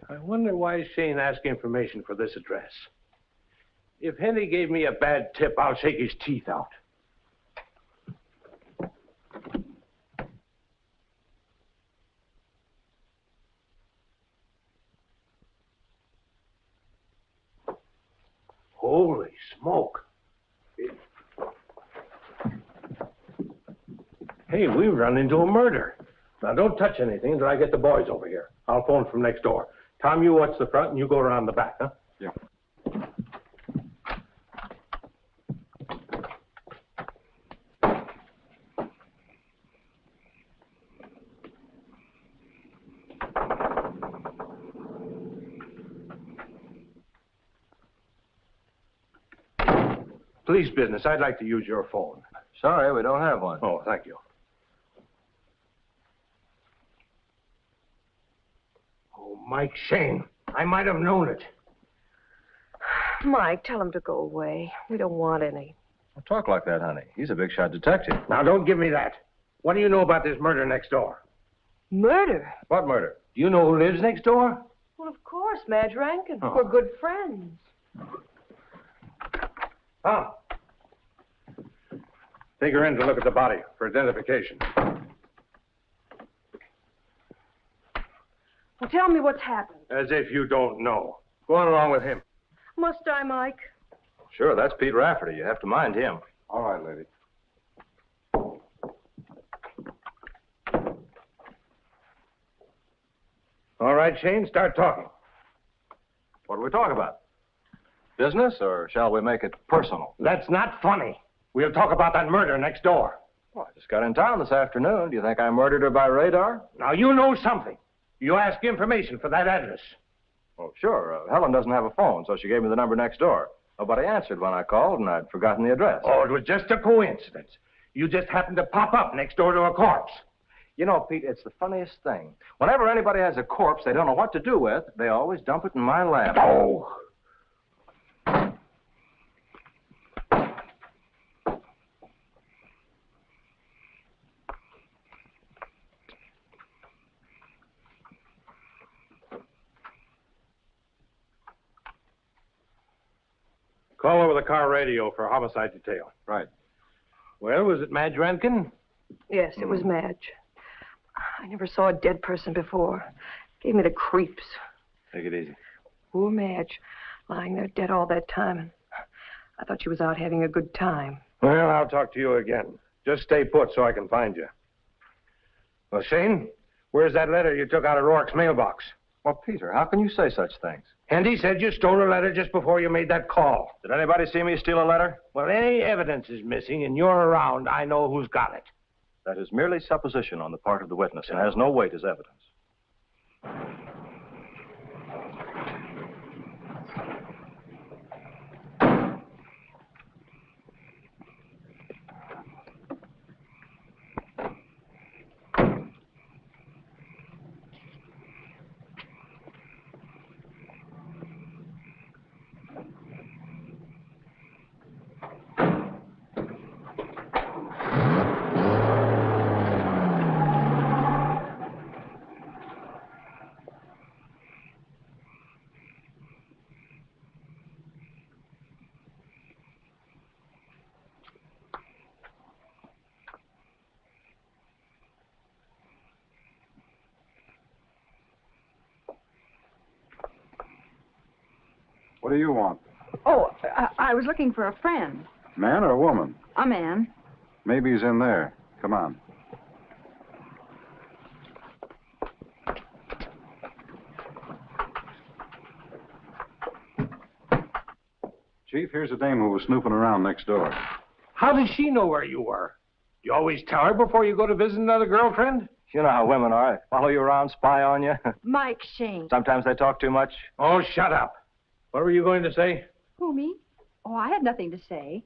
J: I wonder why Shayne asked information for this address. If Henry gave me a bad tip, I'll shake his teeth out. Holy smoke. Hey, we run into a murder. Now, don't touch anything until I get the boys over here. I'll phone from next door. Tom, you watch the front and you go around the back, huh?
C: Yeah.
J: Police business. I'd like to use your phone.
C: Sorry, we don't have one.
J: Oh, thank you. Oh, Mike Shayne. I might have known it.
Q: Mike, tell him to go away. We don't want any.
C: Don't talk like that, honey. He's a big shot detective.
J: Now, don't give me that. What do you know about this murder next door?
Q: Murder?
C: What murder?
J: Do you know who lives next door?
E: Well, of course, Madge Rankin.
L: Oh.
E: We're good friends.
J: Oh. Take her in to look at the body for identification.
E: Well, tell me what's happened.
J: As if you don't know. Go on along with him.
E: Must I, Mike?
C: Sure, that's Pete Rafferty. You have to mind him.
L: All right, lady.
J: All right, Shane, start talking.
C: What do we talk about? Business, or shall we make it personal?
J: That's not funny. We'll talk about that murder next door.
C: Well, I just got in town this afternoon. Do you think I murdered her by radar?
J: Now, you know something. You asked information for that address.
C: Oh, sure. Helen doesn't have a phone, so she gave me the number next door. Nobody answered when I called, and I'd forgotten the address.
J: Oh, it was just a coincidence. You just happened to pop up next door to a corpse.
C: You know, Pete, it's the funniest thing. Whenever anybody has a corpse they don't know what to do with, they always dump it in my lap.
J: Oh! Call over the car radio for homicide detail.
C: Right.
J: Well, was it Madge Rankin?
E: Yes, it was Madge. I never saw a dead person before. Gave me the creeps.
C: Take it easy.
E: Poor Madge, lying there dead all that time. And I thought she was out having a good time.
J: Well, I'll talk to you again. Just stay put so I can find you. Well, Shane, where's that letter you took out of Rourke's mailbox?
C: Well, Peter, how can you say such things?
J: And he said you stole a letter just before you made that call.
C: Did anybody see me steal a letter?
J: Well, any evidence is missing and you're around, I know who's got it.
C: That is merely supposition on the part of the witness and has no weight as evidence.
L: What do you want?
Q: Oh, I was looking for a friend.
L: Man or woman?
Q: A man.
L: Maybe he's in there. Come on. Chief, here's a dame who was snooping around next door.
J: How does she know where you were? You always tell her before you go to visit another girlfriend?
C: You know how women are. They follow you around, spy on you.
Q: Mike Shayne.
C: Sometimes they talk too much.
J: Oh, shut up. What were you going to say?
Q: Who, me? Oh, I had nothing to say.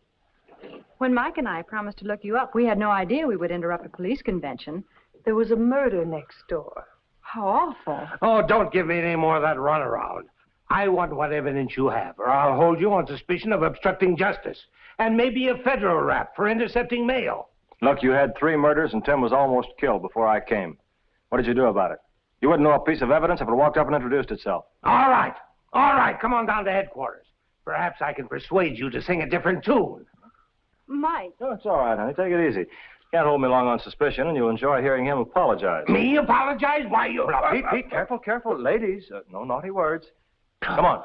Q: When Mike and I promised to look you up, we had no idea we would interrupt a police convention.
E: There was a murder next door.
Q: How awful.
J: Oh, don't give me any more of that runaround. I want what evidence you have, or I'll hold you on suspicion of obstructing justice. And maybe a federal rap for intercepting mail.
C: Look, you had 3 murders and Tim was almost killed before I came. What did you do about it? You wouldn't know a piece of evidence if it walked up and introduced itself.
J: All right. All right, come on down to headquarters. Perhaps I can persuade you to sing a different tune.
Q: Mike.
C: No, it's all right, honey. Take it easy. Can't hold me long on suspicion, and you'll enjoy hearing him apologize.
J: Me apologize? Why, you...
C: Now, Pete, careful, careful. Ladies, no naughty words. Come on.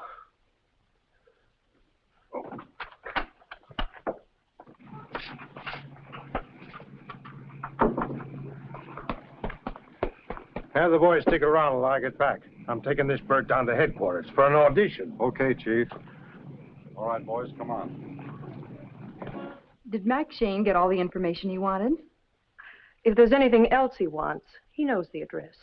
J: Have the boys stick around while I get back. I'm taking this bird down to headquarters for an audition.
L: Okay, Chief. All right, boys, come on.
Q: Did Mike Shayne get all the information he wanted?
E: If there's anything else he wants, he knows the address.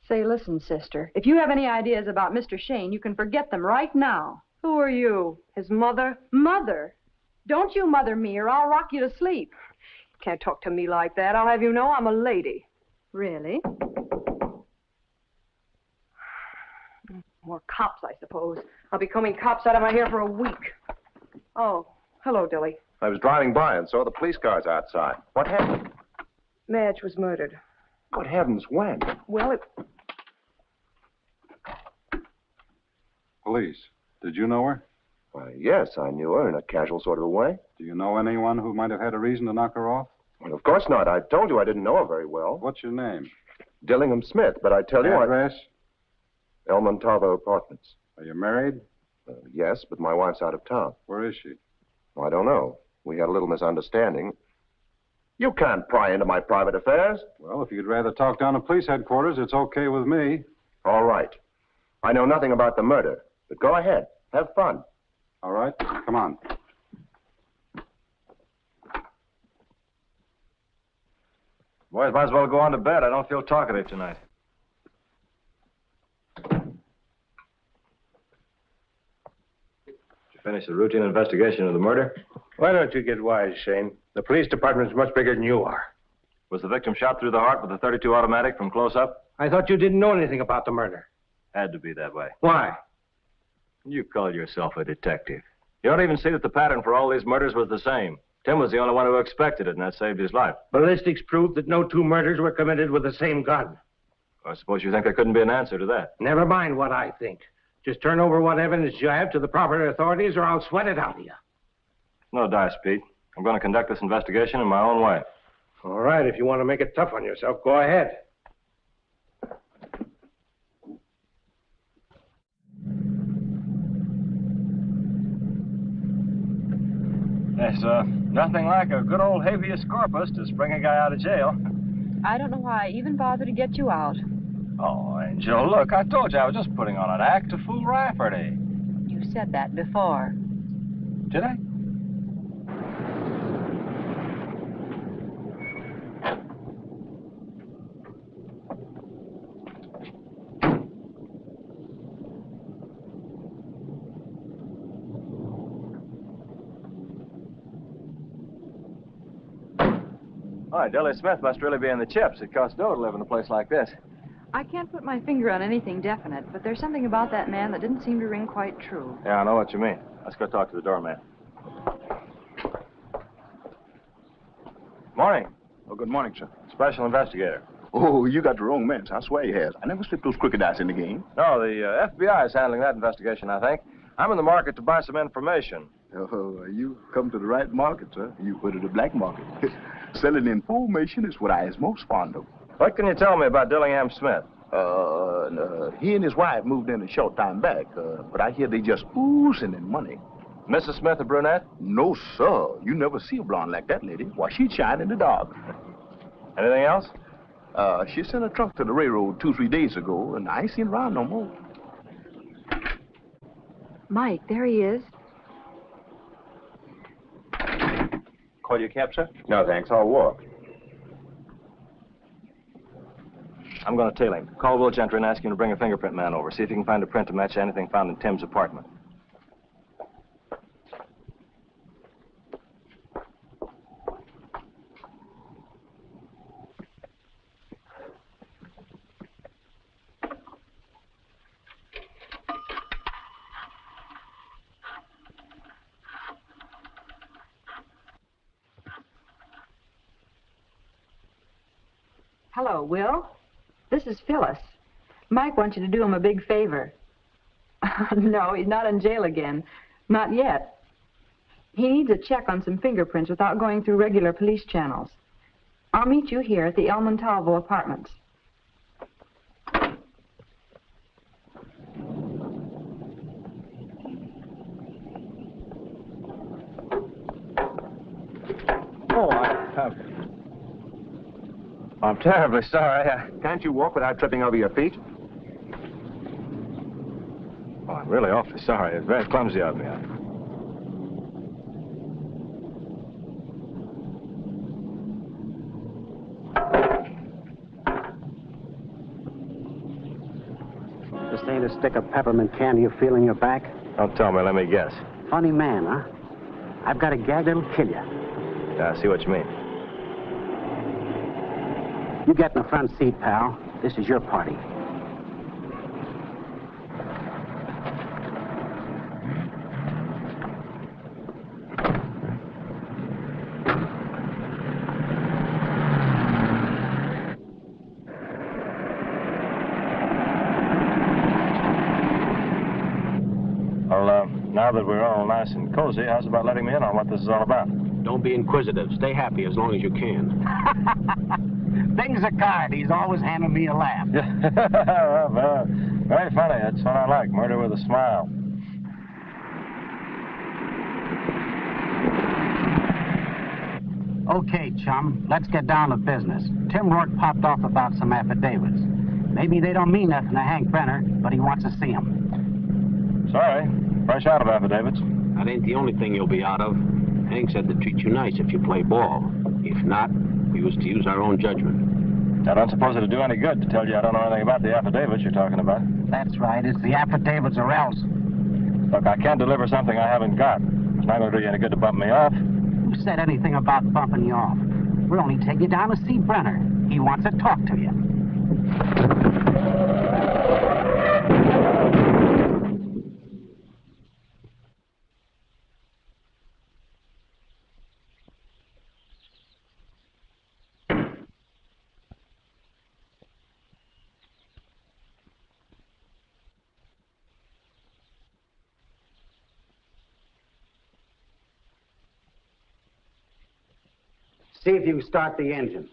Q: Say, listen, sister. If you have any ideas about Mr. Shayne, you can forget them right now.
E: Who are you? His mother?
Q: Mother? Don't you mother me or I'll rock you to sleep.
E: Can't talk to me like that. I'll have you know I'm a lady.
Q: Really?
E: More cops, I suppose. I'll be combing cops out of my hair for a week. Oh, hello, Dilly.
B: I was driving by and saw the police cars outside. What happened?
E: Madge was murdered.
B: Good heavens, when?
E: Well,
G: Police. Did you know her?
B: Why, yes, I knew her in a casual sort of a way.
G: Do you know anyone who might have had a reason to knock her off?
B: Well, of course not. I told you I didn't know her very well.
G: What's your name?
B: Dillingham Smith, but I tell you...
G: Address?
B: El Montalvo Apartments.
G: Are you married?
B: Yes, but my wife's out of town.
G: Where is she?
B: I don't know. We had a little misunderstanding. You can't pry into my private affairs.
G: Well, if you'd rather talk down at police headquarters, it's okay with me.
B: All right. I know nothing about the murder, but go ahead. Have fun.
G: All right. Come on.
C: Boys, might as well go on to bed. I don't feel talkative tonight. Did you finish the routine investigation of the murder?
J: Why don't you get wise, Shayne? The police department's much bigger than you are.
C: Was the victim shot through the heart with a .32 automatic from close up?
J: I thought you didn't know anything about the murder.
C: Had to be that way.
J: Why?
C: You call yourself a detective. You don't even see that the pattern for all these murders was the same. Tim was the only one who expected it, and that saved his life.
J: Ballistics proved that no two murders were committed with the same gun.
C: I suppose you think there couldn't be an answer to that.
J: Never mind what I think. Just turn over what evidence you have to the proper authorities, or I'll sweat it out of you.
C: No dice, Pete. I'm going to conduct this investigation in my own way.
J: All right, if you want to make it tough on yourself, go ahead.
C: There's nothing like a good old habeas corpus to spring a guy out of jail.
R: I don't know why I even bothered to get you out.
C: Oh, Angel, look, I told you I was just putting on an act to fool Rafferty.
R: You said that before.
C: Did I? Why, Dilly Smith must really be in the chips. It costs dough to live in a place like this.
R: I can't put my finger on anything definite, but there's something about that man that didn't seem to ring quite true.
C: Yeah, I know what you mean. Let's go talk to the doorman. Morning.
S: Oh, good morning, sir.
C: Special investigator.
S: Oh, you got the wrong man, sir. I swear he has. I never slipped those crooked eyes in the game.
C: No, the FBI is handling that investigation, I think. I'm in the market to buy some information.
S: Oh, you come to the right market, sir. You put it the black market. Selling information is what I is most fond of.
C: What can you tell me about Dillingham Smith?
S: He and his wife moved in a short time back, but I hear they just oozing in money.
C: Mrs. Smith, a brunette?
S: No, sir. You never see a blonde like that lady. Why, she'd shine in the dark.
C: Anything else?
S: She sent a truck to the railroad 2-3 days ago, and I ain't seen her around no more.
R: Mike, there he is.
C: Call your cab, sir?
S: No, thanks. I'll walk.
C: I'm going to tail him. Call Will Gentry and ask him to bring a fingerprint man over. See if he can find a print to match anything found in Tim's apartment.
R: Hello, Will. This is Phyllis. Mike wants you to do him a big favor. No, he's not in jail again. Not yet. He needs a check on some fingerprints without going through regular police channels. I'll meet you here at the El Montalvo Apartments.
C: Oh, I'm terribly sorry.
B: Can't you walk without tripping over your feet?
C: Oh, I'm really awfully sorry. It's very clumsy of me.
M: This ain't a stick of peppermint candy you feel in your back?
C: Don't tell me. Let me guess.
M: Funny man, huh? I've got a gag that'll kill you.
C: Yeah, I see what you mean.
M: You get in the front seat, pal. This is your party.
C: now that we're all nice and cozy, how's about letting me in on what this is all about?
A: Don't be inquisitive. Stay happy as long as you can.
J: Things are kind. He's always handing me a laugh.
C: Well, very funny. That's what I like. Murder with a smile.
J: Okay, chum, let's get down to business. Tim Rourke popped off about some affidavits. Maybe they don't mean nothing to Hank Brenner, but he wants to see them.
C: Sorry, fresh out of affidavits.
A: That ain't the only thing you'll be out of. Hank said to treat you nice if you play ball. If not, we was to use our own judgment.
C: I don't suppose it'd do any good to tell you I don't know anything about the affidavits you're talking about.
J: That's right, it's the affidavits or else.
C: Look, I can't deliver something I haven't got. It's not going to do you any good to bump me off.
J: Who said anything about bumping you off? We'll only take you down to see Brenner. He wants to talk to you. See if you can start the engine.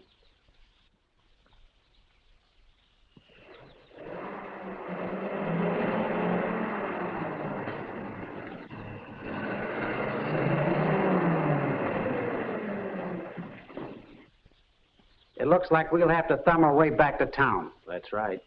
J: It looks like we'll have to thumb our way back to town.
A: That's right.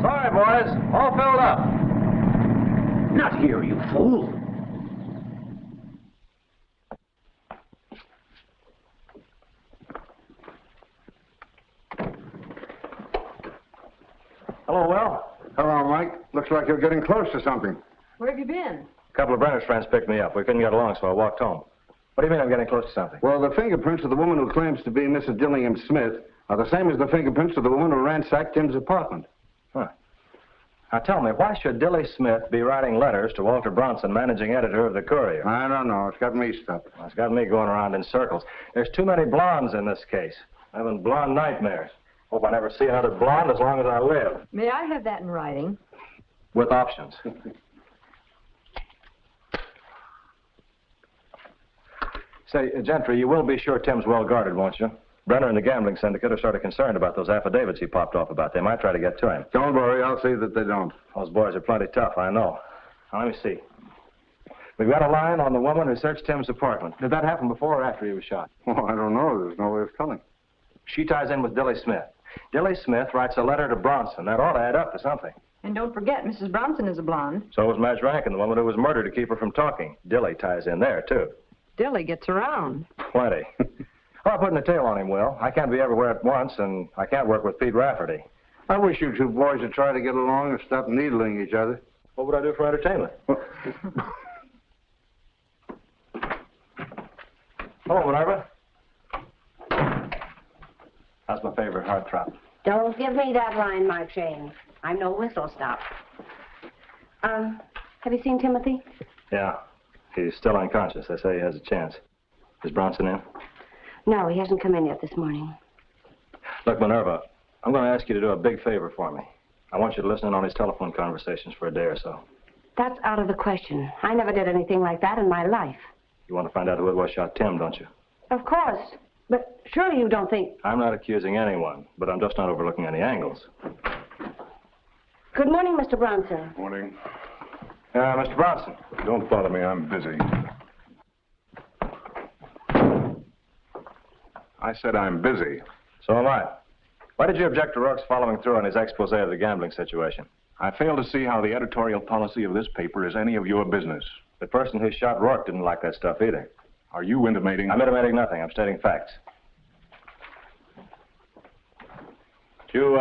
C: Sorry, boys. All filled up.
J: Not here, you fool.
C: Hello, Will.
F: Hello, Mike. Looks like you're getting close to something.
R: Where have you been?
C: A couple of Brenner's friends picked me up. We couldn't get along, so I walked home. What do you mean I'm getting close to something?
F: Well, the fingerprints of the woman who claims to be Mrs. Dillingham Smith are the same as the fingerprints of the woman who ransacked Tim's apartment.
C: Huh. Now tell me, why should Dilly Smith be writing letters to Walter Bronson, managing editor of the Courier?
F: I don't know. It's got me stuck.
C: Well, it's got me going around in circles. There's too many blondes in this case. I'm having blonde nightmares. Hope I never see another blonde as long as I live.
R: May I have that in writing?
C: With options. Say, Gentry, you will be sure Tim's well guarded, won't you? Brenner and the gambling syndicate are sort of concerned about those affidavits he popped off about. They might try to get to him.
F: Don't worry. I'll see that they don't.
C: Those boys are plenty tough, I know. Now, let me see. We've got a line on the woman who searched Tim's apartment. Did that happen before or after he was shot?
F: Oh, I don't know. There's no way of telling.
C: She ties in with Dilly Smith. Dilly Smith writes a letter to Bronson. That ought to add up to something.
R: And don't forget, Mrs. Bronson is a blonde.
C: So was Madge Rankin, the woman who was murdered to keep her from talking. Dilly ties in there, too.
R: Dilly gets around.
C: Plenty. Well, I'm putting a tail on him, Will. I can't be everywhere at once, and I can't work with Pete Rafferty.
F: I wish you two boys would try to get along and stop needling each other.
C: What would I do for entertainment? Hello, Minerva. How's my favorite heartthrob?
K: Don't give me that line, Mike Shayne. I'm no whistle stop. Have you seen Timothy?
C: Yeah. He's still unconscious. They say he has a chance. Is Bronson in?
K: No, he hasn't come in yet this morning.
C: Look, Minerva, I'm going to ask you to do a big favor for me. I want you to listen in on his telephone conversations for a day or so.
K: That's out of the question. I never did anything like that in my life.
C: You want to find out who it was shot Tim, don't you?
K: Of course. But surely you don't think...
C: I'm not accusing anyone, but I'm just not overlooking any angles.
K: Good morning, Mr. Bronson.
L: Morning.
C: Mr. Bronson.
L: Don't bother me. I'm busy. I said I'm busy.
C: So am I. Why did you object to Rourke's following through on his expose of the gambling situation?
L: I fail to see how the editorial policy of this paper is any of your business.
C: The person who shot Rourke didn't like that stuff either.
L: Are you intimating...
C: I'm intimating nothing. I'm stating facts. Did you,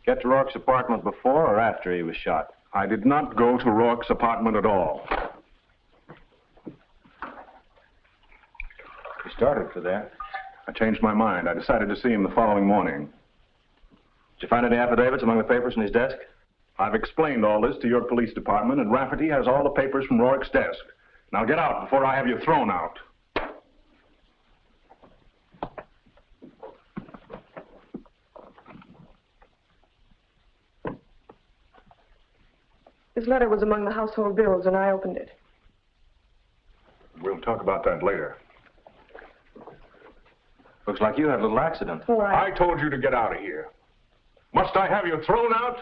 C: get to Rourke's apartment before or after he was shot?
L: I did not go to Rourke's apartment at all.
C: You started for there.
L: I changed my mind. I decided to see him the following morning.
C: Did you find any affidavits among the papers in his desk?
L: I've explained all this to your police department, and Rafferty has all the papers from Rourke's desk. Now get out before I have you thrown out.
Q: This letter was among the household bills, and I opened it.
L: We'll talk about that later.
C: Looks like you had a little accident.
Q: Well,
L: I told you to get out of here. Must I have you thrown out?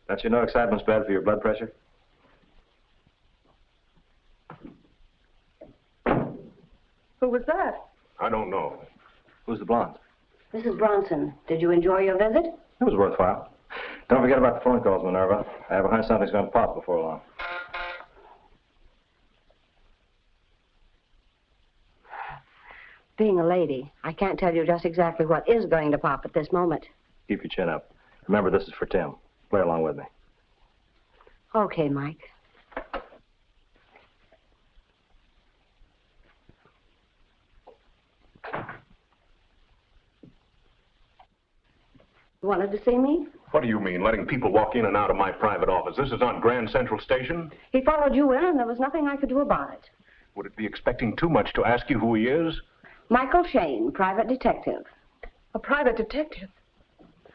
C: That you know excitement's bad for your blood pressure?
Q: Who was that?
L: I don't know.
C: Who's the blonde?
K: Mrs. Bronson, did you enjoy your visit?
C: It was worthwhile. Don't forget about the phone calls, Minerva. I have a hunch something's going to pop before long.
K: Being a lady, I can't tell you just exactly what is going to pop at this moment.
C: Keep your chin up. Remember, this is for Tim. Play along with me.
K: Okay, Mike. You wanted to see me?
L: What do you mean, letting people walk in and out of my private office? This is on Grand Central Station.
K: He followed you in, and there was nothing I could do about it.
L: Would it be expecting too much to ask you who he is?
K: Michael Shayne, private detective.
Q: A private detective?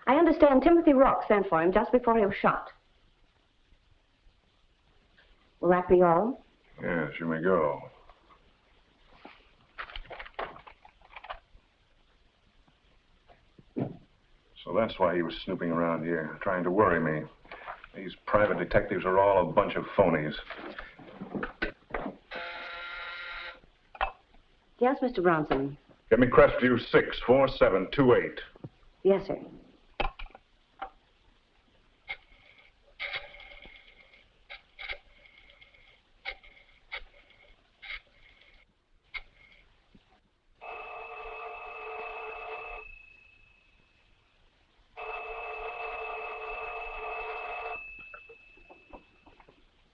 K: I understand Timothy Rourke sent for him just before he was shot. Will that be all?
L: Yes, you may go. So that's why he was snooping around here, trying to worry me. These private detectives are all a bunch of phonies.
K: Yes, Mr. Bronson.
L: Get me Crestview 64728.
K: Yes, sir.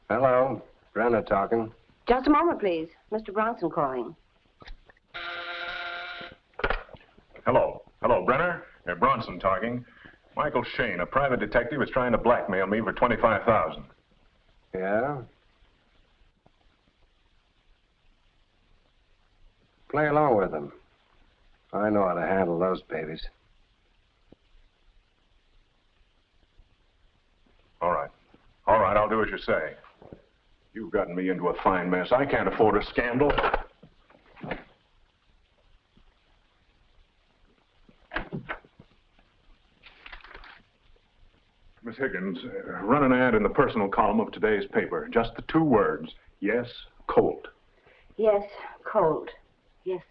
I: Hello, Brenner talking.
K: Just a moment, please. Mr. Bronson calling.
L: Hello. Hello, Brenner. Bronson talking. Michael Shayne, a private detective, is trying to blackmail me for $25,000.
I: Yeah? Play along with him. I know how to handle those babies.
L: All right. All right, I'll do as you say. You've gotten me into a fine mess. I can't afford a scandal. Miss Higgins, run an ad in the personal column of today's paper. Just the 2 words. Yes, cold.
K: Yes, cold. Yes, sir.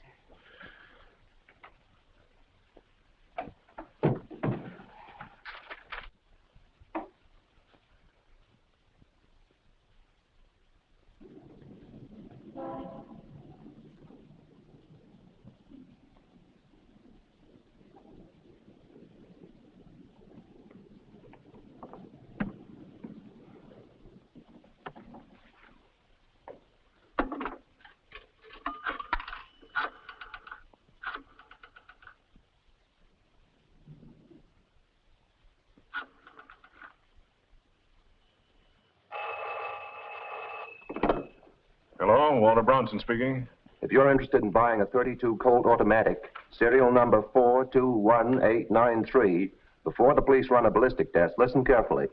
L: Hello, Walter Bronson speaking.
B: If you're interested in buying a .32 Colt automatic, serial number 421893, before the police run a ballistic test, listen carefully.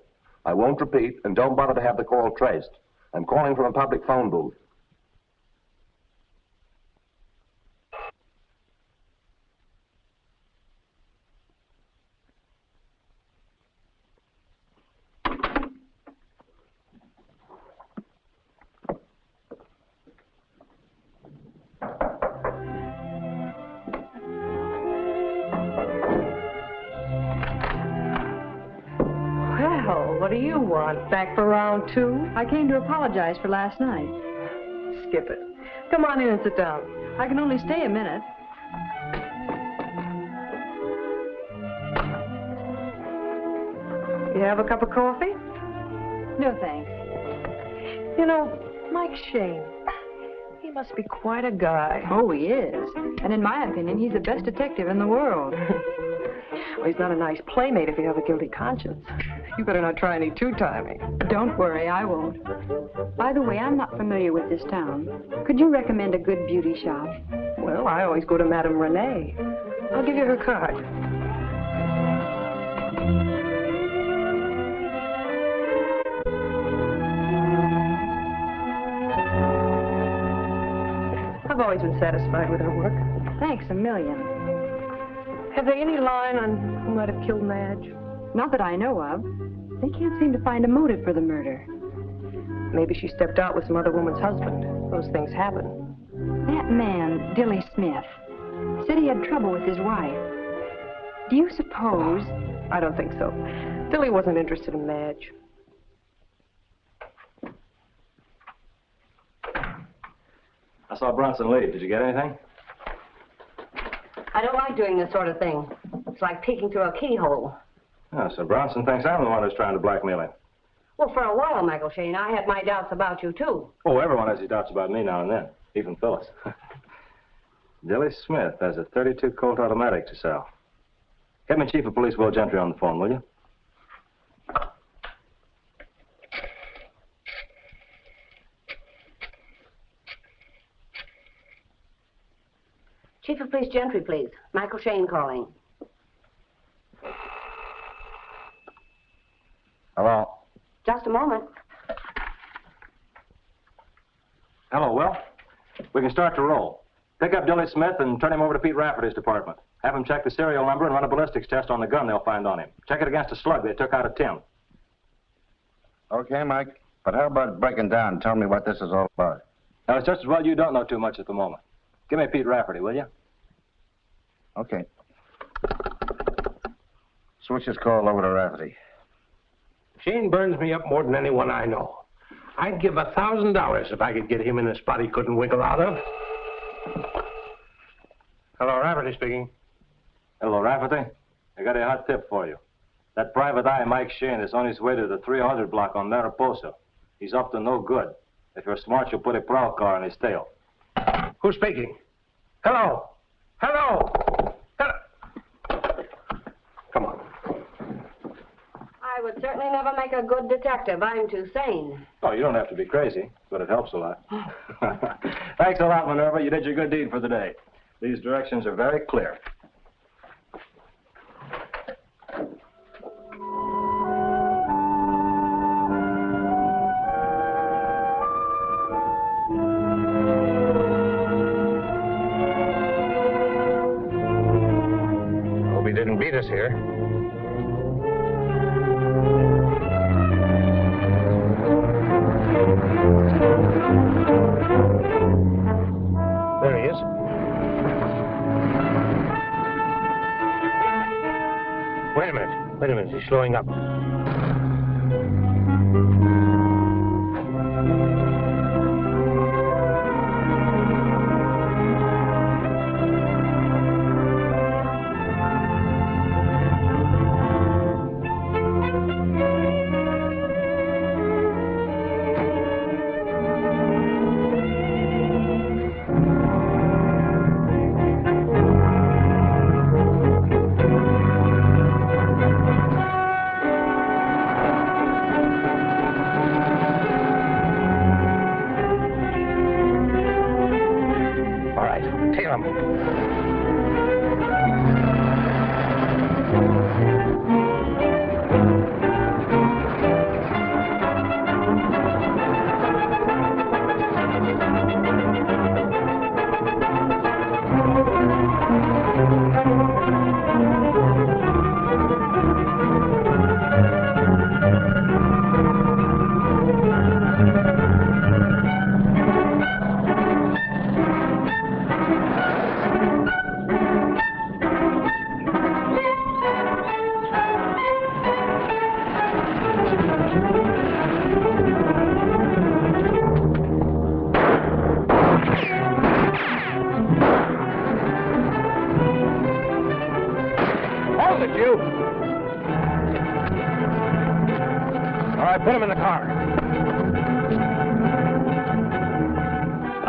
B: I won't repeat, and don't bother to have the call traced. I'm calling from a public phone booth.
E: What do you want? Back for round 2?
R: I came to apologize for last night.
E: Skip it. Come on in and sit down.
R: I can only stay a minute.
E: You have a cup of coffee?
R: No, thanks.
E: You know, Mike Shayne, he must be quite a guy.
R: Oh, he is. And in my opinion, he's the best detective in the world.
E: Well, he's not a nice playmate if you have a guilty conscience. You better not try any two-timing.
R: Don't worry, I won't. By the way, I'm not familiar with this town. Could you recommend a good beauty shop?
E: Well, I always go to Madame Renee. I'll give you her card. I've always been satisfied with her work.
R: Thanks a million.
E: Have they any line on who might have killed Madge?
R: Not that I know of. They can't seem to find a motive for the murder.
E: Maybe she stepped out with some other woman's husband. Those things happen.
R: That man, Dilly Smith, said he had trouble with his wife. Do you suppose...
E: I don't think so. Dilly wasn't interested in Madge.
C: I saw Bronson leave. Did you get anything?
K: I don't like doing this sort of thing. It's like peeking through a keyhole.
C: Oh, so Bronson thinks I'm the one who's trying to blackmail him.
K: Well, for a while, Michael Shayne, I had my doubts about you, too.
C: Oh, everyone has his doubts about me now and then, even Phyllis. Dilly Smith has a .32 Colt automatic to sell. Get me Chief of Police Will Gentry on the phone, will you?
K: Chief of Police Gentry, please. Michael Shayne calling.
C: Hello.
K: Just a moment.
C: Hello, Will. We can start to roll. Pick up Dilly Smith and turn him over to Pete Rafferty's department. Have him check the serial number and run a ballistics test on the gun they'll find on him. Check it against a slug they took out of Tim.
I: Okay, Mike. But how about breaking down? Tell me what this is all about.
C: Now, it's just as well you don't know too much at the moment. Give me Pete Rafferty, will you?
I: Okay. Switch his call over to Rafferty.
J: Shayne burns me up more than anyone I know. I'd give $1,000 if I could get him in a spot he couldn't wiggle out of. Hello, Rafferty speaking.
C: Hello, Rafferty. I got a hot tip for you. That private eye, Mike Shayne, is on his way to the 300 block on Mariposa. He's up to no good. If you're smart, you'll put a prowl car on his tail.
J: Who's speaking? Hello? Hello? Come on.
K: I would certainly never make a good detective. I'm too sane.
C: Oh, you don't have to be crazy, but it helps a lot. Thanks a lot, Minerva. You did your good deed for the day. These directions are very clear.
I: Hope he didn't beat us here.
J: There he is. Wait a minute. Wait a minute. He's slowing up.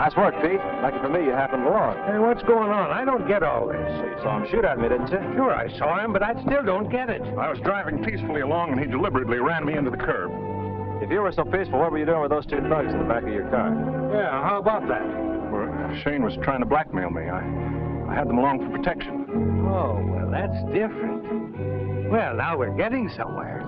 C: Nice work, Pete. Lucky for me, you happened along.
J: Hey, what's going on? I don't get all this.
C: So you saw him shoot at me, didn't you?
J: Sure, I saw him, but I still don't get it.
L: I was driving peacefully along, and he deliberately ran me into the curb.
C: If you were so peaceful, what were you doing with those 2 thugs in the back of your car?
J: Yeah, how about that?
L: Well, Shayne was trying to blackmail me. I had them along for protection.
J: Oh, well, that's different. Well, now we're getting somewhere.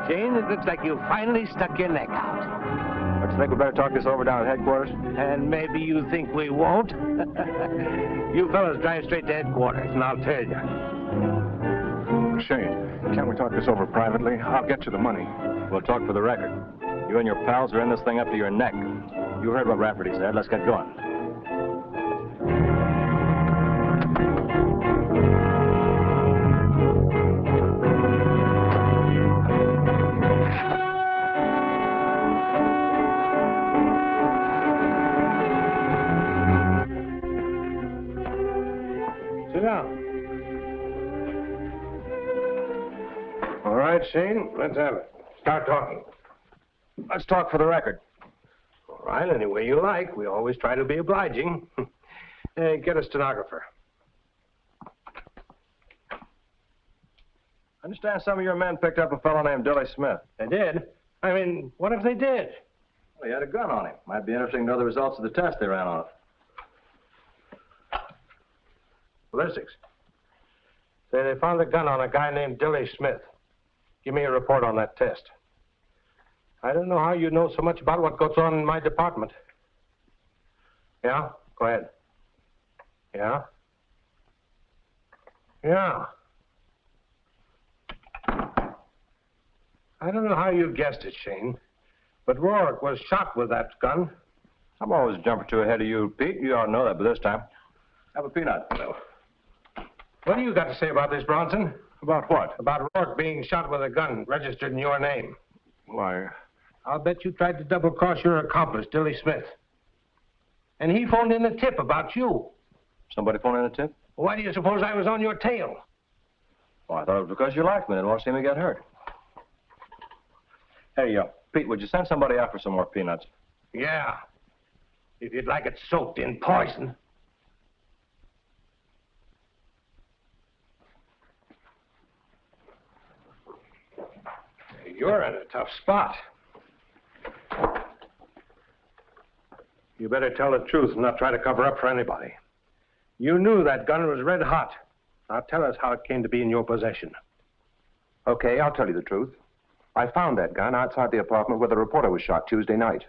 J: Shayne, it looks like you finally stuck your neck out.
C: Don't you think we better talk this over down at headquarters?
J: And maybe you think we won't? You fellas drive straight to headquarters, and I'll tell you.
L: Shayne, can't we talk this over privately? I'll get you the money.
C: We'll talk for the record. You and your pals are in this thing up to your neck. You heard what Rafferty said. Let's get going.
J: Sit down. All right, Shayne, let's have it. Start talking.
C: Let's talk for the record.
J: All right, any way you like. We always try to be obliging. Get a stenographer.
C: I understand some of your men picked up a fellow named Dilly Smith.
J: They did? I mean, what if they did?
C: Well, he had a gun on him. Might be interesting to know the results of the test they ran on it.
J: Ballistics. Say they found a gun on a guy named Dilly Smith. Give me a report on that test. I don't know how you know so much about what goes on in my department. Yeah? Go ahead. Yeah? Yeah. I don't know how you guessed it, Shayne, but Rourke was shot with that gun.
C: I'm always a jump or two ahead of you, Pete. You ought to know that by this time. Have a peanut.
J: No. What do you got to say about this, Bronson?
L: About what?
J: About Rourke being shot with a gun registered in your name.
L: Why,
J: I'll bet you tried to double-cross your accomplice, Dilly Smith. And he phoned in a tip about you.
C: Somebody phoned in a tip?
J: Why do you suppose I was on your tail?
C: Oh, I thought it was because you liked me and didn't want to see me get hurt. Hey, Pete, would you send somebody out for some more peanuts?
J: Yeah. If you'd like it soaked in poison. You're in a tough spot. You better tell the truth and not try to cover up for anybody. You knew that gun was red hot. Now tell us how it came to be in your possession.
T: Okay, I'll tell you the truth. I found that gun outside the apartment where the reporter was shot Tuesday night.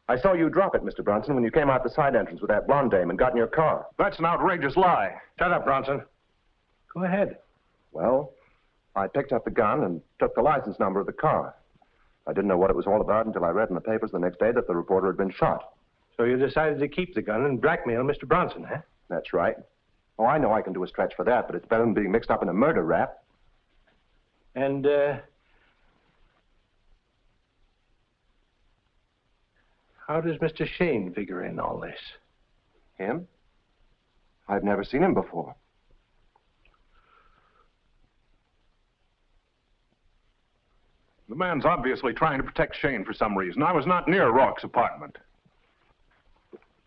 T: I saw you drop it, Mr. Bronson, when you came out the side entrance with that blonde dame and got in your car.
L: That's an outrageous lie.
J: Shut up, Bronson. Go ahead.
T: Well, I picked up the gun and took the license number of the car. I didn't know what it was all about until I read in the papers the next day that the reporter had been shot.
J: So you decided to keep the gun and blackmail Mr. Bronson, huh?
T: That's right. Oh, I know I can do a stretch for that, but it's better than being mixed up in a murder rap.
J: And, how does Mr. Shayne figure in all this?
T: Him? I've never seen him before.
L: The man's obviously trying to protect Shayne for some reason. I was not near Rourke's apartment.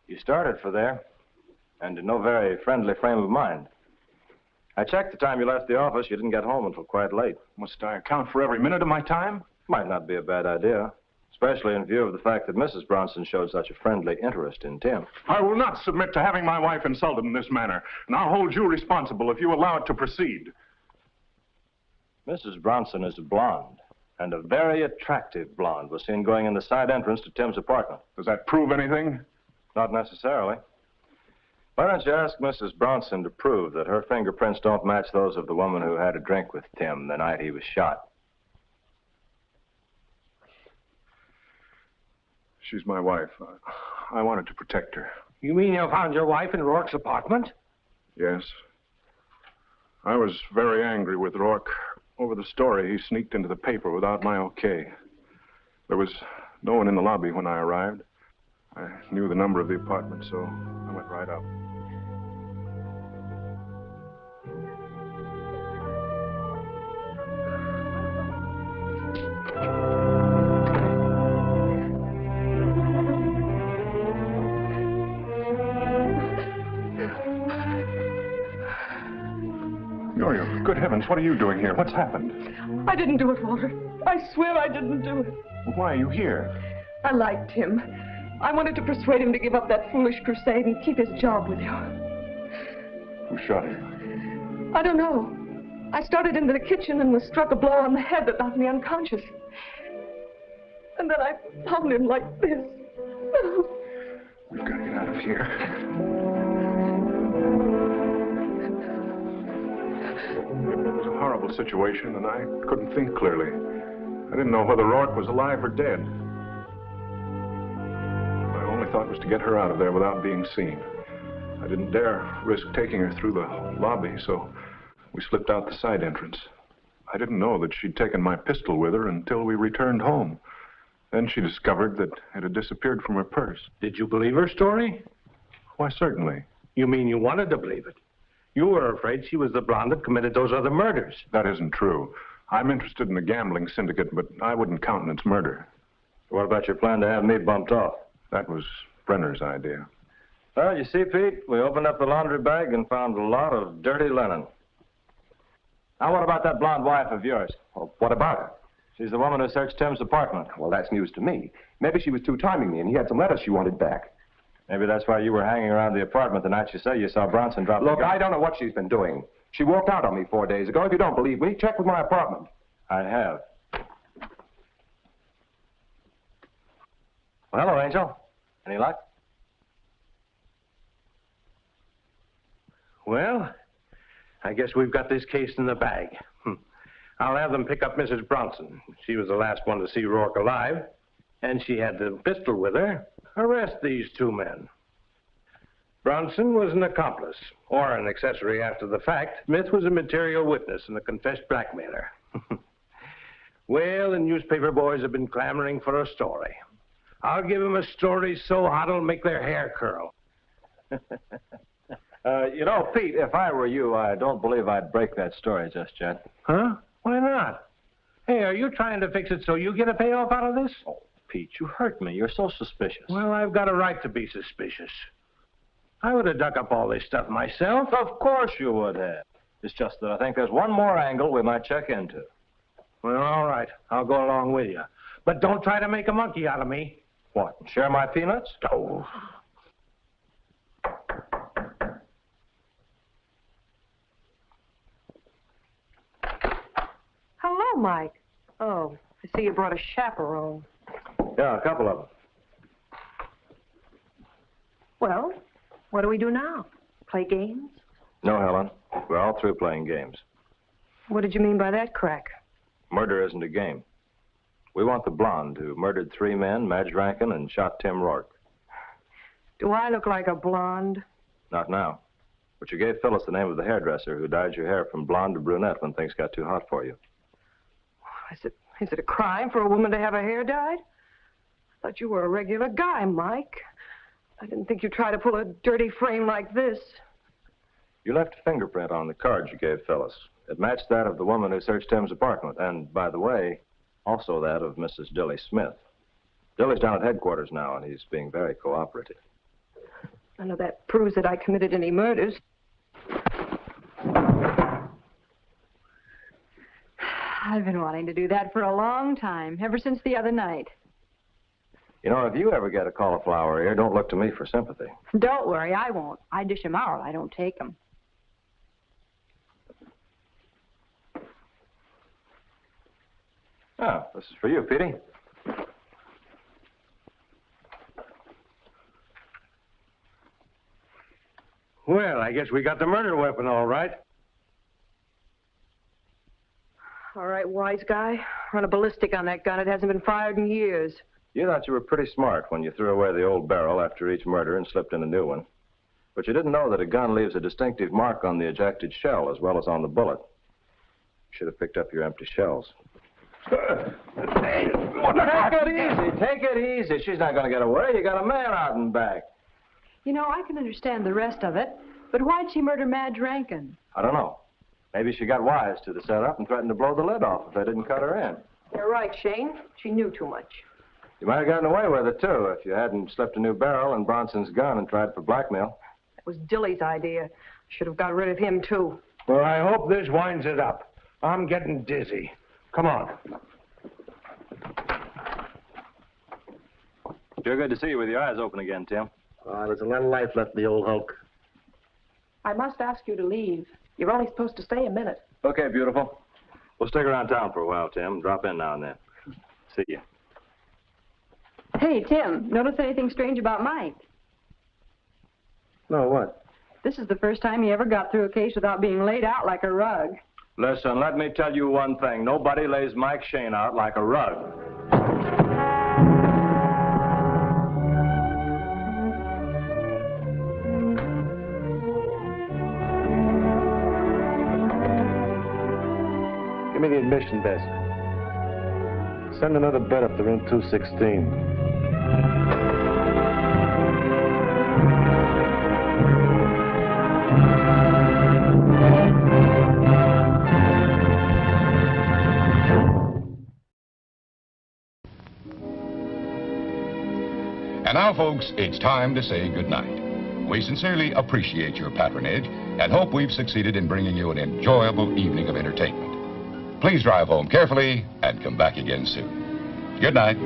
C: You started for there, and in no very friendly frame of mind. I checked the time you left the office. You didn't get home until quite late.
L: Must I account for every minute of my time?
C: Might not be a bad idea, especially in view of the fact that Mrs. Bronson showed such a friendly interest in Tim.
L: I will not submit to having my wife insulted in this manner, and I'll hold you responsible if you allow it to proceed.
C: Mrs. Bronson is a blonde, and a very attractive blonde was seen going in the side entrance to Tim's apartment.
L: Does that prove anything?
C: Not necessarily. Why don't you ask Mrs. Bronson to prove that her fingerprints don't match those of the woman who had a drink with Tim the night he was shot?
L: She's my wife. I wanted to protect her.
J: You mean you found your wife in Rourke's apartment?
L: Yes. I was very angry with Rourke over the story he sneaked into the paper without my okay. There was no one in the lobby when I arrived. I knew the number of the apartment, so I went right up. Good heavens, what are you doing here? What's happened?
E: I didn't do it, Walter. I swear I didn't do it.
L: Why are you here?
E: I liked him. I wanted to persuade him to give up that foolish crusade and keep his job with you.
L: Who shot you?
E: I don't know. I started into the kitchen and was struck a blow on the head that knocked me unconscious. And then I found him like this.
L: We've got to get out of here. It was a horrible situation, and I couldn't think clearly. I didn't know whether Rourke was alive or dead. My only thought was to get her out of there without being seen. I didn't dare risk taking her through the lobby, so we slipped out the side entrance. I didn't know that she'd taken my pistol with her until we returned home. Then she discovered that it had disappeared from her purse.
J: Did you believe her story?
L: Why, certainly.
J: You mean you wanted to believe it? You were afraid she was the blonde that committed those other murders.
L: That isn't true. I'm interested in the gambling syndicate, but I wouldn't countenance murder.
C: What about your plan to have me bumped off?
L: That was Brenner's idea.
C: Well, you see, Pete, we opened up the laundry bag and found a lot of dirty linen. Now, what about that blonde wife of yours?
T: Well, what about her?
C: She's the woman who searched Tim's apartment.
T: Well, that's news to me. Maybe she was two-timing me, and he had some letters she wanted back.
C: Maybe that's why you were hanging around the apartment the night you say you saw Bronson drop the gun.
T: Look, I don't know what she's been doing. She walked out on me 4 days ago. If you don't believe me, check with my apartment.
C: I have. Well, hello, Angel. Any luck?
J: Well, I guess we've got this case in the bag. I'll have them pick up Mrs. Bronson. She was the last one to see Rourke alive, and she had the pistol with her. Arrest these two men. Bronson was an accomplice, or an accessory after the fact. Smith was a material witness and a confessed blackmailer. Well, the newspaper boys have been clamoring for a story. I'll give them a story so hot it'll make their hair curl.
C: You know, Pete, if I were you, I don't believe I'd break that story just yet.
J: Huh? Why not? Hey, are you trying to fix it so you get a payoff out of this?
C: Oh, Pete, you hurt me. You're so suspicious.
J: Well, I've got a right to be suspicious. I would have dug up all this stuff myself.
C: Of course you would have. It's just that I think there's one more angle we might check into.
J: Well, all right. I'll go along with you. But don't try to make a monkey out of me.
C: What, share my peanuts?
J: Oh.
E: Hello, Mike. Oh, I see you brought a chaperone.
C: Yeah, a couple of them.
E: Well, what do we do now? Play games?
C: No, Helen. We're all through playing games.
E: What did you mean by that, Crack?
C: Murder isn't a game. We want the blonde who murdered 3 men, Madge Rankin, and shot Tim Rourke.
E: Do I look like a blonde?
C: Not now. But you gave Phyllis the name of the hairdresser who dyed your hair from blonde to brunette when things got too hot for you.
E: Is it a crime for a woman to have her hair dyed? I thought you were a regular guy, Mike. I didn't think you'd try to pull a dirty frame like this.
C: You left a fingerprint on the card you gave Phyllis. It matched that of the woman who searched Tim's apartment, and, by the way, also that of Mrs. Dilly Smith. Dilly's down at headquarters now, and he's being very cooperative.
E: None of that proves that I committed any murders.
R: I've been wanting to do that for a long time, ever since the other night.
C: You know, if you ever get a cauliflower ear, don't look to me for sympathy.
R: Don't worry, I won't. I dish 'em out. I don't take 'em.
C: Oh, this is for you, Petey.
J: Well, I guess we got the murder weapon all right.
E: All right, wise guy. Run a ballistic on that gun. It hasn't been fired in years.
C: You thought you were pretty smart when you threw away the old barrel after each murder and slipped in a new one. But you didn't know that a gun leaves a distinctive mark on the ejected shell as well as on the bullet. You should have picked up your empty shells. Take it easy. Take it easy. She's not going to get away. You got a man out and back.
R: You know, I can understand the rest of it, but why'd she murder Madge Rankin?
C: I don't know. Maybe she got wise to the setup and threatened to blow the lid off if they didn't cut her in.
E: You're right, Shayne. She knew too much.
C: You might have gotten away with it, too, if you hadn't slipped a new barrel in Bronson's gun and tried for blackmail.
E: That was Dilly's idea. Should have got rid of him, too.
J: Well, I hope this winds it up. I'm getting dizzy. Come on.
C: Sure good to see you with your eyes open again, Tim.
F: There's a lot of life left in the old hulk.
E: I must ask you to leave. You're only supposed to stay a minute.
C: Okay, beautiful. We'll stick around town for a while, Tim. Drop in now and then. See you.
R: Hey, Tim, notice anything strange about Mike?
F: No, what?
R: This is the first time he ever got through a case without being laid out like a rug.
C: Listen, let me tell you one thing. Nobody lays Mike Shayne out like a rug.
F: Give me the admission desk. Send another bed up to room 216.
U: And now, folks, it's time to say goodnight. We sincerely appreciate your patronage and hope we've succeeded in bringing you an enjoyable evening of entertainment. Please drive home carefully and come back again soon. Good night.